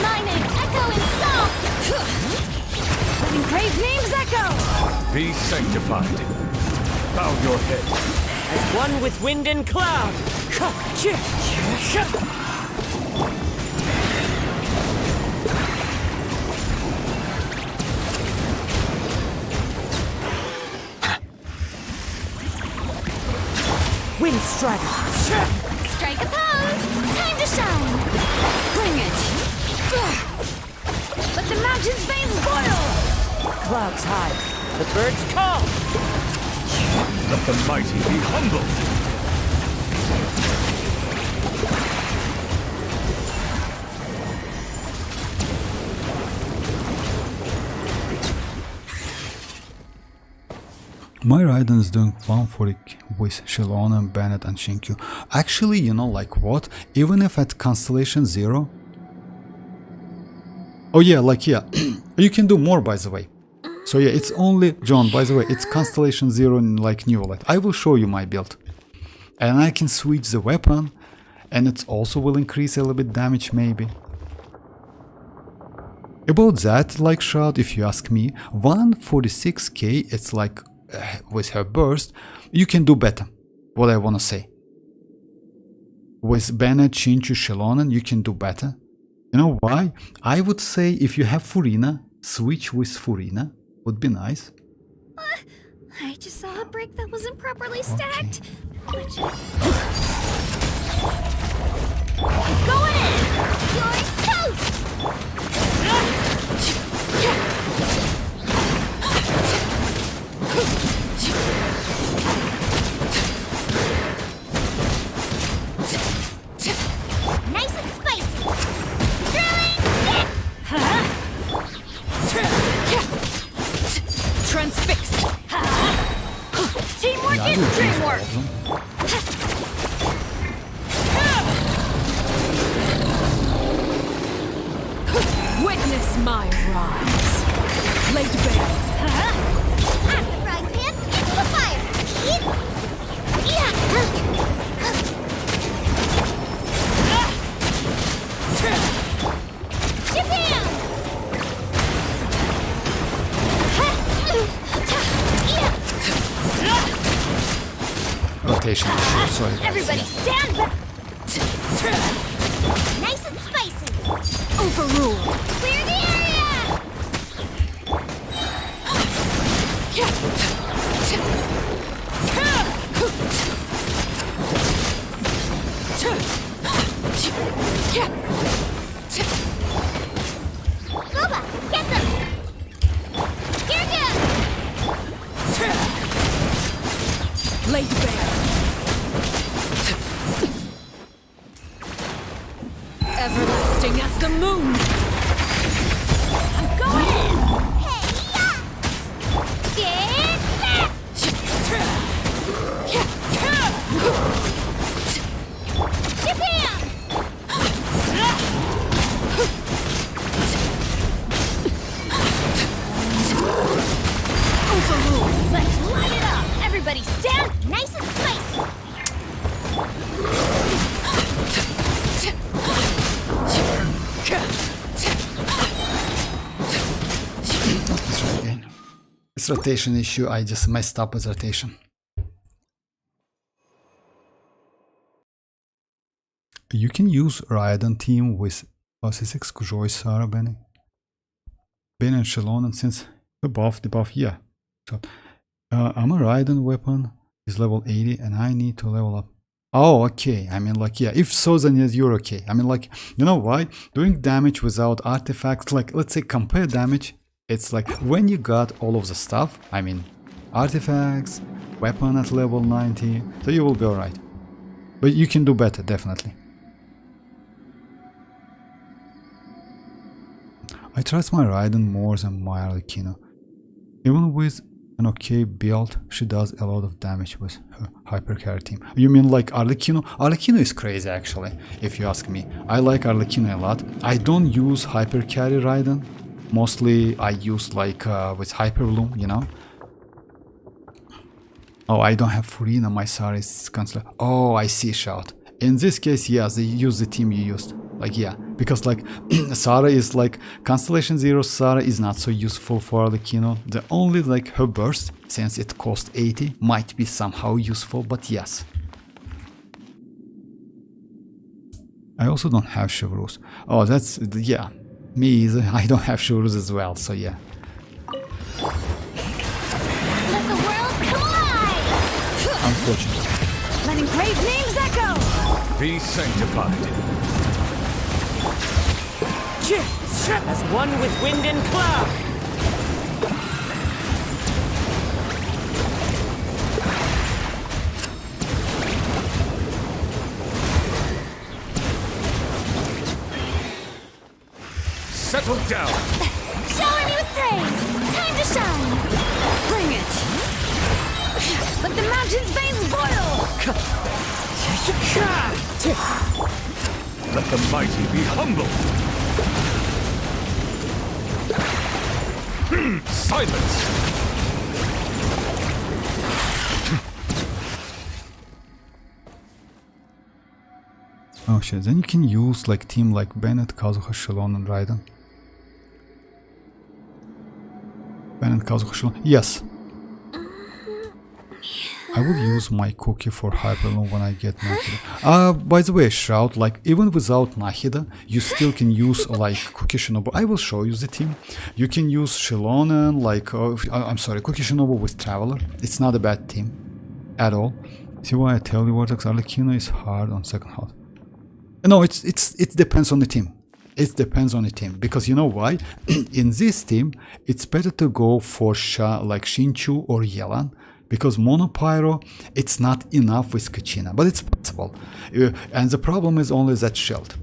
my name echo in song! Letting brave names echo! Be sanctified. Bow your head. As one with wind and cloud. Wind strider. Strike a pose! Time to shine! Bring it! Let the mountain's veins boil! Clouds high. The birds call. Let the mighty be humbled. My Raiden is doing 140 with Xilonen, Bennett and Shinkyu. Actually, you know, like what? Even if at Constellation 0... Oh yeah, like yeah, you can do more by the way. So yeah, it's only, John, by the way, it's Constellation 0 in like Neuvillette. I will show you my build. And I can switch the weapon, and it also will increase a little bit damage maybe. About that, like shot, if you ask me, 146k, it's like... with her burst, you can do better, what I wanna say. With Bennett, Shinkyu, Xilonen, you can do better. You know why? I would say if you have Furina, switch with Furina, would be nice. I just saw a brick that wasn't properly stacked. Which... Going in! You're toast! Nice and spicy! Drilling! Transfixed. Teamwork Yeah, I is will choose dreamwork! all of them. Witness my rise. Laid bare. I'm the frying pan into the fire! Japan! Rotation issue, sorry guys. Everybody Yeah. stand back! Nice and spicy! Overruled. Clear the area! Boba, get them! Here goes! Laid bare. Everlasting as the moon. I'm going in! Hey, yeah! Get back! Japan! Overruled. Let's light it up! Everybody stand nice and spicy! Let's try again. It's rotation issue, I just messed up with rotation. You can use Raiden team with C6, Kujoy, Sarah, Benny. Benny and Xilonen since the buff, yeah. So, I'm a Raiden weapon, is level 80 and I need to level up. Oh, okay, I mean like, yeah, if so then yes, you're okay. I mean like, you know why? Doing damage without artifacts, like let's say compare damage, it's like when you got all of the stuff, I mean artifacts, weapon at level 90, so you will be alright. But you can do better, definitely. I trust my Raiden more than my arlecchino. Even with an okay build, she does a lot of damage with her hypercarry team. You mean like arlecchino? Arlecchino is crazy actually, if you ask me. I like arlecchino a lot. I don't use hypercarry Raiden. Mostly I use like with hyperloom, you know. Oh, I don't have Furina, my Sarah is constantly... Oh, I see, shout. In this case, yes, they use the team you used. Like, yeah, because like Sarah is like Constellation 0, Sarah is not so useful for arlecchino. The only like her burst, since it cost 80, might be somehow useful, but yes. I also don't have Chevrus. Oh, that's, yeah, me either. I don't have Chevrus as well, so yeah. Let the world collide! Unfortunately. Letting brave names echo! Be sanctified. As one with wind and cloud. Settle down. Shower me with praise! Time to shine! Bring it! Let the mountain's veins boil! Let the mighty be humble. Silence. Oh shit, then you can use like team like Bennett, Kazuha, Xilonen, Raiden. Bennett, Kazuha, Xilonen. Yes. I will use my cookie for Hyperloom when I get Nahida. By the way, Shroud, like even without Nahida, you still can use like Cookie Shinobu. I will show you the team. You can use Xilonen, like, I'm sorry, Cookie Shinobu with Traveler. It's not a bad team at all. See why I tell you, Vortex Arlecchino is hard on second half. No, it depends on the team. It depends on the team, because you know why? In this team, it's better to go for like Shinchu or Yelan, because Monopyro, it's not enough with Kachina, but it's possible. And the problem is only that shield.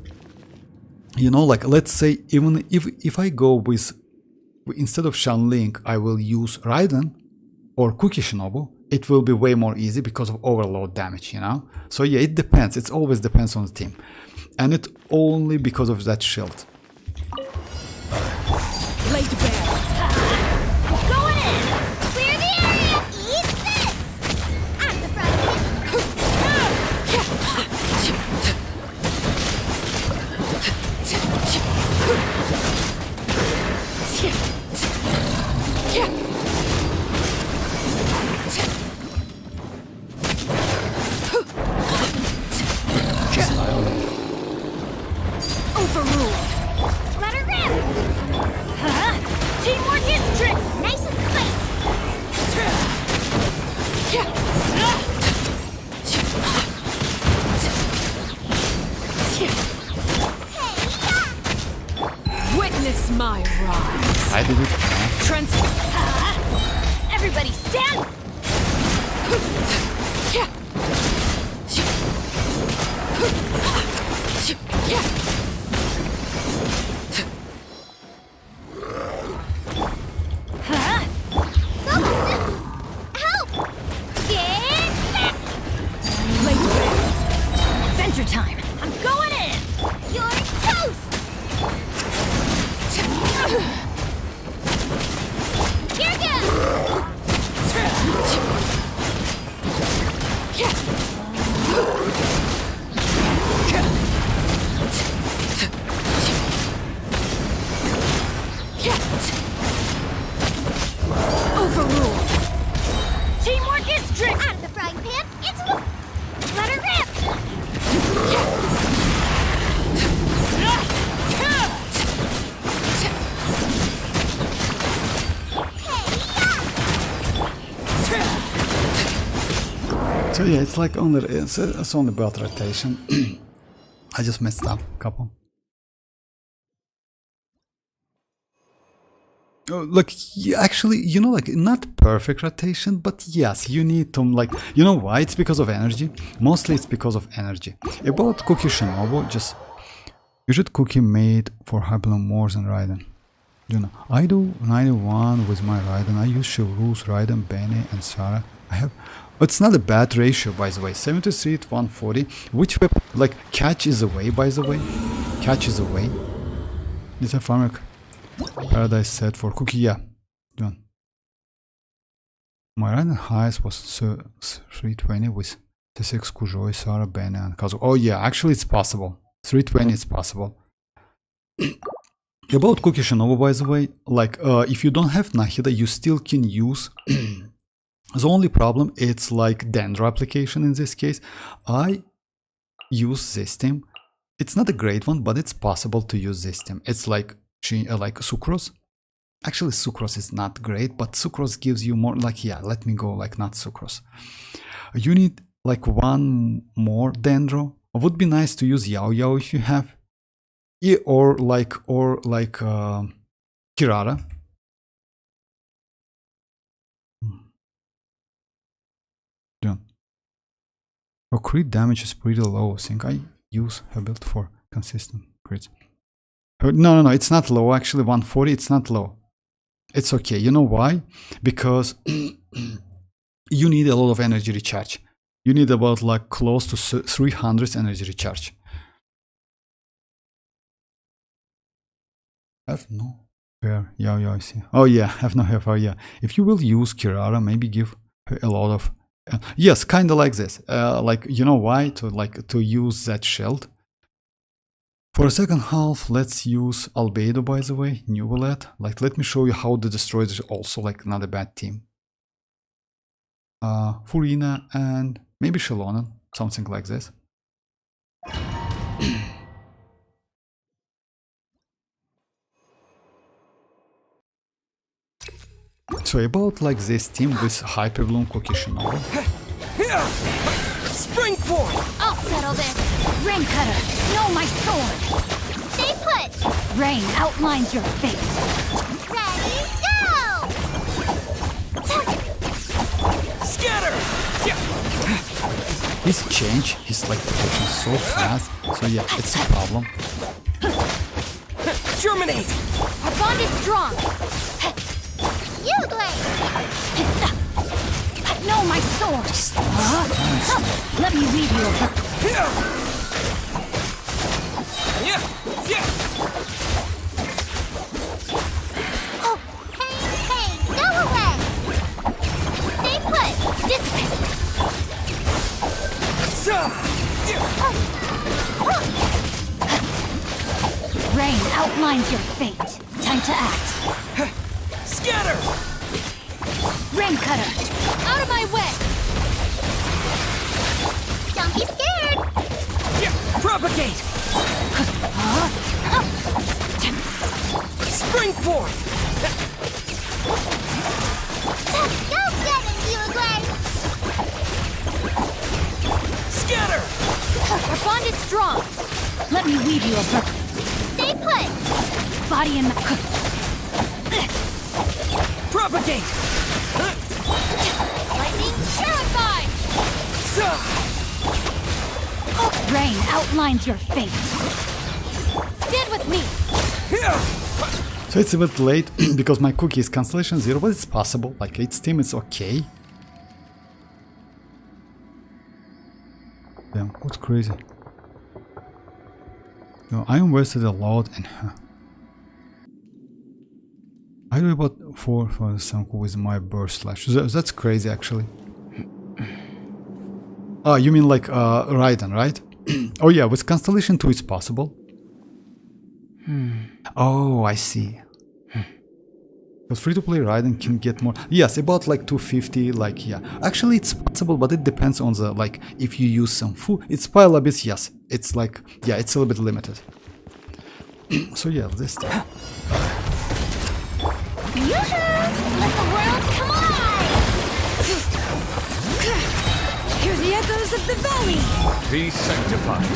You know, like let's say even if I go with, instead of Shanling, I will use Raiden or Cookie Shinobu, it will be way more easy because of overload damage, you know? So yeah, it depends. It always depends on the team. And it only because of that shield. Laid bare. Going in! Clear the area! Eat this! At the front! Overruled. Let her rip! Teamwork is trick! Nice and spicy! Witness my rise. I did it. Everybody stand! Help! Get back! Laid bare. Adventure time! I'm going in! You're toast! Here goes! Overruled. Teamwork is trick! Out of the frying pan, into the... Let her rip! So yeah, it's like only, it's only about rotation. I just messed up a couple. Oh, look, actually, you know, like not perfect rotation, but yes, you need to, like, you know why? It's because of energy. Mostly it's because of energy. About Cookie Shinobu, just you should cookie made for Hyperloom more than Raiden. You know, I do 91 with my Raiden. I use Shivru's, Raiden, Benny, and Sarah. I have. It's not a bad ratio, by the way. 73 to 140. Which weapon? Like catch is away, by the way. Catch is away. Is a farmer. Paradise set for cookie, yeah. Done. My Raiden highest was 320 with T6, Kujoi, Sarah, Benny, and Kazu. Oh yeah, actually it's possible. 320 is possible. About Cookie Shinobu, by the way, like if you don't have Nahida, you still can use. The only problem, it's like Dendro application in this case. I use this team. It's not a great one, but it's possible to use this team. It's like Sucrose. Actually, Sucrose is not great, but Sucrose gives you more, like, yeah, let me go, like, not Sucrose. You need, like, one more Dendro. It would be nice to use Yao Yao if you have. Yeah, or like Kirara. Yeah. Her crit damage is pretty low. I think I use her build for consistent crits. No, it's not low. Actually, 140, it's not low. It's okay. You know why? Because you need a lot of energy recharge. You need about like close to 300 energy recharge. Have no hair. Yeah, I see. Oh yeah, have no hair. Yeah. If you will use Kirara, maybe give her a lot of. Yes, kind of like this. Like, you know why? To use that shield. For a second half, let's use Albedo, by the way, Neuvillette. Like, let me show you how the Destroyer is also like not a bad team. Furina and maybe Xilonen, something like this. So about like this team with Hyperbloom Kokishinova. Spring forth! I'll settle this. Rain Cutter, know my sword. Stay put. Rain outlines your fate. Ready, go! Scatter! His change, he's like pushing so fast. So yeah, it's a problem. Germinate! Our bond is strong. You, Blaze. Know my sword. Let me lead you over. Oh, hey, go away. Stay put. Dissipate. Rain outlines your fate. Time to act. Scatter! Rain Cutter, out of my way! Don't be scared! Propagate! Spring forth! Go get him, you Glaze! Scatter! Our bond is strong. Let me weave you a Stay put! Body and... Propagate! Lightning terrified! Rain outlines your fate. Stand with me! So it's a bit late because my cookie is Constellation 0, but it's possible. Like, its team is okay. Damn, what's crazy? No, I invested a lot in her. I do about 4 for Sanku with my burst slash. That's crazy, actually. Oh, you mean like Raiden, right? Oh yeah, with Constellation 2 it's possible. Oh, I see. Because free-to-play Raiden can get more. Yes, about like 250, like, yeah. Actually, it's possible, but it depends on the, like, if you use some food. It's pile a bit, yes. It's like, yeah, it's a little bit limited. So yeah, this time. Let the world come alive! Hear the echoes of the valley! Be sanctified.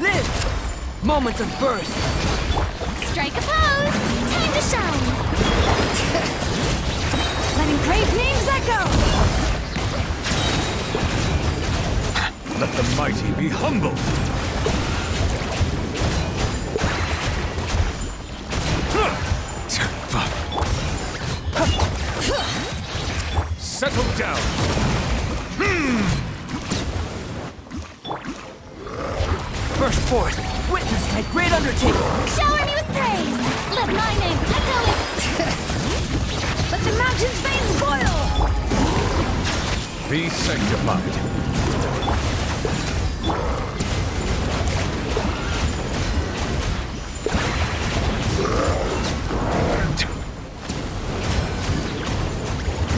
Live! Moment of birth! Strike a pose! Time to shine! Let engraved names echo! Let the mighty be humbled. Settle down. Burst forth! Witness my great undertaking! Shower me with praise! Let my name echo it! Let the mountain's veins boil! Be sanctified.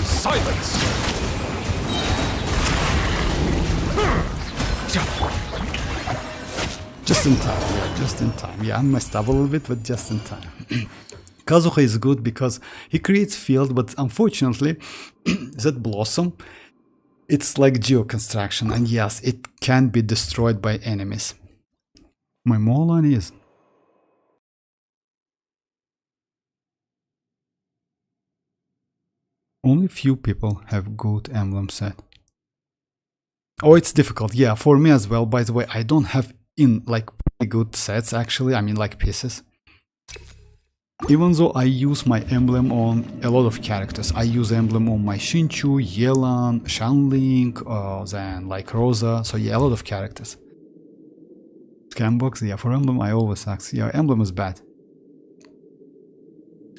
Silence! Just in time, yeah, just in time. Yeah, I messed up a little bit, but just in time. Kazuha is good because he creates field, but unfortunately, that blossom, it's like geoconstruction, and yes, it can be destroyed by enemies. My mualani is... Only few people have good emblem set. Oh, it's difficult. Yeah, for me as well. By the way, I don't have in like pretty good sets actually. I mean like pieces. Even though I use my emblem on a lot of characters. I use emblem on my Shinchu, Yelan, Xianling, then like Rosa. So yeah, a lot of characters. Scambox, yeah, for emblem I always ask. Yeah, emblem is bad.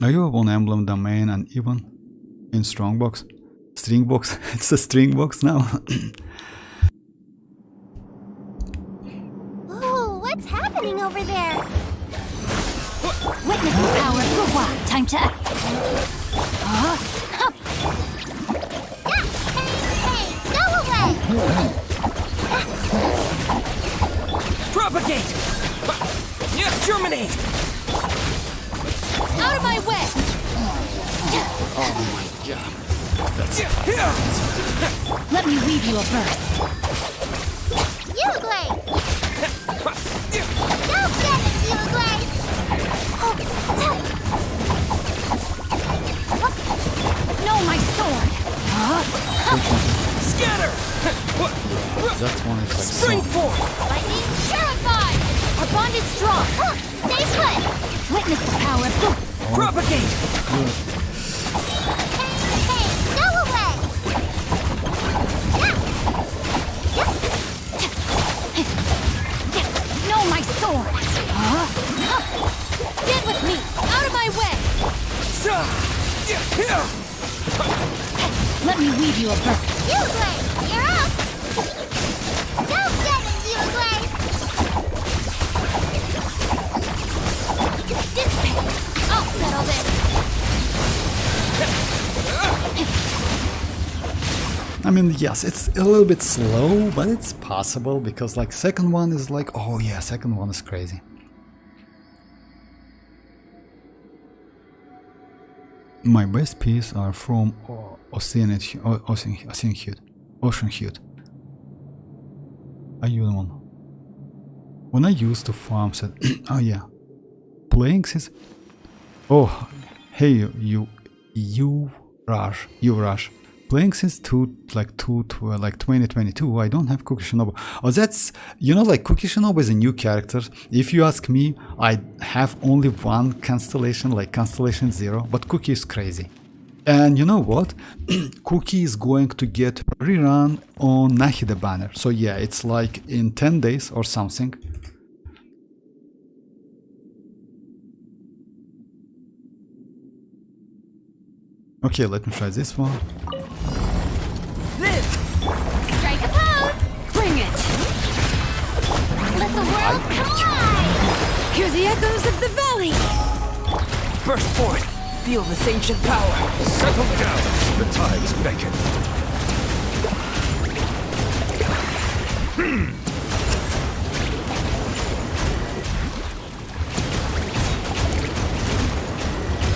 Are you on emblem domain and even in strongbox? Stringbox? It's a stringbox now. Ooh, what's happening over there? Witness the power of Gua. Time to act. Hey, go away! Propagate! Germinate! Out of my way! Let me weave you a burst. Uruguay! Go get it, Uruguay! No, my sword! Scatter! That one is like Spring forth! Lightning terrified! Our bond is strong! Stay put! Witness the power of Gua. Propagate! Hey, go away! No, my sword! Get with me! Out of my way! Let me weave you a burst. Uruguay, you're up! Go get it, Uruguay! Dissipate! I'll settle this! I mean, yes, it's a little bit slow, but it's possible because like second one is like, oh yeah, second one is crazy. My best piece are from Ocean Hute. I use one. When I used to farm set, oh yeah, playing is. Oh, hey you rush. Playing since 2022, I don't have Cookie Shinobu. Oh, that's, you know, like Cookie Shinobu is a new character. If you ask me, I have only one constellation, like Constellation 0, but Cookie is crazy. And you know what? Cookie is going to get rerun on Nahide banner. So yeah, it's like in 10 days or something. Okay, let me try this one. Strike a pose! Bring it! Let the world collide! Hear the echoes of the valley! Burst forth! Feel this ancient power! Settle down! The tides beckon.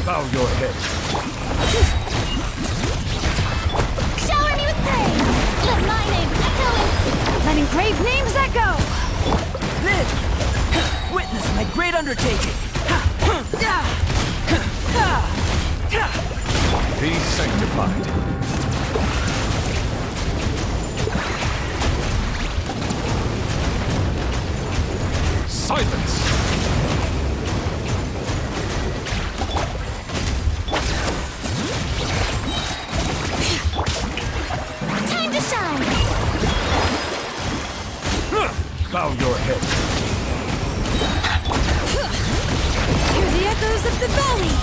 Bow your head. Shower me with praise! Let my name echo in... Let engraved names echo! Live! Witness my great undertaking! Be sanctified. Silence! Time to shine! Bow your head. Hear the echoes of the valley!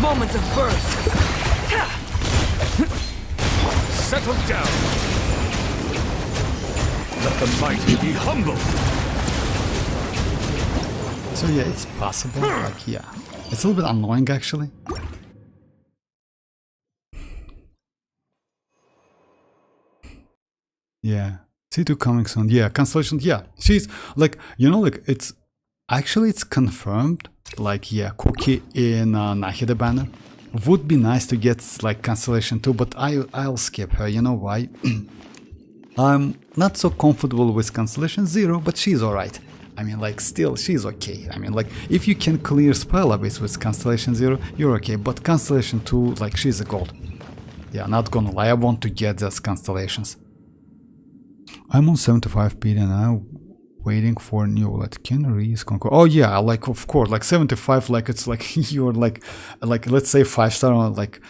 Moments of birth! Settle down. Let the mighty be humble. So yeah, it's possible, like yeah. It's a little bit annoying actually. Yeah. C2 coming soon. Yeah, Constellation, yeah. She's like, you know, like it's actually it's confirmed. Like yeah, Cookie in Nahide banner. Would be nice to get like Constellation 2, but I'll skip her. You know why? I'm not so comfortable with Constellation 0, but she's alright. I mean, like, still, she's okay. I mean, like, if you can clear Spell Abyss with Constellation 0, you're okay. But Constellation 2, like, she's a gold. Yeah, not gonna lie, I want to get those constellations. I'm on 75 PD now, waiting for Neuvillette. Can Reese conquer? Oh yeah, like, of course, like 75, like, it's like you're like let's say 5-star on, like,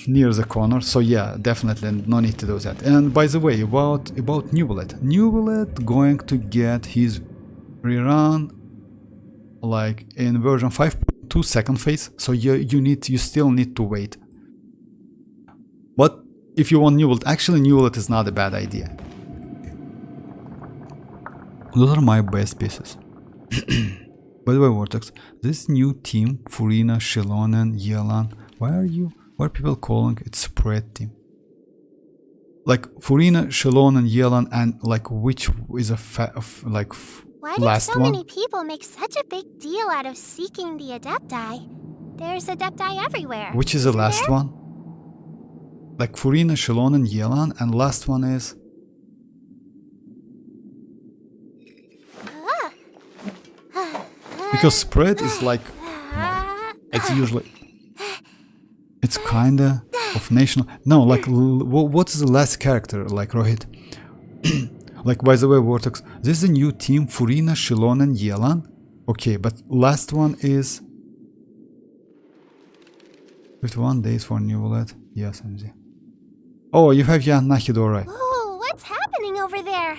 near the corner. So yeah, definitely no need to do that. And by the way, about Neuvillette going to get his rerun like in version 5.2 second phase. So you still need to wait. But if you want Neuvillette, actually Neuvillette is not a bad idea. Those are my best pieces. By the way, Vortex, this new team, Furina, Xilonen, Natlan, why are people calling it spread team? Like Furina, Xilonen, Natlan, and like which is a Why do last so one? many people make such a big deal out of seeking the Adepti? There's Adepti everywhere. Which is the isn't last there? one? Like Furina, Xilonen, Natlan, and last one is... Because spread is like... It's usually... It's kinda of national... No, like, what's the last character, like, Rohit? Like, by the way, Vortex, this is a new team, Furina, Xilonen, Natlan. Okay, but last one is... 51 days for Neuvillette. Yes, MZ. Oh, you have Nahidor, right? Whoa, what's happening over there?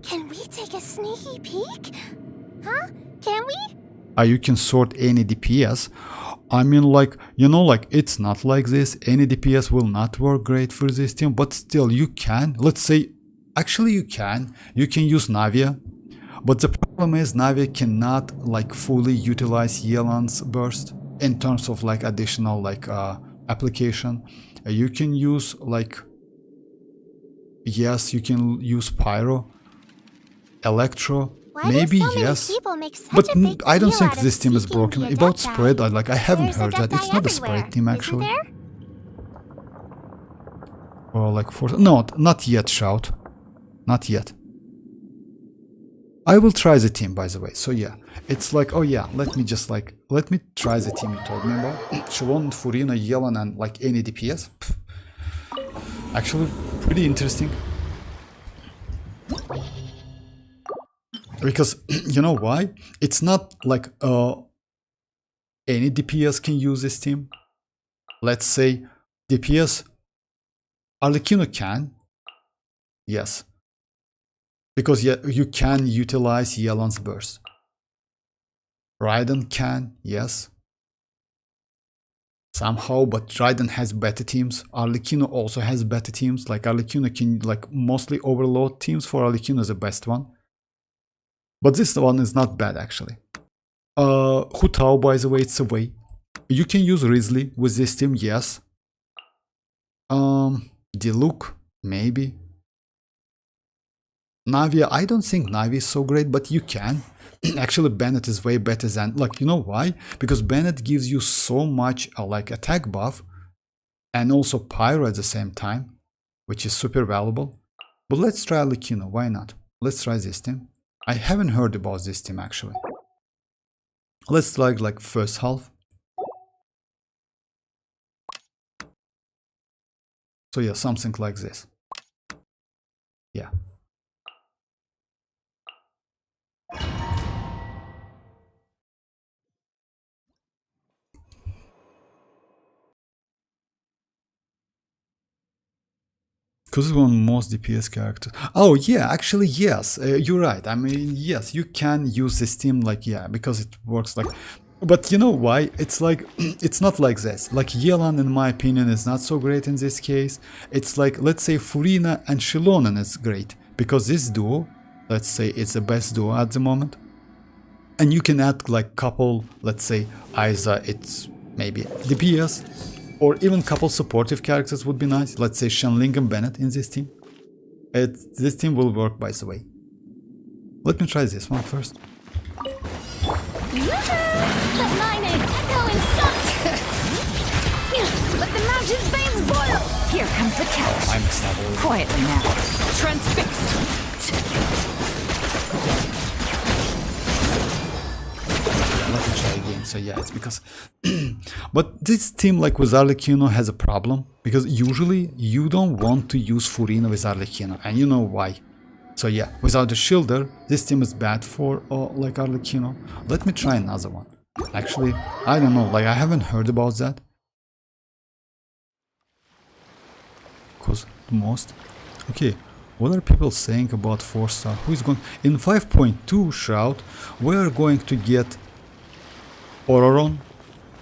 Can we take a sneaky peek? Huh? Can we? You can sort any DPS. I mean, like, you know, like, it's not like this. Any DPS will not work great for this team, but still, you can. Let's say, actually, you can. You can use Navia. But the problem is, Navia cannot, like, fully utilize Yelan's burst in terms of, like, additional, like, application. You can use, like, yes, you can use Pyro, Electro. Why Maybe do so many yes, people make such but a big I don't deal think out of this team is seeking broken. the About Adepti? spread, I haven't There's heard that. It's Adepti not a everywhere, spread team actually. isn't there? Or like for no, not yet. Shout, not yet. I will try the team, by the way. So yeah, it's like, oh yeah, let me try the team you told me about. Xilonen, Furina, Natlan, and like any DPS. Actually, pretty interesting. Because you know why? It's not like any DPS can use this team. Let's say DPS arlecchino can. Yes. Because yeah, you can utilize Yelan's burst. Raiden can, yes. Somehow, but Raiden has better teams. Arlecchino also has better teams. Like Arlecchino can like mostly overload teams. For Arlecchino is the best one. But this one is not bad actually. Hu Tao, by the way, it's a way. You can use Risley with this team, yes. Diluc, maybe. Navia, I don't think Navia is so great, but you can. Actually, Bennett is way better than, like, you know why? Because Bennett gives you so much like attack buff and also pyro at the same time, which is super valuable. But let's try Arlecchino, why not? Let's try this team. I haven't heard about this team actually. Let's try like first half. So yeah, something like this. Yeah. Because it's one of the most DPS characters. Oh yeah, actually yes, you're right. I mean, yes, you can use this team like, yeah, because it works like... But you know why? It's like, it's not like this. Like Natlan, in my opinion, is not so great in this case. It's like, let's say Furina and Xilonen is great. Because this duo, let's say it's the best duo at the moment. And you can add like couple, let's say either it's maybe DPS, or even couple supportive characters would be nice. Let's say Xianling and Bennett in this team. This team will work, by the way. Let me try this one first. Let lightning echo in sun. Let the mountain's veins boil. Here comes the couch. I missed that already. Quietly now. Transfixed. let me try again. So yeah, it's because but this team like with Arlecchino has a problem, because usually you don't want to use Furina with Arlecchino, and you know why. So yeah, without the shielder, this team is bad for like Arlecchino. Let me try another one. Actually, I don't know, like I haven't heard about that. Cause the most okay. What are people saying about 4-star? Who is going... In 5.2 Shroud, we are going to get Ororon,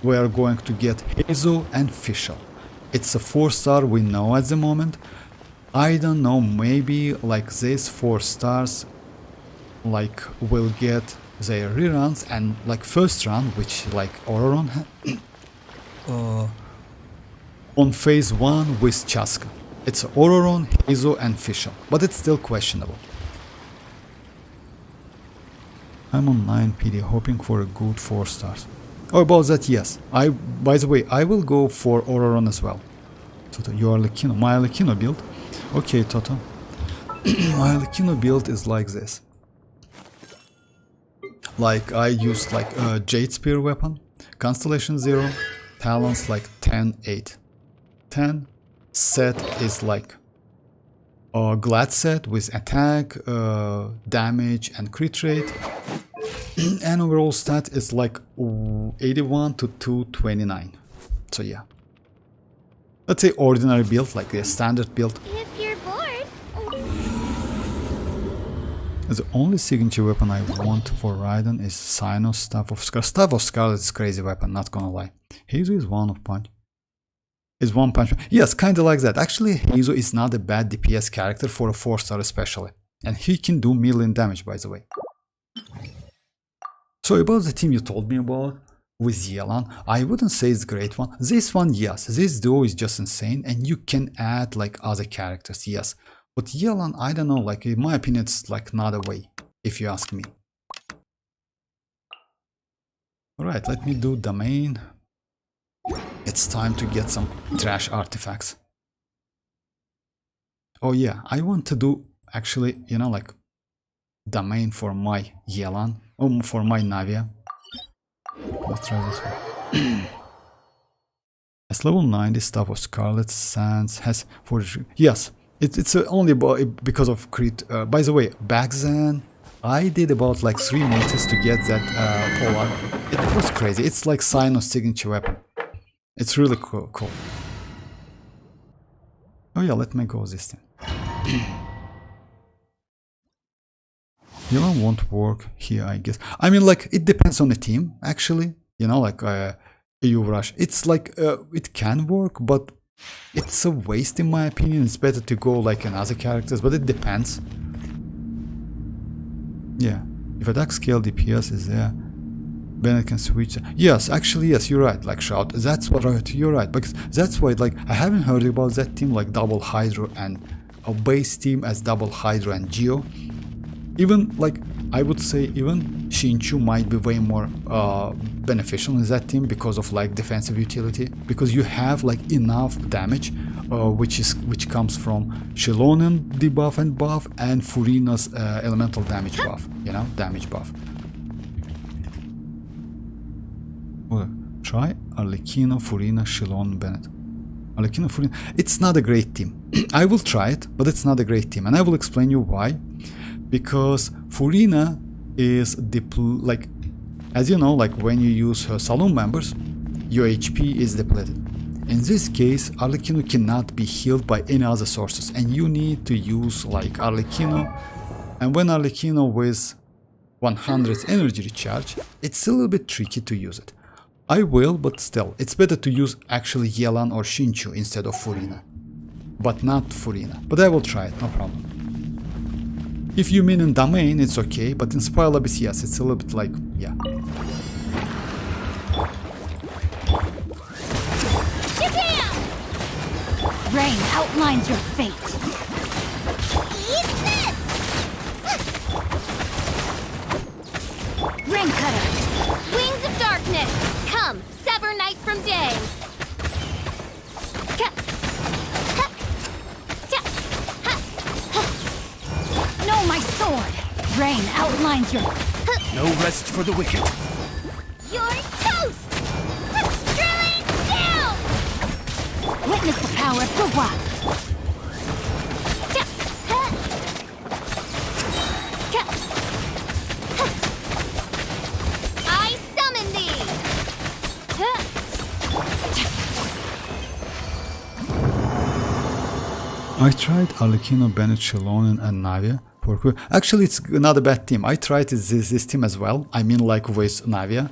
we are going to get Hazo and Fischl. It's a 4-star we know at the moment. I don't know, maybe like these 4 stars like will get their reruns, and like first run, which like Ororon on phase 1 with Chasca. It's Ororon, Hazo and Fischl, but it's still questionable. I'm on 9 PD, hoping for a good 4 stars. Oh, about that, yes. By the way, I will go for Ororon as well. Toto, your Arlecchino, my Arlecchino build. Okay, Toto. My Arlecchino build is like this. Like I used like a Jade Spear weapon, Constellation 0, Talons like 10, 8. 10. Set is like a glad set with attack, damage and crit rate, and overall stat is like 81 to 229. So yeah, let's say ordinary build, like a standard build. If you're bored. The only signature weapon I want for Raiden is Cyno's Staff of Scarlet. Staff of Scarlet is a crazy weapon, not gonna lie. Hazo is one of punch. Is one punch. Yes, kinda like that. Actually, Hazo is not a bad DPS character for a 4-star especially. And he can do million damage, by the way. So about the team you told me about with Yelan, I wouldn't say it's a great one. This one, yes. This duo is just insane, and you can add like other characters, yes. But Yelan, I don't know, like in my opinion, it's like not a way, if you ask me. Alright, let me do domain. It's time to get some trash artifacts. Oh yeah, I want to do actually, you know, like domain for my Yelan, for my Navia. Let's try this one. As level 90 Staff of Scarlet Sands has 43. Yes, it's only because of crit. By the way, back then I did about like 3 multis to get that polar. It was crazy. It's like Cyno's signature weapon. It's really cool. Oh yeah, let me go this thing. Yelan won't work here, I guess. I mean, like, it depends on the team, actually. You know, like, EU Rush. It's like, it can work, but it's a waste in my opinion. It's better to go, like, in other characters, but it depends. Yeah. If attack scale DPS is there, Bennett can switch. Yes, actually, yes, you're right. Like Shout, that's what you're right. Because that's why, like, I haven't heard about that team like Double Hydro and a base team as Double Hydro and Geo. Even like I would say, even Xianyun might be way more beneficial in that team because of like defensive utility. Because you have like enough damage, which comes from Xilonen debuff and buff and Furina's elemental damage buff. You know, damage buff. Try Arlecchino, Furina, Xilonen, Bennett. Arlecchino, Furina. It's not a great team. I will try it, but it's not a great team, and I will explain you why. Because Furina is like, as you know, like when you use her saloon members, your HP is depleted. In this case, Arlecchino cannot be healed by any other sources, and you need to use like Arlecchino. And when Arlecchino with 100 energy recharge, it's a little bit tricky to use it. I will, but still, it's better to use actually Yelan or Xianyun instead of Furina. But not Furina. But I will try it, no problem. If you mean in domain, it's okay, but in Spiral Abyss, yes, it's a little bit like, yeah. Rain outlines your fate. Eat this! Rain cutter. Wings of darkness! Come, sever night from day! No, my sword. Rain outlines your... No rest for the wicked. You're toast! Drilling down! Witness the power of the wild. I summon thee! I tried Arlecchino, Bennett, Xilonen, and Navia. Actually, it's not a bad team. I tried this team as well. I mean, like with Navia.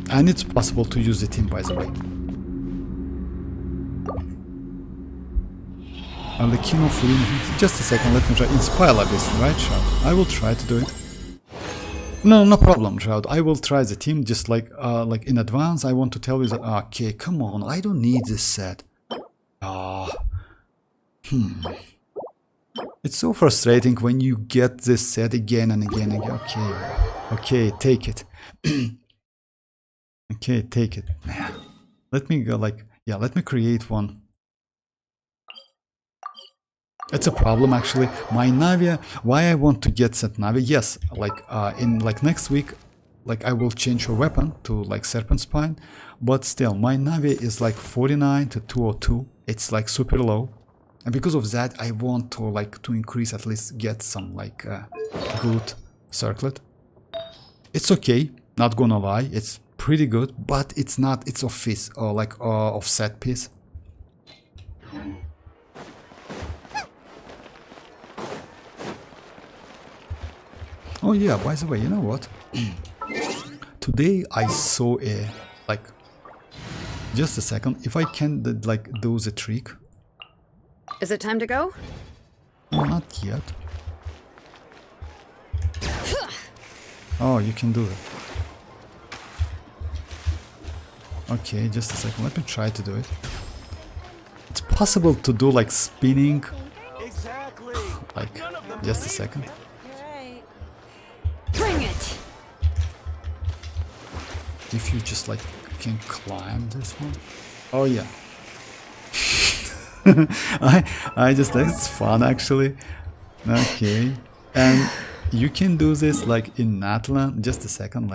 And it's possible to use the team, by the way. Arlecchino, Furina. Just a second, let me try. Inspire this, right, Shroud? I will try to do it. No problem, Shroud. I will try the team just like in advance. I want to tell you that. Okay, come on. I don't need this set. It's so frustrating when you get this set again and again and again. Okay, take it. Okay, take it. Let me go let me create one. It's a problem actually. My Navia, why I want to get set Navia? Yes, in next week, I will change her weapon to Serpent Spine, but still my Navia is 49 to 202. It's super low. And because of that, I want to increase, at least get some good circlet. It's okay, not gonna lie, it's pretty good, but it's not, it's off-piece or offset piece. Oh yeah, by the way, you know what? Today I saw a just a second, if I can do the trick. Is it time to go? No, not yet. Oh, you can do it. Okay, just a second. Let me try to do it. It's possible to do spinning. Exactly. Just a second. Bring it! If you just can climb this one. Oh yeah. I just think it's fun actually. Okay. And you can do this in Natlan. Just a second,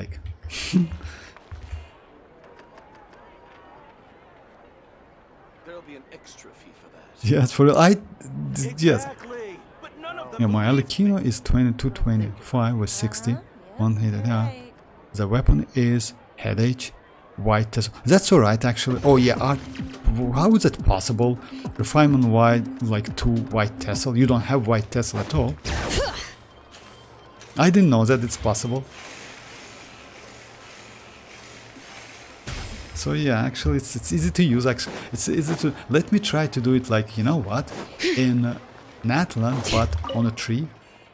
There'll be an extra fee for that. yes, for yes. Exactly. But none of them Yeah, my arlecchino is 2225 with 60. One hit. Yeah. The weapon is head H, white tassel. That's alright actually. Oh yeah, how is it possible? Refinement white, 2 white tassel. You don't have white tassel at all. I didn't know that it's possible. So yeah, actually it's easy to use. Actually, it's easy to. Let me try to do it you know what, in Natlan, but on a tree,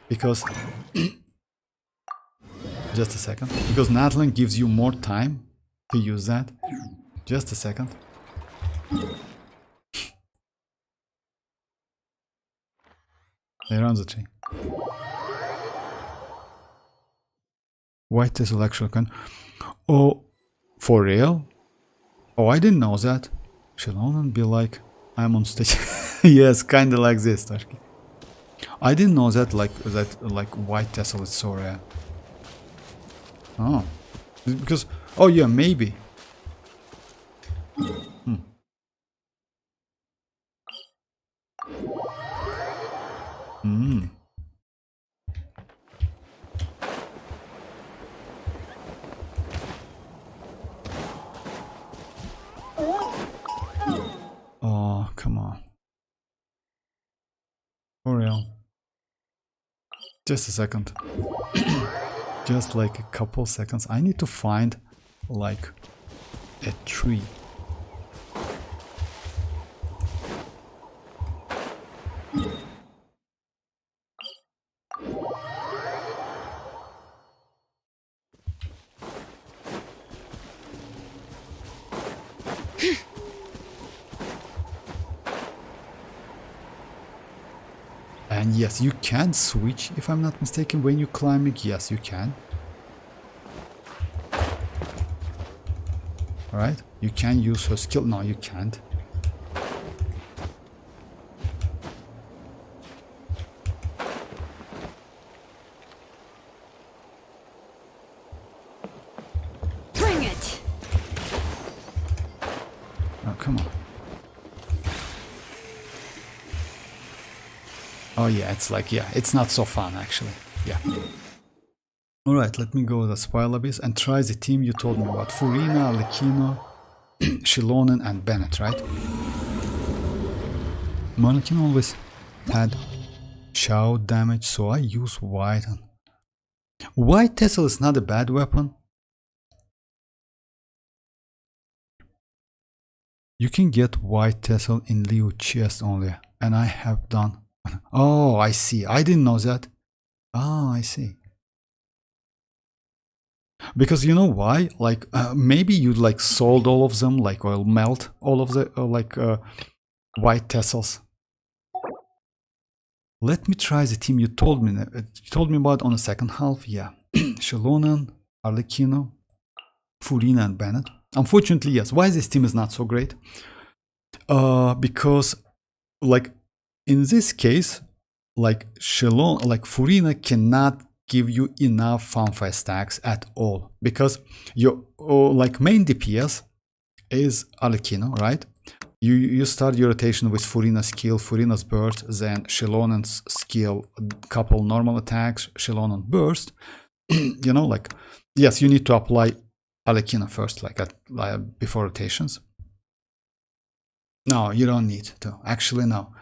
because just a second, because Natlan gives you more time to use that. Just a second. They're on the tree. White tassel actual can. Oh, for real? Oh, I didn't know that. Xilonen be I'm on stage. Yes, kinda like this, Tashki. I didn't know that white tassel is so rare. Oh, because oh yeah, maybe. Oh, come on. For real. Just a second. Just a couple seconds. I need to find a tree. And yes, you can switch, if I'm not mistaken, when you're climbing. Yes, you can. Alright, you can use her skill. No, you can't. Bring it! Oh, come on. Oh yeah, it's like, yeah, it's not so fun actually. Yeah. Alright, let me go to the Spiral Abyss and try the team you told me about. Furina, arlecchino, Xilonen and Bennett, right? Arlecchino always had shout damage, so I use white. White Tessel is not a bad weapon. You can get white Tessel in Leo chest only, and I have done. Oh, I see. I didn't know that. Oh, I see. Because you know why? Like maybe you like sold all of them, like or melt all of the white tassels. Let me try the team you told me about on the second half. Yeah, Xilonen, arlecchino, Furina, and Bennett. Unfortunately, yes. Why this team is not so great? Because like in this case, like Furina cannot give you enough fanfare stacks at all, because your like main DPS is arlecchino, right? You start your rotation with Furina's skill, Furina's burst, then Xilonen's skill, couple normal attacks, Xilonen burst. You know, like yes, you need to apply arlecchino first, like before rotations. No, you don't need to. Actually, no.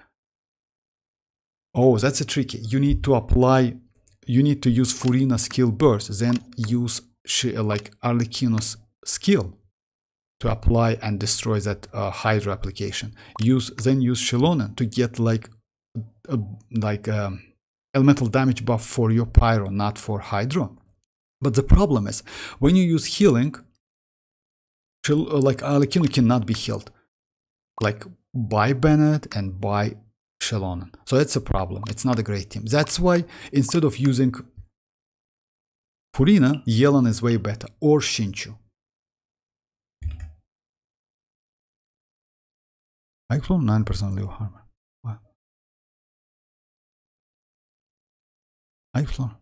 Oh, that's a tricky. You need to apply. You need to use Furina's skill burst, then use like arlecchino's skill to apply and destroy that Hydra application. Then use Xilonen to get like elemental damage buff for your Pyro, not for Hydra. But the problem is when you use healing, like arlecchino cannot be healed, like by Bennett and by Xilonen. So it's a problem. It's not a great team. That's why instead of using Furina, Yelan is way better, or Shinchu. I clone 9% Leo armor. Wow. I clone.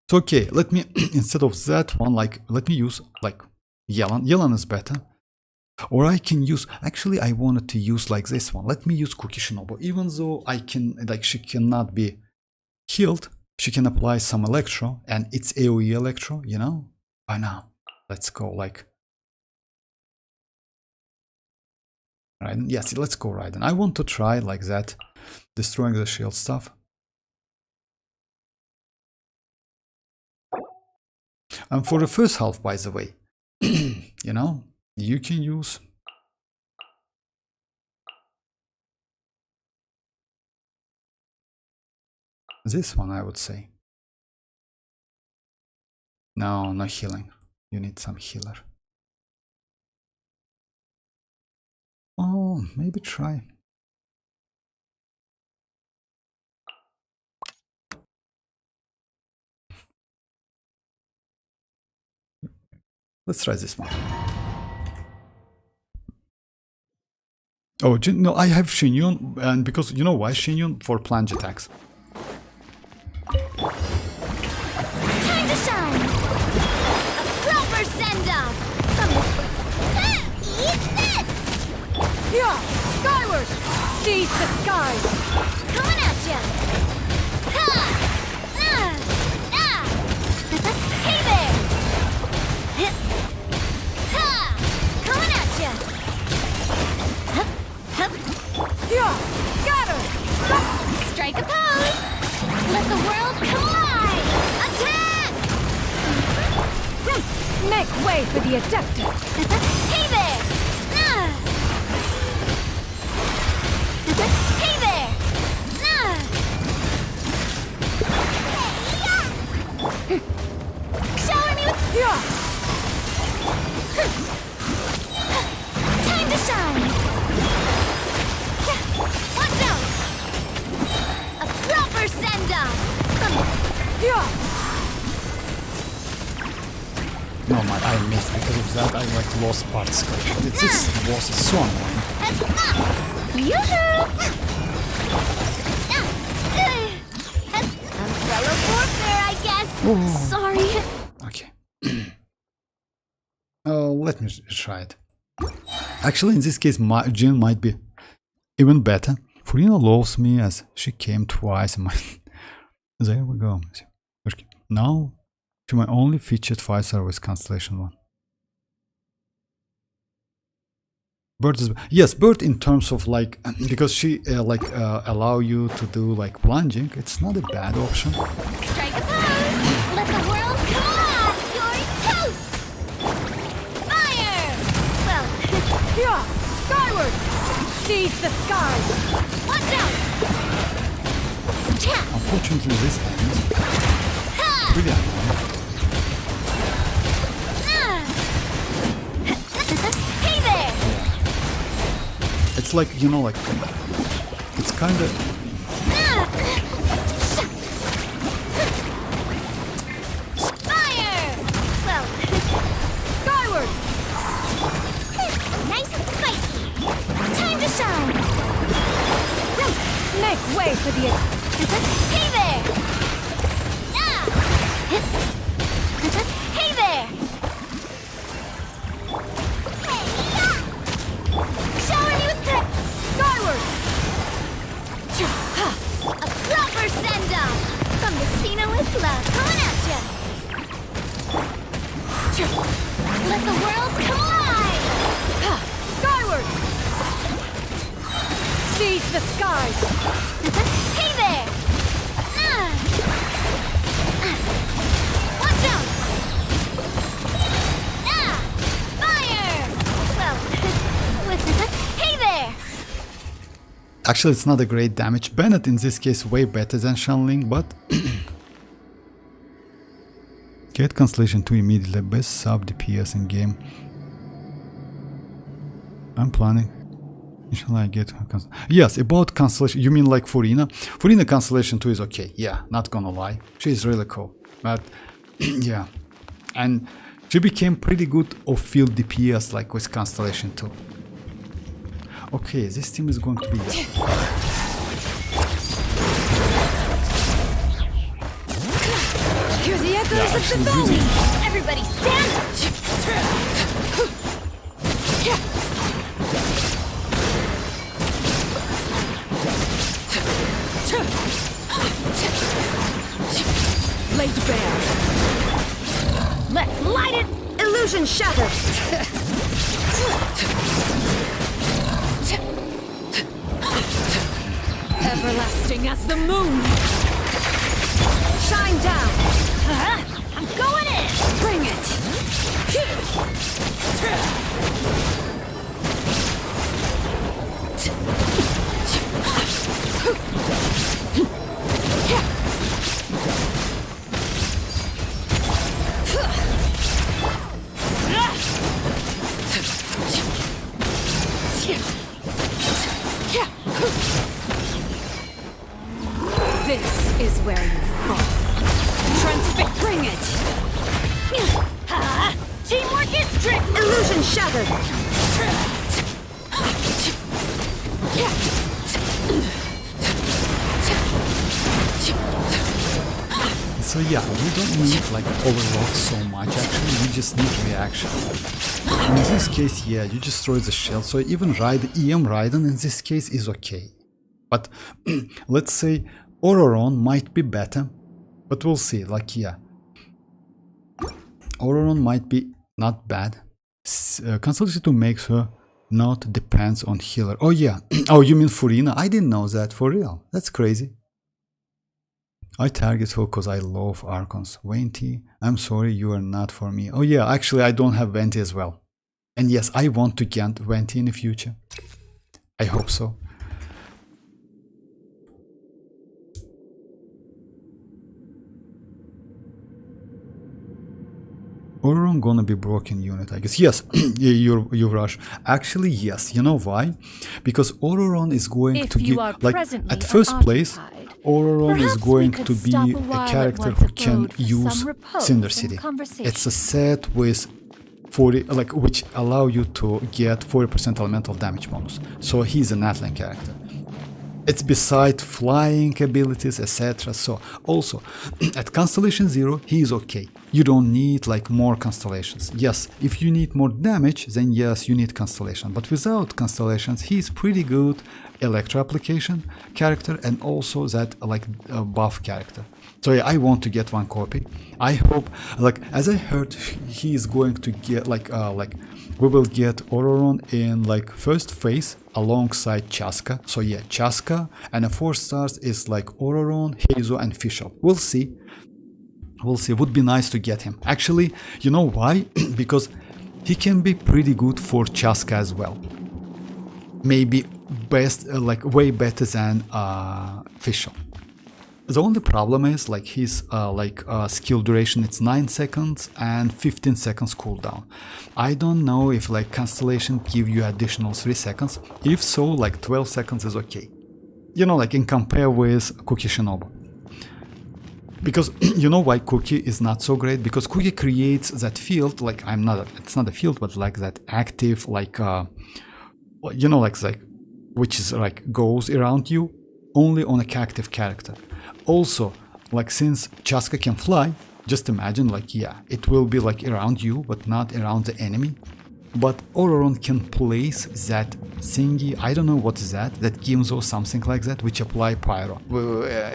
So okay, let me instead of that one, like let me use like Yelan. Yelan is better. Or I can use, actually I wanted to use like this one. Let me use Cookie Shinobu. Even though I can, like she cannot be healed, she can apply some Electro, and it's AoE Electro, you know? I know. Let's go like... Raiden? Yes, let's go Raiden. I want to try like that, destroying the shield stuff. And for the first half, by the way, you know, you can use this one, I would say. No, no healing. You need some healer. Oh, maybe try. Let's try this one. Oh, no, I have Xianyun, and because you know why? Xianyun for plunge attacks. Time to shine! A proper send-off! Eat this! Yeah! Skyward! Seize the skies! Coming at ya! Ha! Hey there! Ha! Coming at ya! Yeah! Scatter! Strike a pose! Let the world collide! Attack! Make way for the Adeptus! Hey there! Hey there! Shower me with... Yeah! Time to shine! Watch out! A proper No man, I missed because of that. I like lost parts. This boss is so annoying. Umbrella warfare, I guess. Sorry. Okay. Oh, let me try it. Actually, in this case, my Jin might be even better. Furina loves me as she came twice in my... There we go. Okay. Now, to my only featured 5-star with Constellation 1. Bird is... Yes, Bird in terms of like... Because she allow you to do like plunging. It's not a bad option. Strike a pose. Let the world come on. You're toast. Fire. Well, Yeah! Skyward! Seize the skies! watch out. Cha. Unfortunately, this ends pretty annoying. Hey there. It's like, you know, like... It's kind of... Fire. Well, Skyward! nice and spicy. Time to shine. Make way for the... Hey there. Ah. Hey there. Shower me with Skyward! a proper send-off from the Cena with love. Coming at ya. Let the world collide. Skyward! Seize the skies! Hey there. Watch out. Fire. Well, hey there. Actually, it's not a great damage. Bennett in this case way better than Xianyun, but... Get Constellation 2 immediately. Best sub DPS in game. I'm planning. Inshallah I get... Yes, about Constellation... You mean like Furina? Furina Constellation 2 is okay. Yeah, not gonna lie. She's really cool. But, yeah. And she became pretty good off-field DPS like with Constellation 2. Okay, this team is going to be... Hear the echoes of the actually, valley! Everybody stand. Laid bare! Let's light it! Illusion shattered! Everlasting as the moon! Shine down! I'm going in. Bring it! This is where you fall. Transfix! Bring it! Teamwork is trick. Illusion shattered! So yeah, we don't need like overload so much actually, we just need reaction. In this case, yeah, you just throw the shell, so even EM Raiden in this case is okay. But let's say Auroron might be better, but we'll see, like yeah. Auroron might be not bad. Consultancy to make her not depends on healer. Oh yeah, oh you mean Furina? I didn't know that, for real, that's crazy. I target her because I love Archons. Venti, I'm sorry, you are not for me. Oh yeah, actually I don't have Venti as well. And yes, I want to get Venti in the future. I hope so. Ororon gonna be broken unit, I guess. Yes, you rush. Actually, yes. You know why? Because Ororon is going If to you give, are like, presently at first place, unoccupied, Ororon is perhaps going we could to be stop a a while at character one's who can abode for use some repose Cinder and City. conversation. It's a set with 40, like, which allow you to get 40% elemental damage bonus. So he's a Natlan character. It's beside flying abilities, etc. So also at Constellation 0 he is okay. You don't need like more constellations. Yes, if you need more damage, then yes, you need constellation. But without constellations, he is pretty good electro application character and also that like buff character. So yeah, I want to get one copy. I hope, like, as I heard, he is going to get like we will get Ororon in like first phase alongside Chasca. So yeah, Chasca, and a 4 stars is like Ororon, Hazo, and Fischl. We'll see. We'll see. Would be nice to get him. Actually, you know why? Because he can be pretty good for Chasca as well. Maybe best, like way better than Fischl. The only problem is like his skill duration, it's 9 seconds and 15 seconds cooldown. I don't know if like Constellation give you additional 3 seconds. If so, like 12 seconds is okay. You know, like in compare with Cookie Shinobu. Because you know why Cookie is not so great? Because Cookie creates that field, like it's not a field, but like that active, like you know, like which is like goes around you only on a active character. Also, like since Chasca can fly, just imagine like yeah, it will be like around you but not around the enemy. But Ororon can place that thingy, I don't know what is that gives or something like that, which apply pyro,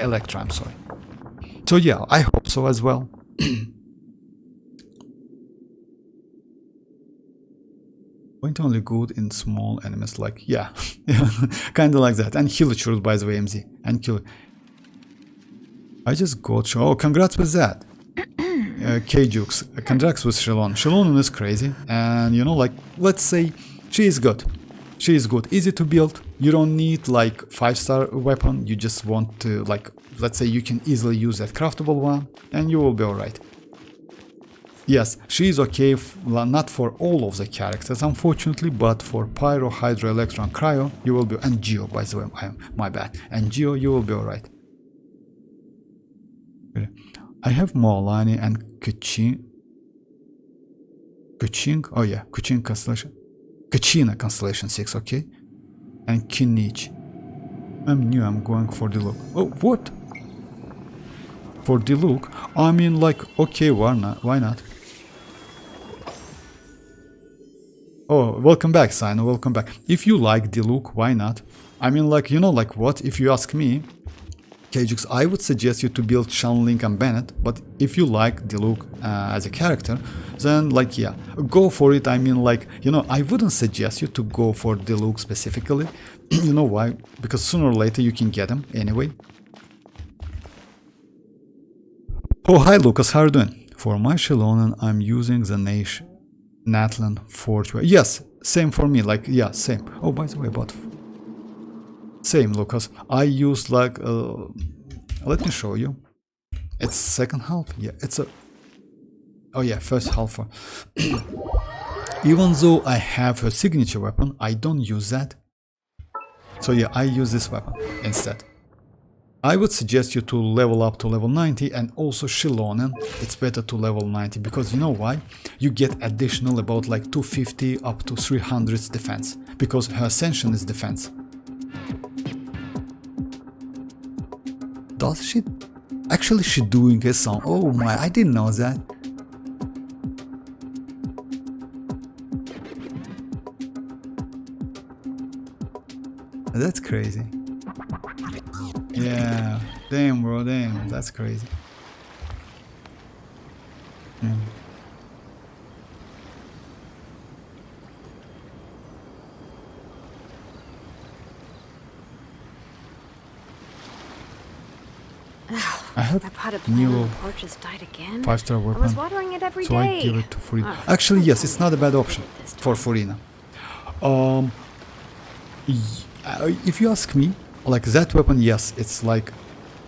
electro, I'm sorry. So yeah, I hope so as well. Point only good in small enemies, like yeah, kinda like that. And Hilichurus, by the way, MZ, and kill. I just got show. Oh, congrats with that. K-Jukes, congrats with Xilonen. Xilonen is crazy, and you know, like, let's say she is good. She is good, easy to build. You don't need like 5-star weapon. You just want to, like, let's say you can easily use that craftable one, and you will be alright. Yes, she is okay, not for all of the characters, unfortunately, but for Pyro, Hydro, Electro, and Cryo, you will be, and Geo, by the way, my bad. And Geo, you will be alright. I have mualani and Kuching, oh yeah, Kuching constellation, Kachina constellation 6, okay, and Kinich. I'm new, I'm going for the look. Oh, what? For the look? I mean, like, okay, why not? Oh, welcome back, Sino, welcome back. If you like the look, why not? I mean, like, you know, like what? If you ask me, Kjux, I would suggest you to build Xianling and Bennett, but if you like the look as a character, then like yeah, go for it. I mean, like, you know, I wouldn't suggest you to go for the look specifically. You know why? Because sooner or later you can get them anyway. Oh, hi Lucas, how are you doing? For my Xilonen, I'm using the Natlan 4. Yes, same for me, like, yeah, same. Oh, by the way, but same, Lucas. I use like, let me show you. It's second half. Yeah, it's a. Oh yeah, first half. Even though I have a signature weapon, I don't use that. So yeah, I use this weapon instead. I would suggest you to level up to level 90, and also Xilonen, it's better to level 90, because you know why? You get additional about like 250 up to 300 defense, because her ascension is defense. Does she? Actually, she doing a song. Oh my, I didn't know that. That's crazy. Yeah, damn bro, damn, that's crazy. I have I bought a new plant and the porch just died again. 5-star I was weapon, watering it every so day. I give it to Furina. Oh, Actually, yes, it's not a bad option for Furina. If you ask me, like that weapon, yes, it's like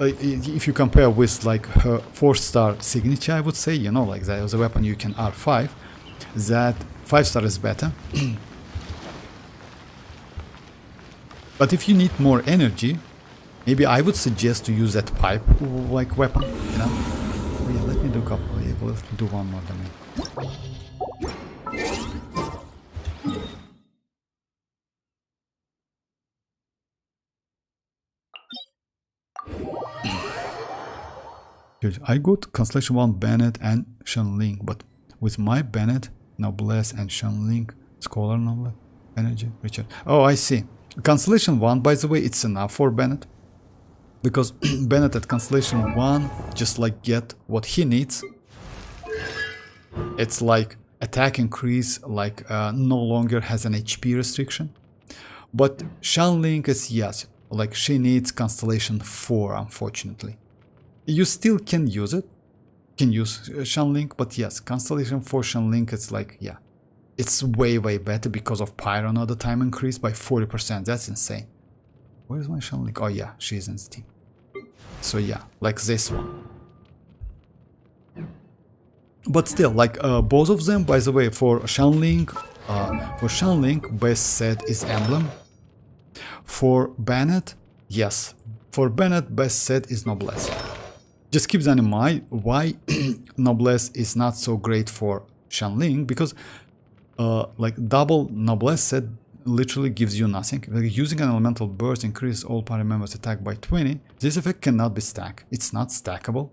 if you compare with like her 4-star signature, I would say, you know, like that was a weapon you can R5, that 5-star is better. But if you need more energy, maybe I would suggest to use that pipe like weapon, you know. Oh, yeah, let me do a couple. Yeah, let's do one more than me. Good. I got Constellation 1 Bennett and Shenling, but with my Bennett, Noblesse and Shenling, Scholar Noble, Energy, Richard. Oh, I see. Constellation 1, by the way, it's enough for Bennett. Because Bennett at Constellation 1 just like get what he needs. It's like attack increase, like no longer has an HP restriction. But Shenling is, yes, like she needs Constellation 4, unfortunately. You still can use it, can use Shenling, but yes, Constellation 4 Shenling, it's like, yeah, it's way better because of Pyro another time increase by 40%. That's insane. Where's my Shenling? Oh yeah, she's in Steam. So yeah, like this one. But still, like both of them, by the way, for Shenling, best set is Emblem. For Bennett, yes, for Bennett, best set is Noblesse. Just keep that in mind why Noblesse is not so great for Shenling, because like double Noblesse set literally gives you nothing. Like using an elemental burst increases all party members' attack by 20. This effect cannot be stacked. It's not stackable.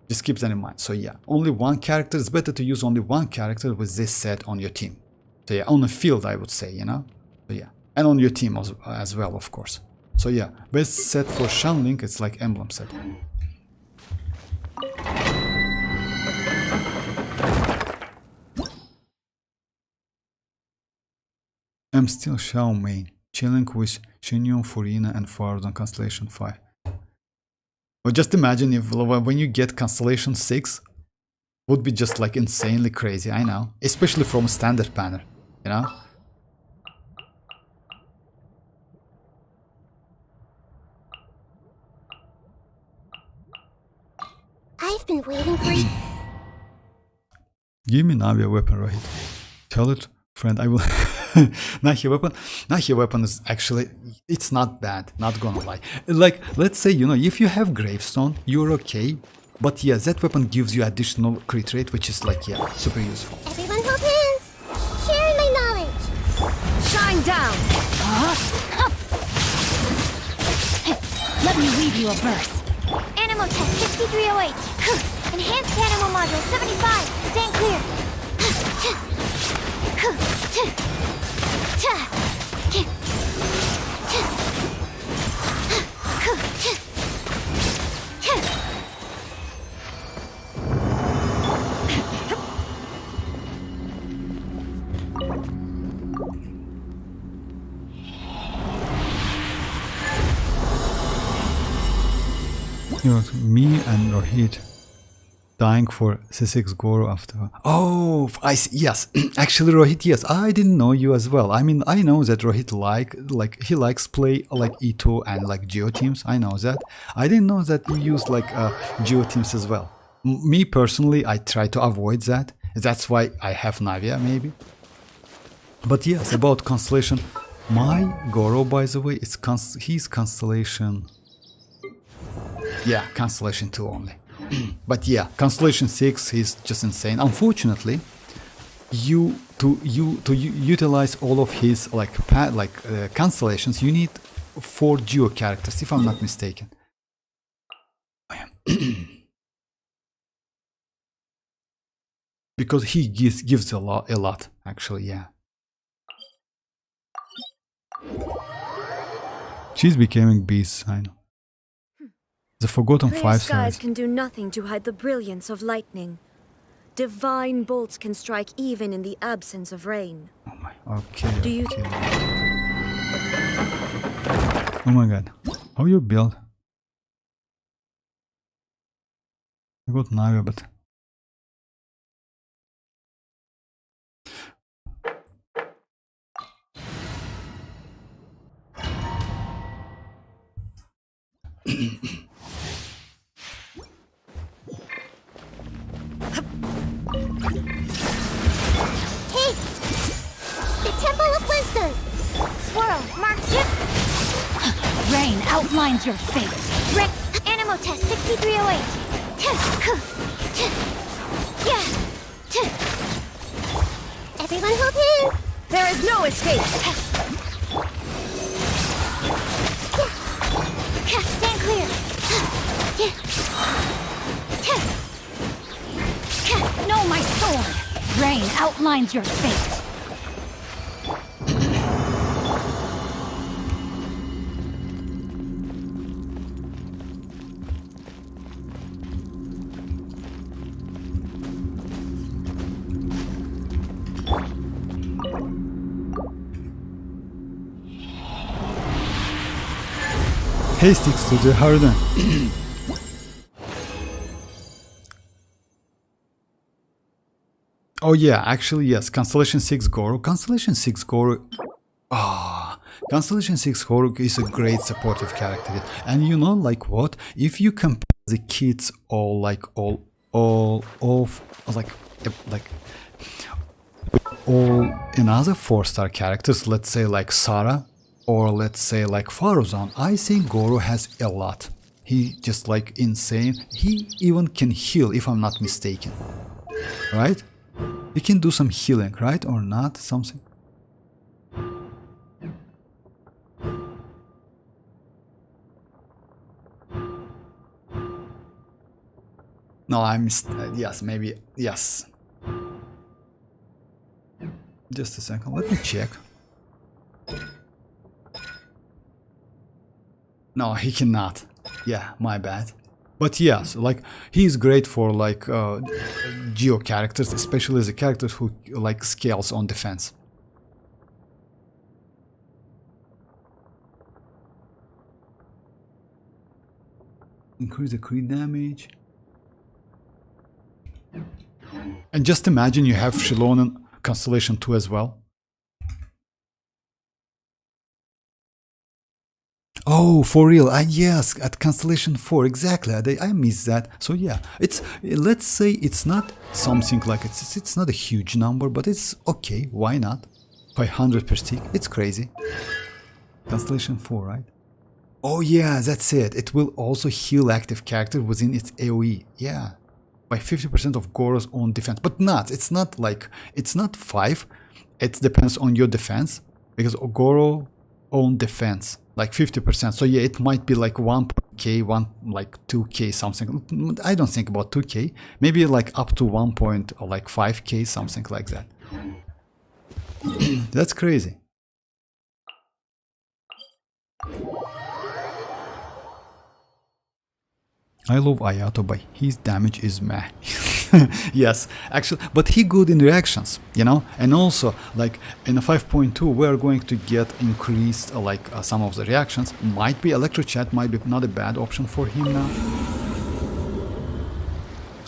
Just keep that in mind. So yeah, only one character. It's better to use only one character with this set on your team. So yeah, on the field I would say, you know. So yeah, and on your team as well, of course. So yeah, best set for Shenling, it's like Emblem set. I'm still Xiao main, chilling with Xianyun, Furina and Fard on Constellation 5. But just imagine if when you get Constellation 6, would be just like insanely crazy, I know. Especially from a standard banner, you know? I've been waiting for you. Give me Navia weapon, Rohit. Tell it, friend, I will... Nahi weapon is actually, it's not bad, not gonna lie. Like, let's say, you know, if you have Gravestone, you're okay. But yeah, that weapon gives you additional crit rate, which is like, yeah, super useful. Everyone hold hands. Sharing my knowledge. Shine down! Let me weave you a verse. Animal test 6308. Enhanced animal module 75. Stand clear. You know, me and Rohit dying for C6 Goro after... Oh, I see. Yes, actually Rohit, yes, I didn't know you as well. I mean, I know that Rohit like he likes play like Ito and like Geo teams. I know that. I didn't know that you use like Geo teams as well. Me personally, I try to avoid that. That's why I have Navia maybe. But yes, about Constellation, my Goro, by the way, is he's Constellation... Yeah, Constellation 2 only. But yeah, Constellation 6 is just insane. Unfortunately, to utilize all of his constellations, you need 4 Geo characters, if I'm not mistaken. Because he gives a lot actually, yeah. She's becoming beast, I know. The forgotten Clear 5 skies stars. can do nothing to hide the brilliance of lightning. Divine bolts can strike even in the absence of rain. Oh my, okay, Do you- okay. Oh my god, how you build? I got Navia, but... Rain outlines your fate. Animal test 6308. Everyone hold in. There is no escape. Stand clear. Know my sword. Rain outlines your fate. Hastings Studio harbiden. Oh yeah, actually yes, Constellation 6 Goro. Constellation 6 Goro... Constellation 6 Goro is a great supportive character. And you know, like what? If you compare the kids all another 4-star characters, let's say like Sara, or let's say like Faruzan, I think Goro has a lot. He just like insane. He even can heal, if I'm not mistaken. Right? He can do some healing, right? Or not? Something. No, I missed. Yes, maybe. Yes. Just a second. Let me check. No, he cannot. Yeah, my bad. But yes, like he's great for like geo characters, especially the characters who like scales on defense. Increase the crit damage. And just imagine you have Xilonen Constellation 2 as well. Oh, for real? Yes, at Constellation 4, exactly. I missed that. So yeah, it's, let's say it's not something like it's not a huge number, but it's okay. Why not? 500 per stick. It's crazy. Constellation 4, right? Oh yeah, that's it. It will also heal active character within its AoE. Yeah, by 50% of Goro's own defense. But not. It's not like it's not 5. It depends on your defense because Goro own defense. Like 50%, so yeah, it might be like 1k, like 2k something. I don't think about 2k, maybe like up to 5k, something like that. That's crazy. I love Ayato, but his damage is meh. Yes, actually, but he good in reactions, you know. And also, like in a 5.2, we are going to get increased, some of the reactions. Might be Electro Chat, might be not a bad option for him now.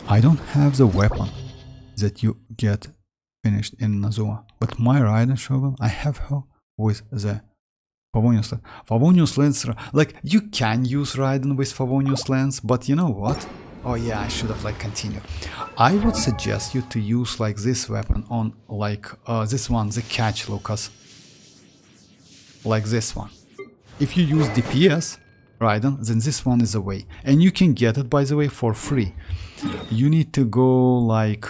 I don't have the weapon that you get finished in Nazua, but my Raiden Shogun, I have her with the Favonius Lens. Favonius Lens, like you can use Raiden with Favonius Lens, but you know what? Oh yeah, I should have like continued. I would suggest you to use like this weapon on like this one, the catch Lucas. Like this one. If you use DPS Raiden, then this one is the way. And you can get it, by the way, for free. You need to go like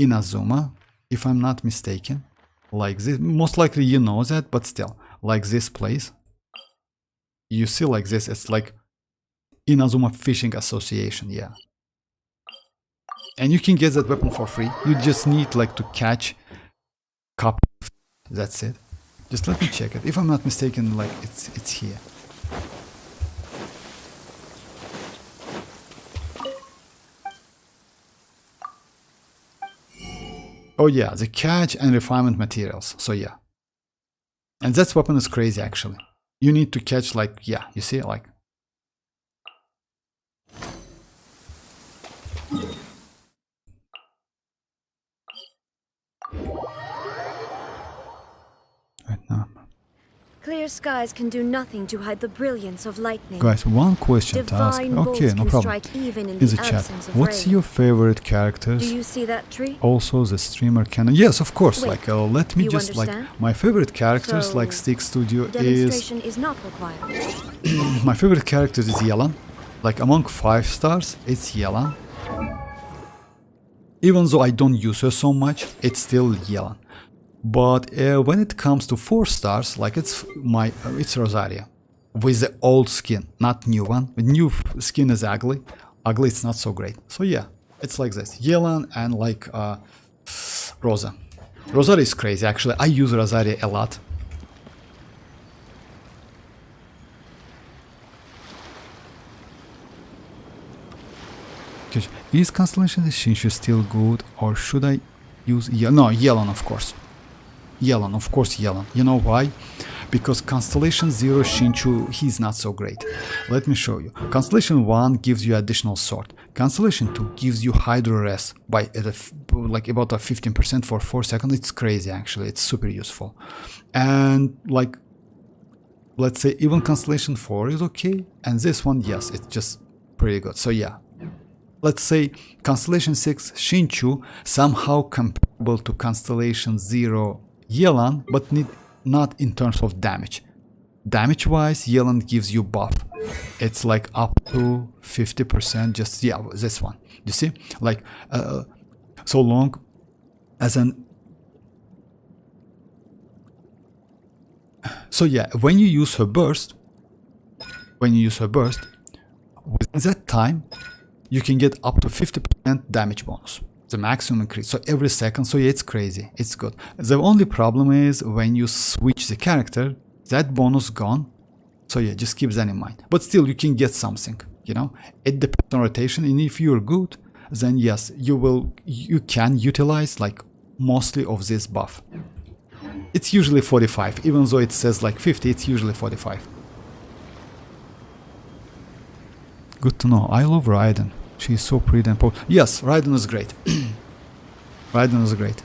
Inazuma, if I'm not mistaken. Like this. Most likely you know that, but still. Like this place. You see like this, it's like Inazuma Fishing Association, yeah. And you can get that weapon for free. You just need like to catch couple. That's it. Just let me check it. If I'm not mistaken, like it's here. Oh yeah, the catch and refinement materials. So yeah. And that weapon is crazy actually. You need to catch like, yeah, you see like. Right now. Clear skies can do nothing to hide the brilliance of lightning. Guys, one question to ask. Divine bolts Okay, no can problem. strike even in In the the chat, absence of what's rain. your favorite characters? Do you see that tree? Also, the streamer can. Yes, of course. Wait, Like, let me you just understand? like my favorite characters So, like Stick Studio is Demonstration is not required. my favorite character is Yelan. Like among 5 stars, it's Yelan. Even though I don't use her so much, it's still Yelan. But when it comes to 4 stars, like it's Rosaria with the old skin, not new one. The new skin is ugly. Ugly, it's not so great. So yeah, it's like this. Yelan and like Rosa. Rosaria is crazy actually. I use Rosaria a lot. Is Constellation Shinshu still good, or should I use no, Yelan of course. Yelan, of course Yelan. You know why? Because Constellation 0 Shinshu, he's not so great. Let me show you. Constellation 1 gives you additional sword. Constellation 2 gives you Hydro Res by like about a 15% for 4 seconds. It's crazy actually. It's super useful. And like, let's say even Constellation 4 is okay. And this one, yes, it's just pretty good. So yeah. Let's say Constellation 6 Shinshu somehow comparable to Constellation 0 Yelan, but not in terms of damage. Damage wise, Yelan gives you buff. It's like up to 50%, just yeah, this one. You see? Like so long as an so yeah, when you use her burst, within that time you can get up to 50% damage bonus, the maximum increase. So every second, so yeah, it's crazy, it's good. The only problem is when you switch the character, that bonus gone. So yeah, just keep that in mind. But still, you can get something, you know. It depends on rotation, and if you're good, then yes, you can utilize like mostly of this buff. It's usually 45, even though it says like 50, it's usually 45. Good to know. I love Raiden. She's so pretty and powerful. Yes, Raiden is great. Raiden is great.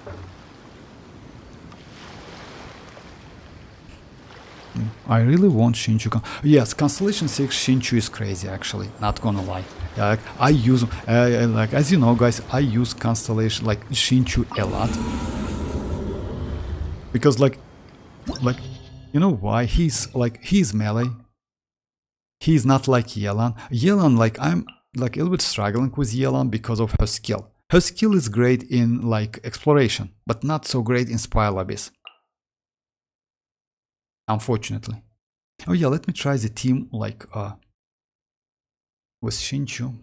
I really want Shinshu. Yes, Constellation 6 Shinshu is crazy actually. Not gonna lie. Yeah, like, I use like as you know, guys, I use Constellation like Shinshu a lot because like you know why? He's melee. He's not like Yelan. Yelan, like I'm like a little bit struggling with Yelan because of her skill. Her skill is great in like exploration, but not so great in Spiral Abyss. Unfortunately. Oh yeah, let me try the team like with Shinshu.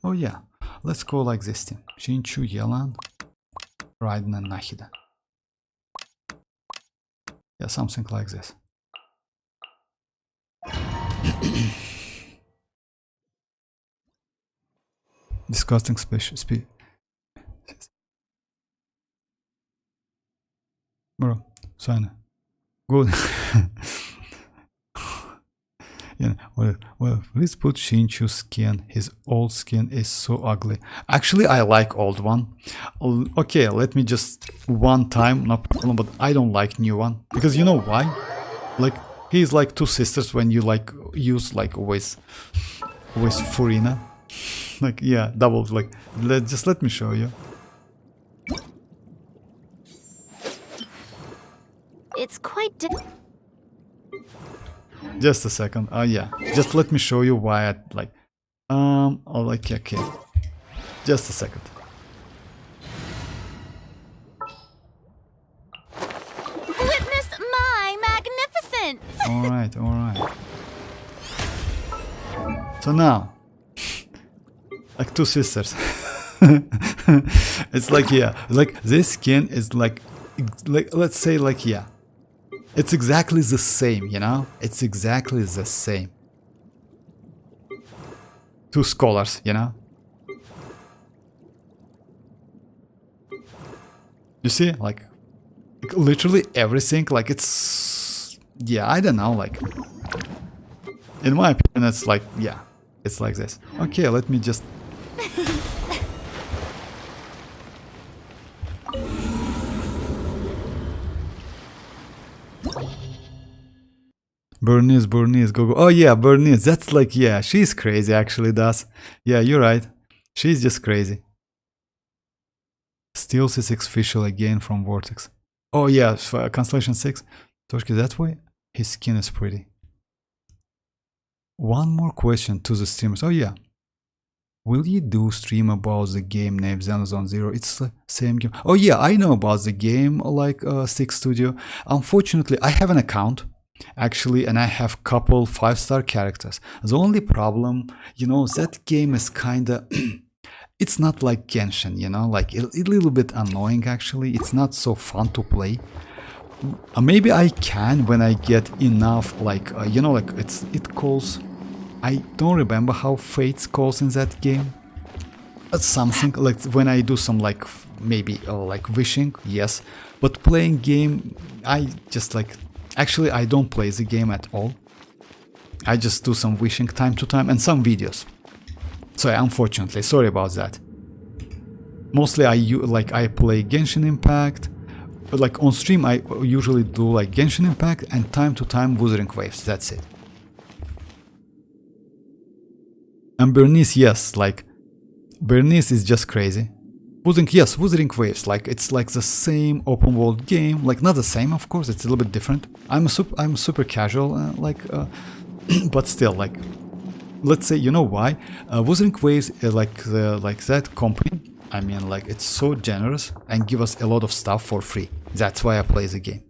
Oh yeah, let's go like this team. Shinshu, Yelan, Raiden and Nahida. Yeah, something like this. Disgusting speed. Bro, Sana. Good. Yeah, well, please put Shinshu's skin. His old skin is so ugly. Actually, I like old one. Okay, let me just one time, no problem, but I don't like new one. Because you know why? Like, he's like two sisters when you like use like with Furina. Like, yeah, double, like, just let me show you. It's quite Just a second. Yeah. Just let me show you why I like. Oh, like okay. Just a second. Witness my magnificence! All right, all right. So now, like two sisters. It's like yeah, like this skin is like let's say like yeah. It's exactly the same, you know? It's exactly the same. Two scholars, you know? You see? Like literally everything, like it's... Yeah, I don't know, like... In my opinion, it's like, yeah. It's like this. Okay, let me just... Bernice, go go. Oh yeah, Bernice. That's like, yeah, she's crazy actually, does. Yeah, you're right. She's just crazy. Steel C6 official again from Vortex. Oh yeah, Constellation 6. Toshki, that way his skin is pretty. One more question to the streamers. Oh yeah. Will you do stream about the game named Xenozone Zero? It's the same game. Oh yeah, I know about the game, like Six Studio. Unfortunately, I have an account actually, and I have couple 5-star characters. The only problem, you know, that game is kinda it's not like Genshin, you know, like a little bit annoying actually. It's not so fun to play. Maybe I can when I get enough, like you know, like it calls. I don't remember how Fates calls in that game. Something like when I do some like maybe like wishing, yes. But playing game, I just like actually I don't play the game at all. I just do some wishing time to time and some videos. So unfortunately, sorry about that. Mostly I play Genshin Impact, but like on stream I usually do like Genshin Impact and time to time Wuthering Waves. That's it. And Bernice, yes, like Bernice is just crazy. Wuthering Waves, like it's like the same open world game, like not the same, of course, it's a little bit different. I'm super casual, but still, like, let's say, you know why? Wuthering Waves, like that company, I mean, like it's so generous and give us a lot of stuff for free. That's why I play the game.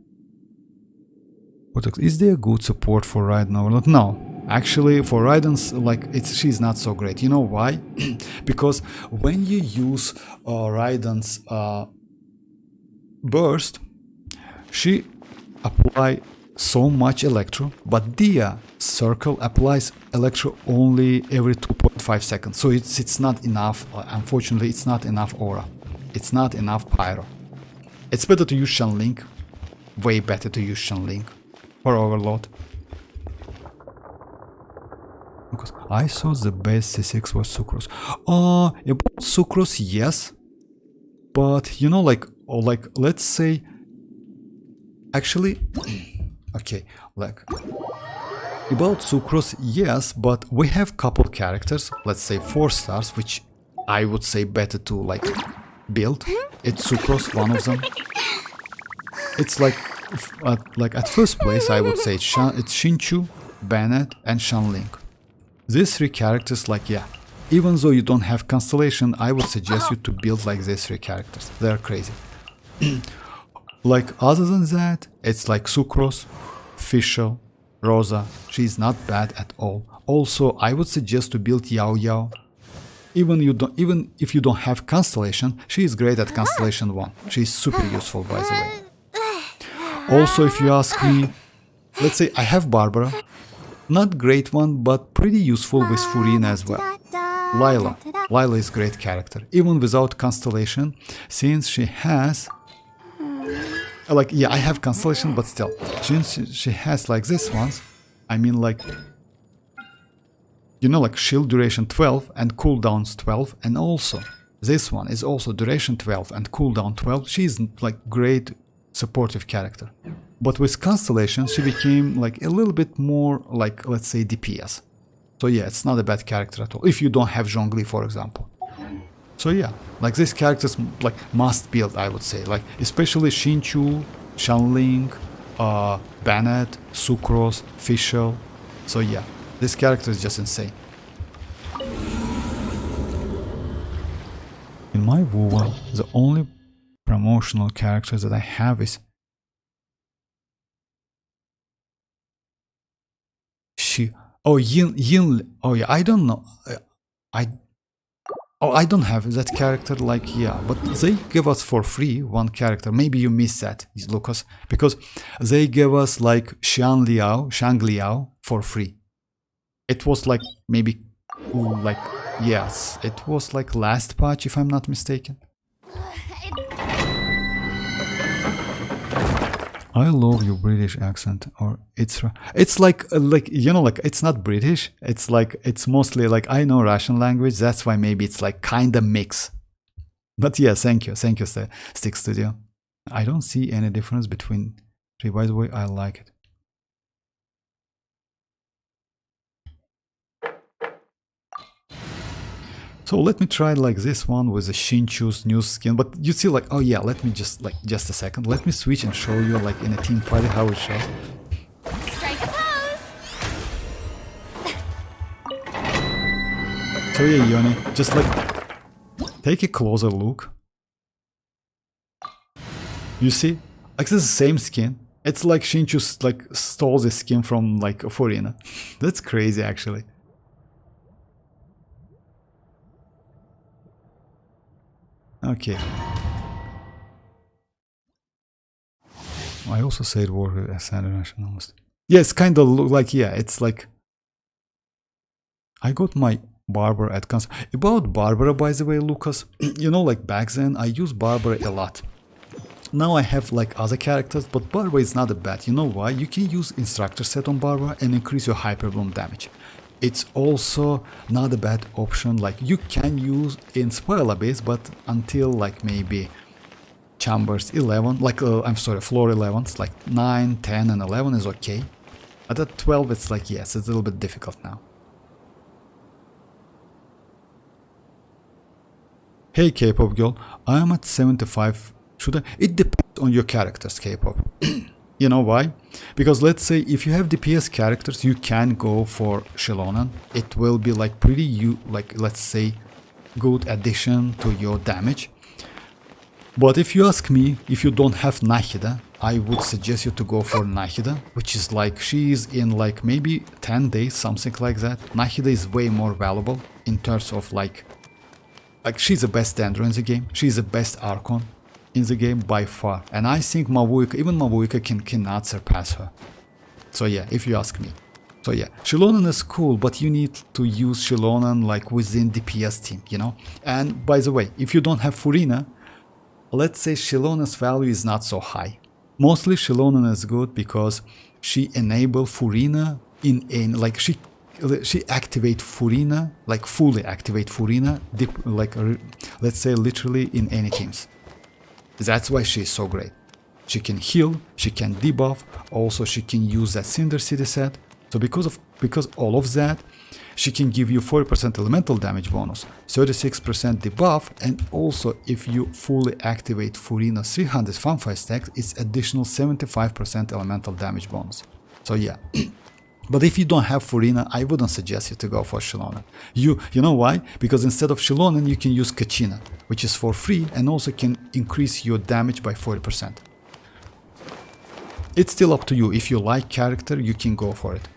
Is there good support for Raiden or not? No. Actually, for Raiden's, like, she's not so great. You know why? Because when you use Raiden's burst, she apply so much electro, but Dia circle applies electro only every 2.5 seconds. So it's not enough. Unfortunately, it's not enough aura. It's not enough pyro. It's better to use Shenling. Way better to use Shenling for overload. Because I saw the best C6 was Sucrose. About Sucrose, yes. But, you know, like, or like, let's say, actually, okay, like, about Sucrose, yes, but we have couple characters, let's say 4 stars, which I would say better to, like, build. It's Sucrose, one of them. It's like at first place, I would say it's Shinchu, Bennett, and Shanling. These 3 characters, like, yeah, even though you don't have Constellation, I would suggest you to build like these 3 characters. They're crazy. Like, other than that, it's like Sucrose, Fischl, Rosa. She's not bad at all. Also, I would suggest to build Yao Yao. Even if you don't have Constellation, she is great at Constellation 1. She's super useful, by the way. Also, if you ask me, let's say I have Barbara. Not great one, but pretty useful with Furina as well. Lila is great character, even without Constellation, since she has... Like, yeah, I have Constellation, but still, since she has like this ones, I mean like... You know, like shield duration 12 and cooldowns 12, and also, this one is also duration 12 and cooldown 12. She's like great supportive character. But with Constellation, she became like a little bit more like, let's say, DPS. So yeah, it's not a bad character at all, if you don't have Zhongli, for example. So yeah, like these characters like must build, I would say. Like especially Shinchu, Shanling, Bennett, Sucrose, Fischl. So yeah, this character is just insane. In my WoW, the only promotional characters that I have is Yin. Oh yeah, I don't know. I don't have that character, like, yeah, but they give us for free one character. Maybe you missed that, Lucas, because they gave us like Shang Liao for free. It was like maybe like, yes, it was like last patch, if I'm not mistaken. I love your British accent, or it's like you know, like it's not British. It's like it's mostly like I know Russian language. That's why maybe it's like kind of mix. But yeah, thank you, Stick Studio. I don't see any difference between three. By the way, I like it. So let me try like this one with the Shinchu's new skin, but you see like, oh yeah, let me just a second, let me switch and show you like in a team party how it shows. Strike a pose! So yeah, Yoni, just like take a closer look. You see, like this is the same skin. It's like Shinchu like stole the skin from like Furina. That's crazy actually. Okay. I also said war as nationalist. Yeah, it's kind of look like, yeah, it's like I got my Barbara at concert. About Barbara, by the way, Lucas, you know, like back then I used Barbara a lot. Now I have like other characters, but Barbara is not that bad. You know why? You can use instructor set on Barbara and increase your hyper bloom damage. It's also not a bad option, like you can use in spoiler base, but until like maybe chambers 11, like I'm sorry, floor 11s, like 9, 10 and 11 is okay. But at 12 it's like, yes, it's a little bit difficult now. Hey K-pop girl, I am at 75. Should I? It depends on your characters, K-pop. You know why? Because let's say if you have DPS characters, you can go for Xilonen. It will be like pretty, like let's say, good addition to your damage. But if you ask me, if you don't have Nahida, I would suggest you to go for Nahida, which is like, she is in like maybe 10 days, something like that. Nahida is way more valuable in terms of like she's the best Dendro in the game, she's the best Archon in the game by far, and I think Mavuika, even Mavuika cannot surpass her. So yeah, if you ask me. So yeah, Xilonen is cool, but you need to use Xilonen like within DPS team, you know. And by the way, if you don't have Furina, let's say Xilonen's value is not so high. Mostly Xilonen is good because she enable Furina in like she activate Furina, like fully activate Furina, like let's say literally in any teams. That's why she is so great. She can heal, she can debuff, also she can use that Cinder City set. So because all of that, she can give you 40% elemental damage bonus, 36% debuff, and also if you fully activate Furina's 300 fanfare stacks, it's additional 75% elemental damage bonus. So yeah. But if you don't have Furina, I wouldn't suggest you to go for Xilonen. You know why? Because instead of Xilonen, you can use Kachina, which is for free and also can increase your damage by 40%. It's still up to you. If you like character, you can go for it.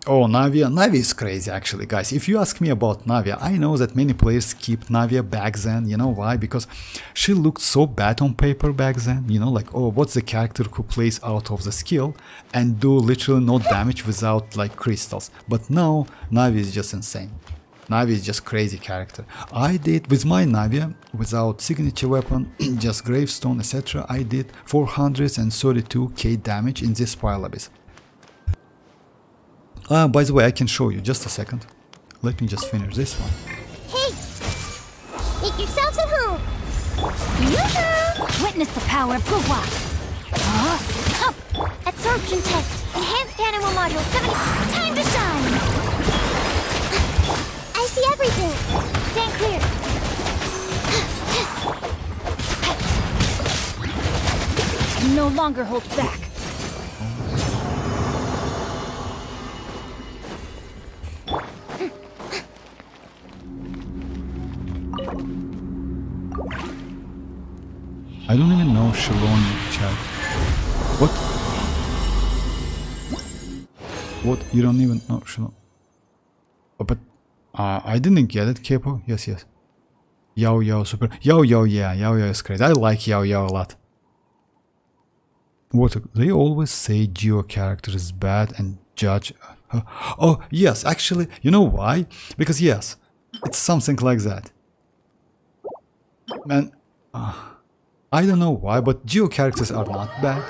Oh, Navia. Navia is crazy actually, guys. If you ask me about Navia, I know that many players skipped Navia back then. You know why? Because she looked so bad on paper back then. You know, like, oh, what's the character who plays out of the skill and do literally no damage without like crystals. But now, Navia is just insane. Navia is just crazy character. I did with my Navia, without signature weapon, just gravestone, etc. I did 432k damage in this pile abyss. By the way, I can show you, just a second. Let me just finish this one. Hey! Make yourselves at home! Yoo-hoo! Witness the power of Guhua! Absorption test. Enhanced animal module 70. Time to shine! I see everything. Stand clear. No longer hold back. I don't even know Xilonen chat. What? What? You don't even know Xilonen? Oh, but I didn't get it, Kepo. Yes, yes. Yao Yao super. Yao Yao, yeah. Yao Yao is crazy. I like Yao Yao a lot. What? They always say Geo character is bad and judge. Oh, yes. Actually, you know why? Because yes, it's something like that. Man. I don't know why, but Geo characters are not bad.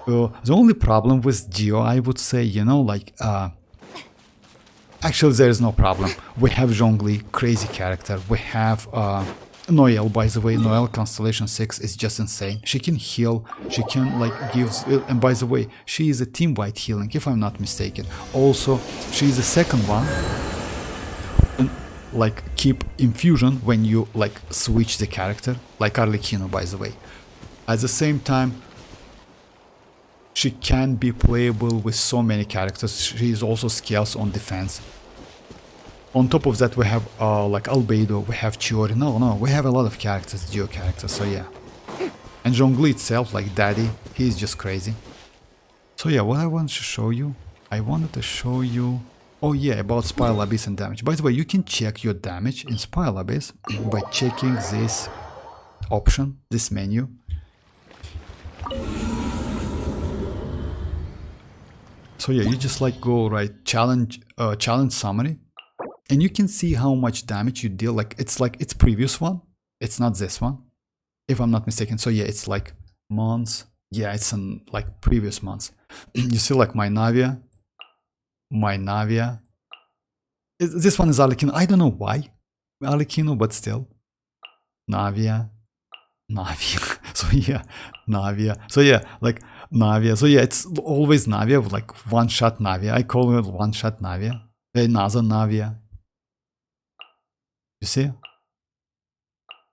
The only problem with Geo, I would say, you know, like, actually there is no problem. We have Zhongli, crazy character. We have Noelle, by the way, Noelle Constellation 6 is just insane. She can heal, she can like gives, and by the way, she is a team-wide healing, if I'm not mistaken. Also, she is the second one, and like keep infusion when you like switch the character, like Arlecchino, by the way. At the same time, she can be playable with so many characters. She is also skills on defense. On top of that, we have like Albedo, we have Chiori. No, we have a lot of characters, Geo characters, so yeah. And Zhongli itself, like Daddy, he's just crazy. So yeah, what I wanted to show you, I wanted to show you, oh yeah, about Spiral Abyss and damage. By the way, you can check your damage in Spiral Abyss by checking this option, this menu. So yeah, you just like go right, challenge summary. And you can see how much damage you deal. Like it's previous one. It's not this one, if I'm not mistaken. So yeah, it's like months. Yeah, it's in like previous months. You see like my Navia. This one is Arlecchino. I don't know why Arlecchino, but still. Navia. So yeah, Navia. So yeah, like Navia. So yeah, it's always Navia, like one-shot Navia. I call it one-shot Navia. Another Navia. You see?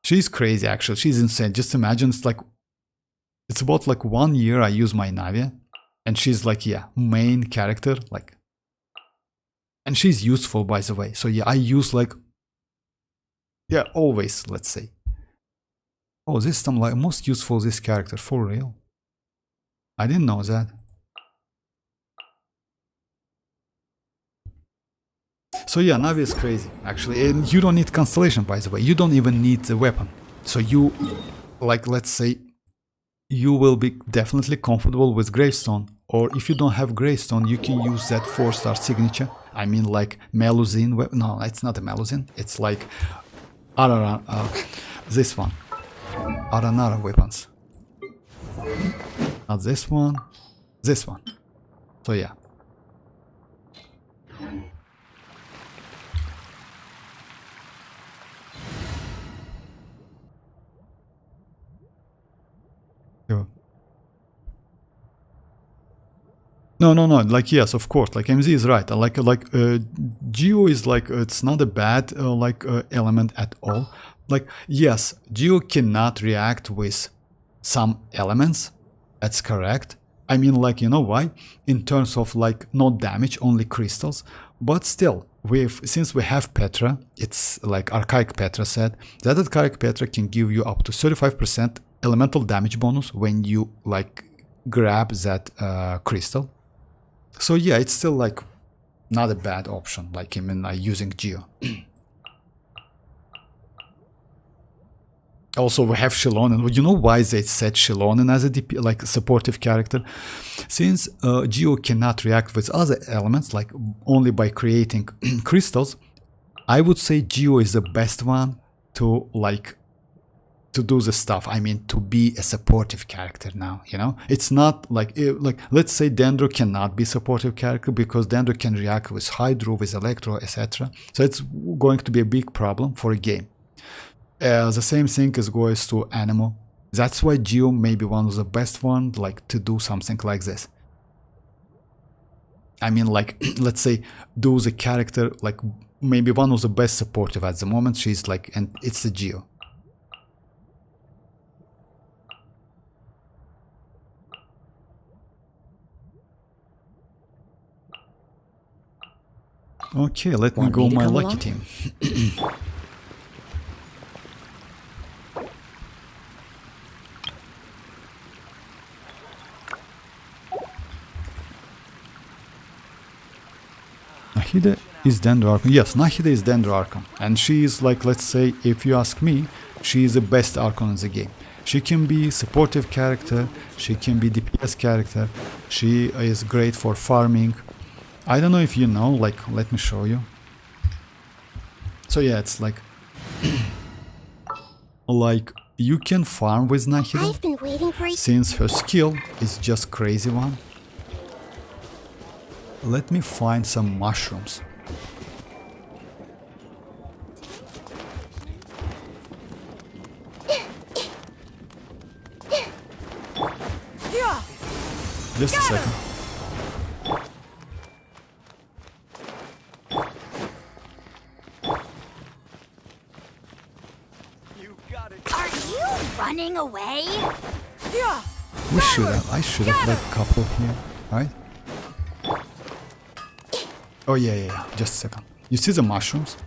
She's crazy actually. She's insane. Just imagine it's about like 1 year I use my Navia. And she's like, yeah, main character. Like, and she's useful by the way. So yeah, I use like, yeah, always, let's say. Oh, this time like most useful this character, for real. I didn't know that. So yeah, Navi is crazy actually, and you don't need constellation by the way, you don't even need the weapon. So you, like let's say, you will be definitely comfortable with Gravestone, or if you don't have Gravestone, you can use that 4-star signature. I mean like Melusine, no, it's not a Melusine, it's like this one, Aranara weapons. Not this one, this one. So yeah. No, like yes, of course, like MZ is right. Like Geo is like, it's not a bad element at all. Like yes, Geo cannot react with some elements, that's correct. I mean like, you know why? In terms of like not damage, only crystals, but still, since we have Petra, it's like Archaic Petra said, that Archaic Petra can give you up to 35% elemental damage bonus when you like grab that crystal. So yeah, it's still like not a bad option, like I mean using Geo. Also we have Xilonen. You know why they said Xilonen as a DP, like supportive character? Since Geo cannot react with other elements, like only by creating crystals, I would say Geo is the best one to like to do the stuff. I mean, to be a supportive character now, you know? It's not like let's say Dendro cannot be supportive character because Dendro can react with Hydro, with Electro, etc. So it's going to be a big problem for a game. The same thing is goes to Anemo. That's why Geo may be one of the best ones like to do something like this. I mean like, let's say, do the character like maybe one of the best supportive at the moment. She's like, and it's the Geo. Okay, let me go my lucky team. Nahida is Dendro Archon. Yes, Nahida is Dendro Archon. And she is like, let's say, if you ask me, she is the best Archon in the game. She can be supportive character, she can be DPS character, she is great for farming. I don't know if you know, like, let me show you. So yeah, it's like, like, you can farm with Nahida. I've been waiting for you. Since her skill is just crazy one. Let me find some mushrooms. Just a second. Are you running away? We should have. I should have like a couple here, right? Oh yeah. Just a second. You see the mushrooms?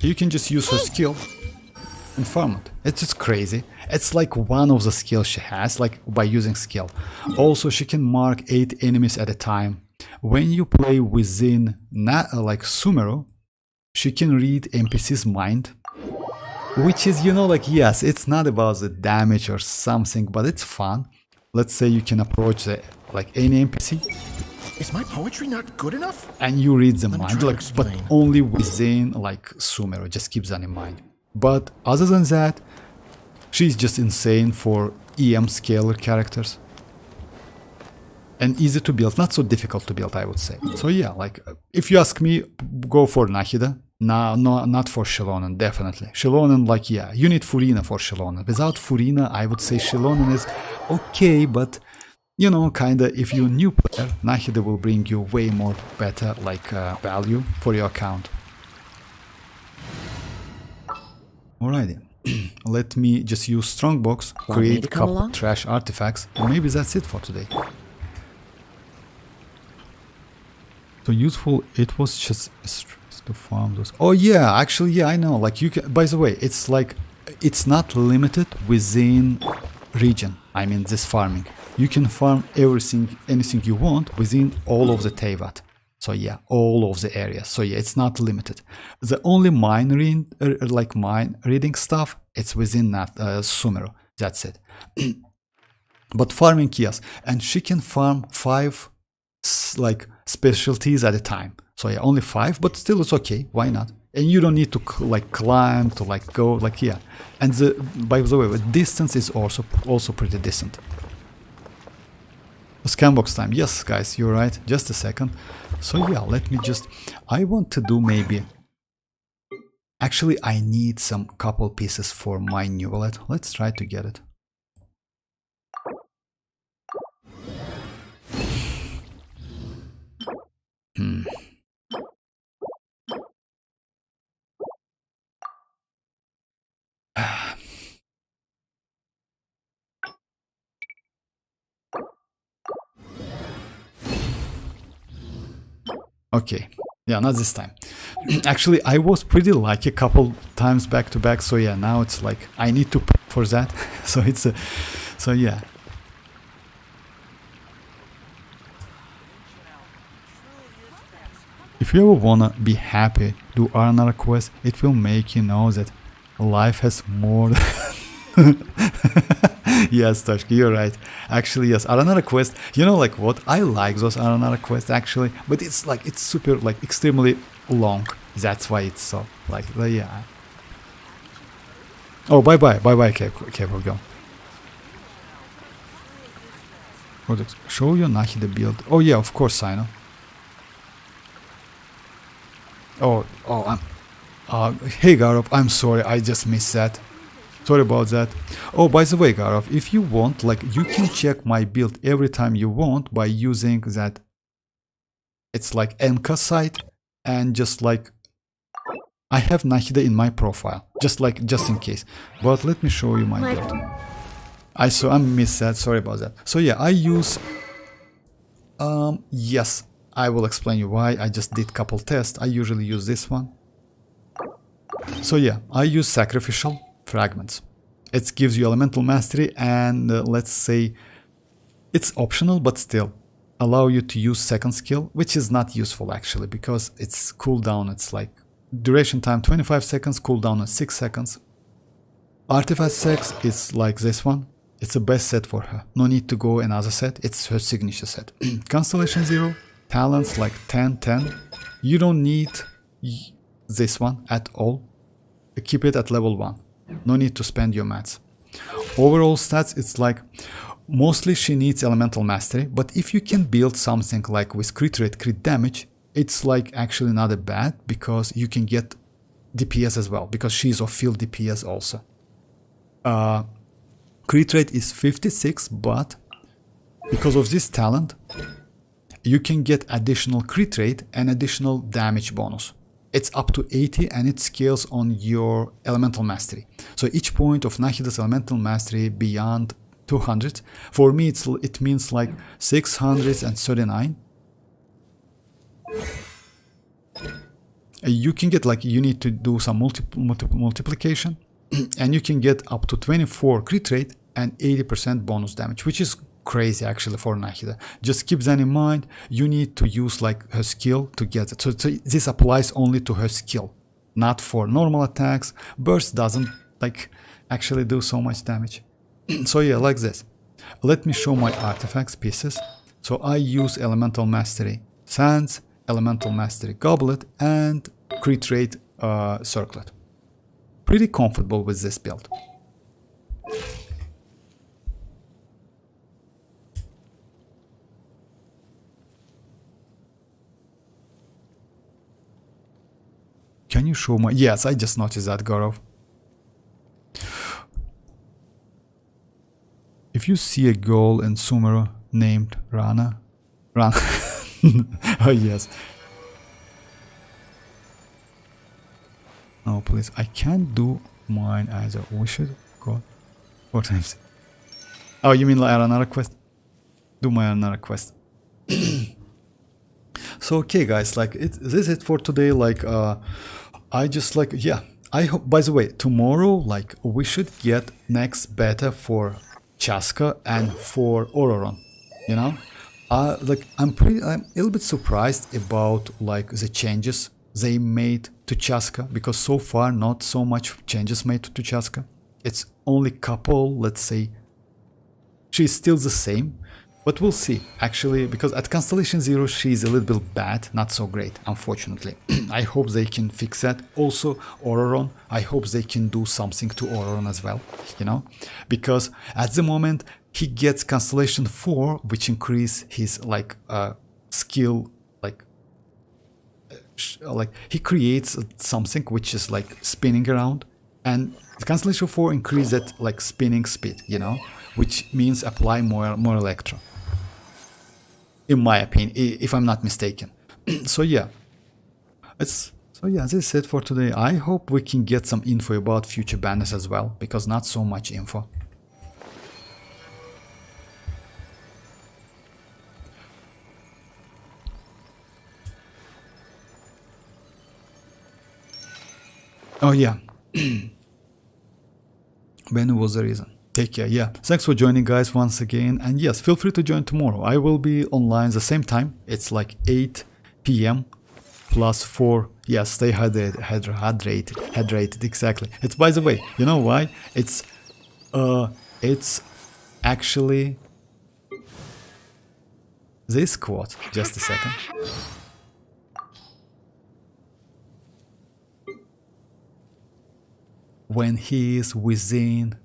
You can just use her skill and farm it. It's just crazy. It's like one of the skills she has, like by using skill. Also, she can mark 8 enemies at a time. When you play within like Sumeru, she can read NPC's mind. Which is, you know, like, yes, it's not about the damage or something, but it's fun. Let's say you can approach the, like any NPC. Is my poetry not good enough? And you read the Let me mind, try to like, but explain. only within like Sumeru. Just keep that in mind. But other than that, she's just insane for EM scalar characters. And easy to build, not so difficult to build, I would say. So yeah, like, if you ask me, go for Nahida. No, not for Xilonen, definitely. Xilonen, like, yeah, you need Furina for Xilonen. Without Furina, I would say Xilonen is okay, but, you know, kinda, if you're a new player, Nahida will bring you way more better, like, value for your account. Alrighty. Let me just use Strongbox, create a couple trash artifacts, and maybe that's it for today. So useful, it was just to farm those. Oh yeah, actually, yeah, I know. Like, you can, by the way, it's like, it's not limited within region. I mean, this farming. You can farm everything, anything you want within all of the Teyvat. So yeah, all of the areas. So yeah, it's not limited. The only mine reading stuff, it's within that Sumeru. That's it. But farming, yes, and she can farm 5 like specialties at a time. So yeah, only 5, but still it's okay. Why not? And you don't need to like climb to like go like yeah. And the, by the way, the distance is also pretty decent. Scambox time. Yes, guys, you're right. Just a second. So yeah, let me just. I want to do maybe. Actually, I need some couple pieces for my Neuvillette. Let's try to get it. Okay, yeah, not this time. Actually, I was pretty lucky a couple times back to back, so yeah, now it's like I need to pay for that. So it's a, so yeah. If you ever wanna be happy, do another quest. It will make you know that life has more. Yes, Toshki, you're right. Actually, yes, Aranara quest, you know, like what? I like those Aranara quests actually, but it's like, it's super, like, extremely long. That's why it's so, like, yeah. Oh, bye-bye, Cable, go. Show your Nahida build. Oh, yeah, of course, I know. Hey, Garov, I'm sorry, I just missed that. Sorry about that. Oh, by the way, Garov, if you want, like, you can check my build every time you want by using that. It's like Enka site, and just like I have Nahida in my profile, just in case. But let me show you my build. I missed that. Sorry about that. So yeah, I use. Yes, I will explain you why. I just did couple tests. I usually use this one. So yeah, I use sacrificial fragments. It gives you elemental mastery, and let's say it's optional, but still allow you to use second skill, which is not useful actually, because it's cooldown. It's like duration time 25 seconds, cooldown is 6 seconds. Artifact sex is like this one. It's the best set for her. No need to go another set. It's her signature set. Constellation 0, talents like 10. You don't need this one at all. Keep it at level 1. No need to spend your mats. Overall stats, it's like mostly she needs elemental mastery, but if you can build something like with crit rate, crit damage, it's like actually not that bad, because you can get DPS as well, because she's of field DPS also. Crit rate is 56, but because of this talent, you can get additional crit rate and additional damage bonus. It's up to 80 and it scales on your elemental mastery. So each point of Nahida's elemental mastery beyond 200, for me it means like 639. You can get like, you need to do some multiplication and you can get up to 24 crit rate and 80% bonus damage, which is crazy actually for Nahida. Just keep that in mind. You need to use like her skill to get it. So this applies only to her skill, not for normal attacks. Burst doesn't like actually do so much damage. So yeah, like this. Let me show my artifacts pieces. So I use elemental mastery sands, elemental mastery goblet, and crit rate circlet. Pretty comfortable with this build. Can you show my... Yes, I just noticed that, Gorov. If you see a girl in Sumeru named Rana... Oh, yes. No, please. I can't do mine either. We should go... 4 times. Oh, you mean like another quest? Do my another quest. So, okay, guys, like, this is it for today. Like, I just like, yeah, I hope, by the way, tomorrow, like, we should get next beta for Chasca and for Ororon, you know? Like, I'm a little bit surprised about, like, the changes they made to Chasca, because so far, not so much changes made to Chasca. It's only couple, let's say, she's still the same. But we'll see, actually, because at Constellation Zero she's a little bit bad, not so great, unfortunately. I hope they can fix that. Also, Ororon, I hope they can do something to Ororon as well, you know? Because at the moment, he gets Constellation 4, which increase his, like, skill, like, he creates something which is, like, spinning around. And Constellation 4 increase that, like, spinning speed, you know? Which means apply more electro. In my opinion, if I'm not mistaken. So yeah, this is it for today. I hope we can get some info about future banners as well, because not so much info. Oh yeah, banner was the reason. Take care, yeah. Thanks for joining, guys, once again. And yes, feel free to join tomorrow. I will be online the same time. It's like 8 p.m. plus 4. Yeah, stay hydrated, exactly. It's, by the way, you know why? It's actually this quote. Just a second. When he is within...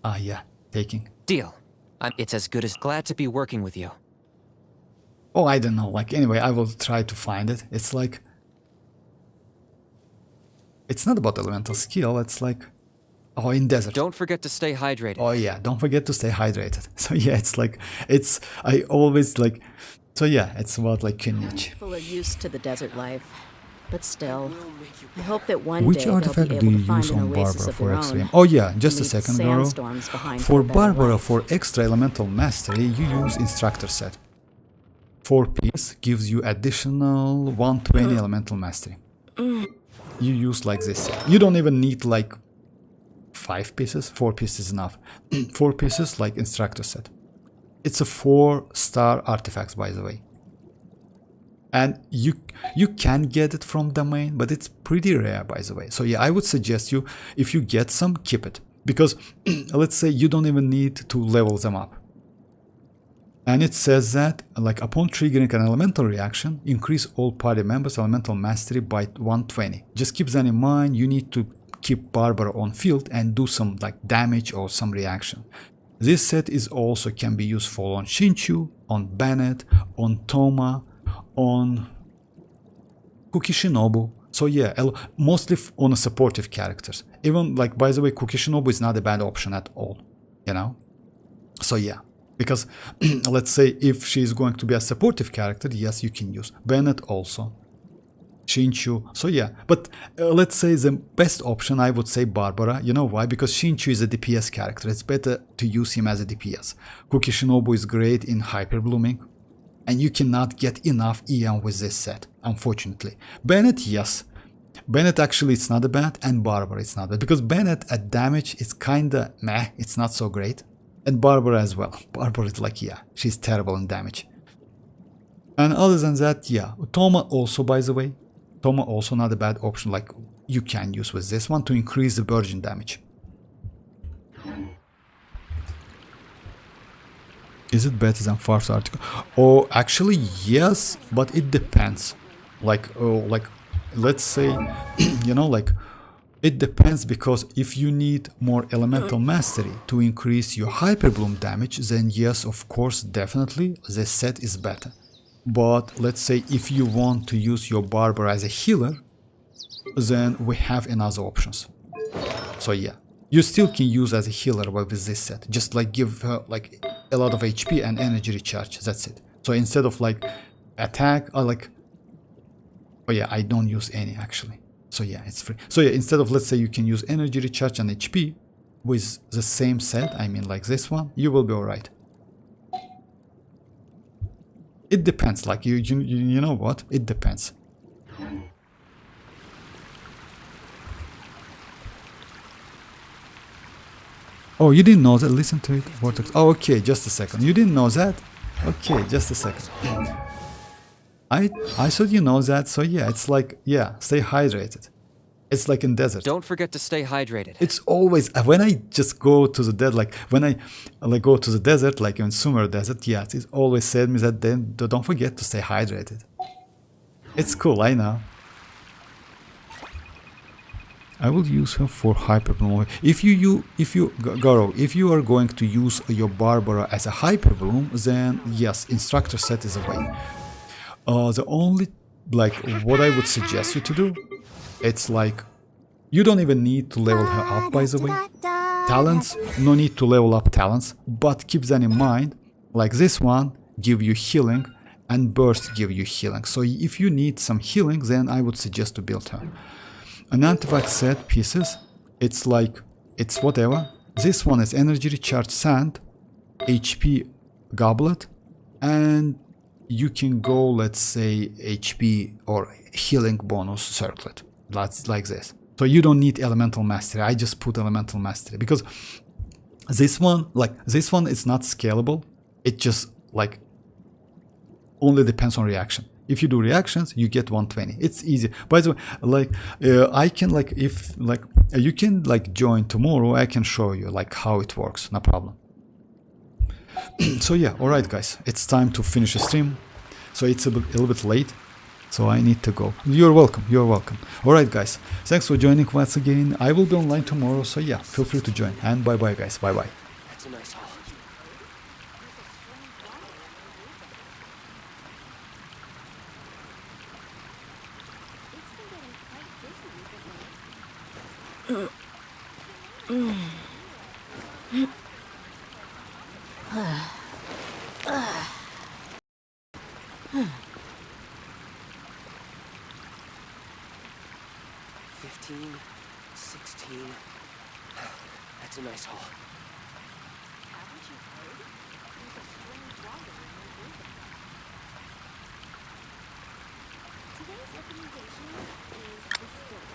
Ah, yeah, taking. Deal. It's as good as glad to be working with you. Oh, I don't know. Like, anyway, I will try to find it. It's like... It's not about elemental skill, it's like... Oh, in desert. Don't forget to stay hydrated. Oh, yeah, don't forget to stay hydrated. So, yeah, it's like... It's... I always, like... So, yeah, it's about, like, kinich. People are used to the desert life. But still, I hope that one Which day artifact they'll do be you able to find use an on oasis Barbara of for their extra? own. Oh yeah, just a Leave second, Goro. sandstorms behind For a better Barbara, life. for extra elemental mastery, you use instructor set. 4 piece gives you additional 120 elemental mastery. You use like this. You don't even need like 5 pieces. 4 pieces is enough. 4 pieces like instructor set. It's a 4-star artifact, by the way. And you can get it from domain, but it's pretty rare, by the way. So yeah, I would suggest you, if you get some, keep it. Because let's say you don't even need to level them up. And it says that, like, upon triggering an elemental reaction, increase all party members' elemental mastery by 120. Just keep that in mind. You need to keep Barbara on field and do some like damage or some reaction. This set is also can be useful on Shinchu, on Bennett, on Toma, on Kukishinobu. So yeah, mostly on supportive characters. Even like, by the way, Kukishinobu is not a bad option at all, you know. So yeah, because let's say if she's going to be a supportive character, yes, you can use Bennett also, Shinchu. So yeah, but let's say the best option, I would say Barbara. You know why? Because Shinchu is a DPS character. It's better to use him as a DPS. Kukishinobu is great in hyper blooming, and you cannot get enough EM with this set, unfortunately. Bennett, yes. Bennett actually it's not bad, and Barbara it's not bad, because Bennett at damage is kinda meh, it's not so great. And Barbara as well. Barbara is like, yeah, she's terrible in damage. And other than that, yeah, Toma also, by the way, Toma also not a bad option, like you can use with this one to increase the virgin damage. Is it better than Farf's article? Oh, actually yes, but it depends. Like, oh, like let's say, you know, like it depends, because if you need more elemental mastery to increase your hyper bloom damage, then yes, of course, definitely this set is better. But let's say if you want to use your Barbara as a healer, then we have another options. So yeah, you still can use as a healer with this set, just like give her like a lot of HP and energy recharge, that's it. So instead of like attack or like, oh yeah, I don't use any actually. So yeah, it's free. So yeah, instead of, let's say you can use energy recharge and HP with the same set, I mean like this one, you will be alright. It depends, like you know what? It depends. Oh, you didn't know that? Listen to it. Vortex. Oh, okay, just a second. You didn't know that? Okay, just a second. I thought you know that, so yeah, it's like, yeah, stay hydrated. It's like in desert. Don't forget to stay hydrated. It's always, when I just go to the desert, like when I like go to the desert, like in Sumer Desert, yeah, it always said me that then don't forget to stay hydrated. It's cool, I know. I will use her for hyper bloom. If you Garo, if you are going to use your Barbara as a hyper bloom, then yes, instructor set is a way. The only, like, what I would suggest you to do, it's like, you don't even need to level her up, by the way. Talents, no need to level up talents, but keep that in mind, like this one give you healing and burst give you healing. So if you need some healing, then I would suggest to build her. An artifact set pieces, it's like, it's whatever. This one is energy recharge sand, HP goblet, and you can go, let's say, HP or healing bonus circlet. That's like this. So you don't need elemental mastery. I just put elemental mastery because this one, like this one is not scalable. It just like only depends on reaction. If you do reactions, you get 120. It's easy. By the way, like I can like, if like you can like join tomorrow, I can show you like how it works. No problem. So yeah, alright guys, it's time to finish the stream. So it's a little bit late, so I need to go. You're welcome, you're welcome. Alright guys, thanks for joining once again. I will be online tomorrow, so yeah, feel free to join. And bye bye guys, bye bye. That's a nice haul. That's a nice haul. Today's recommendation is the story.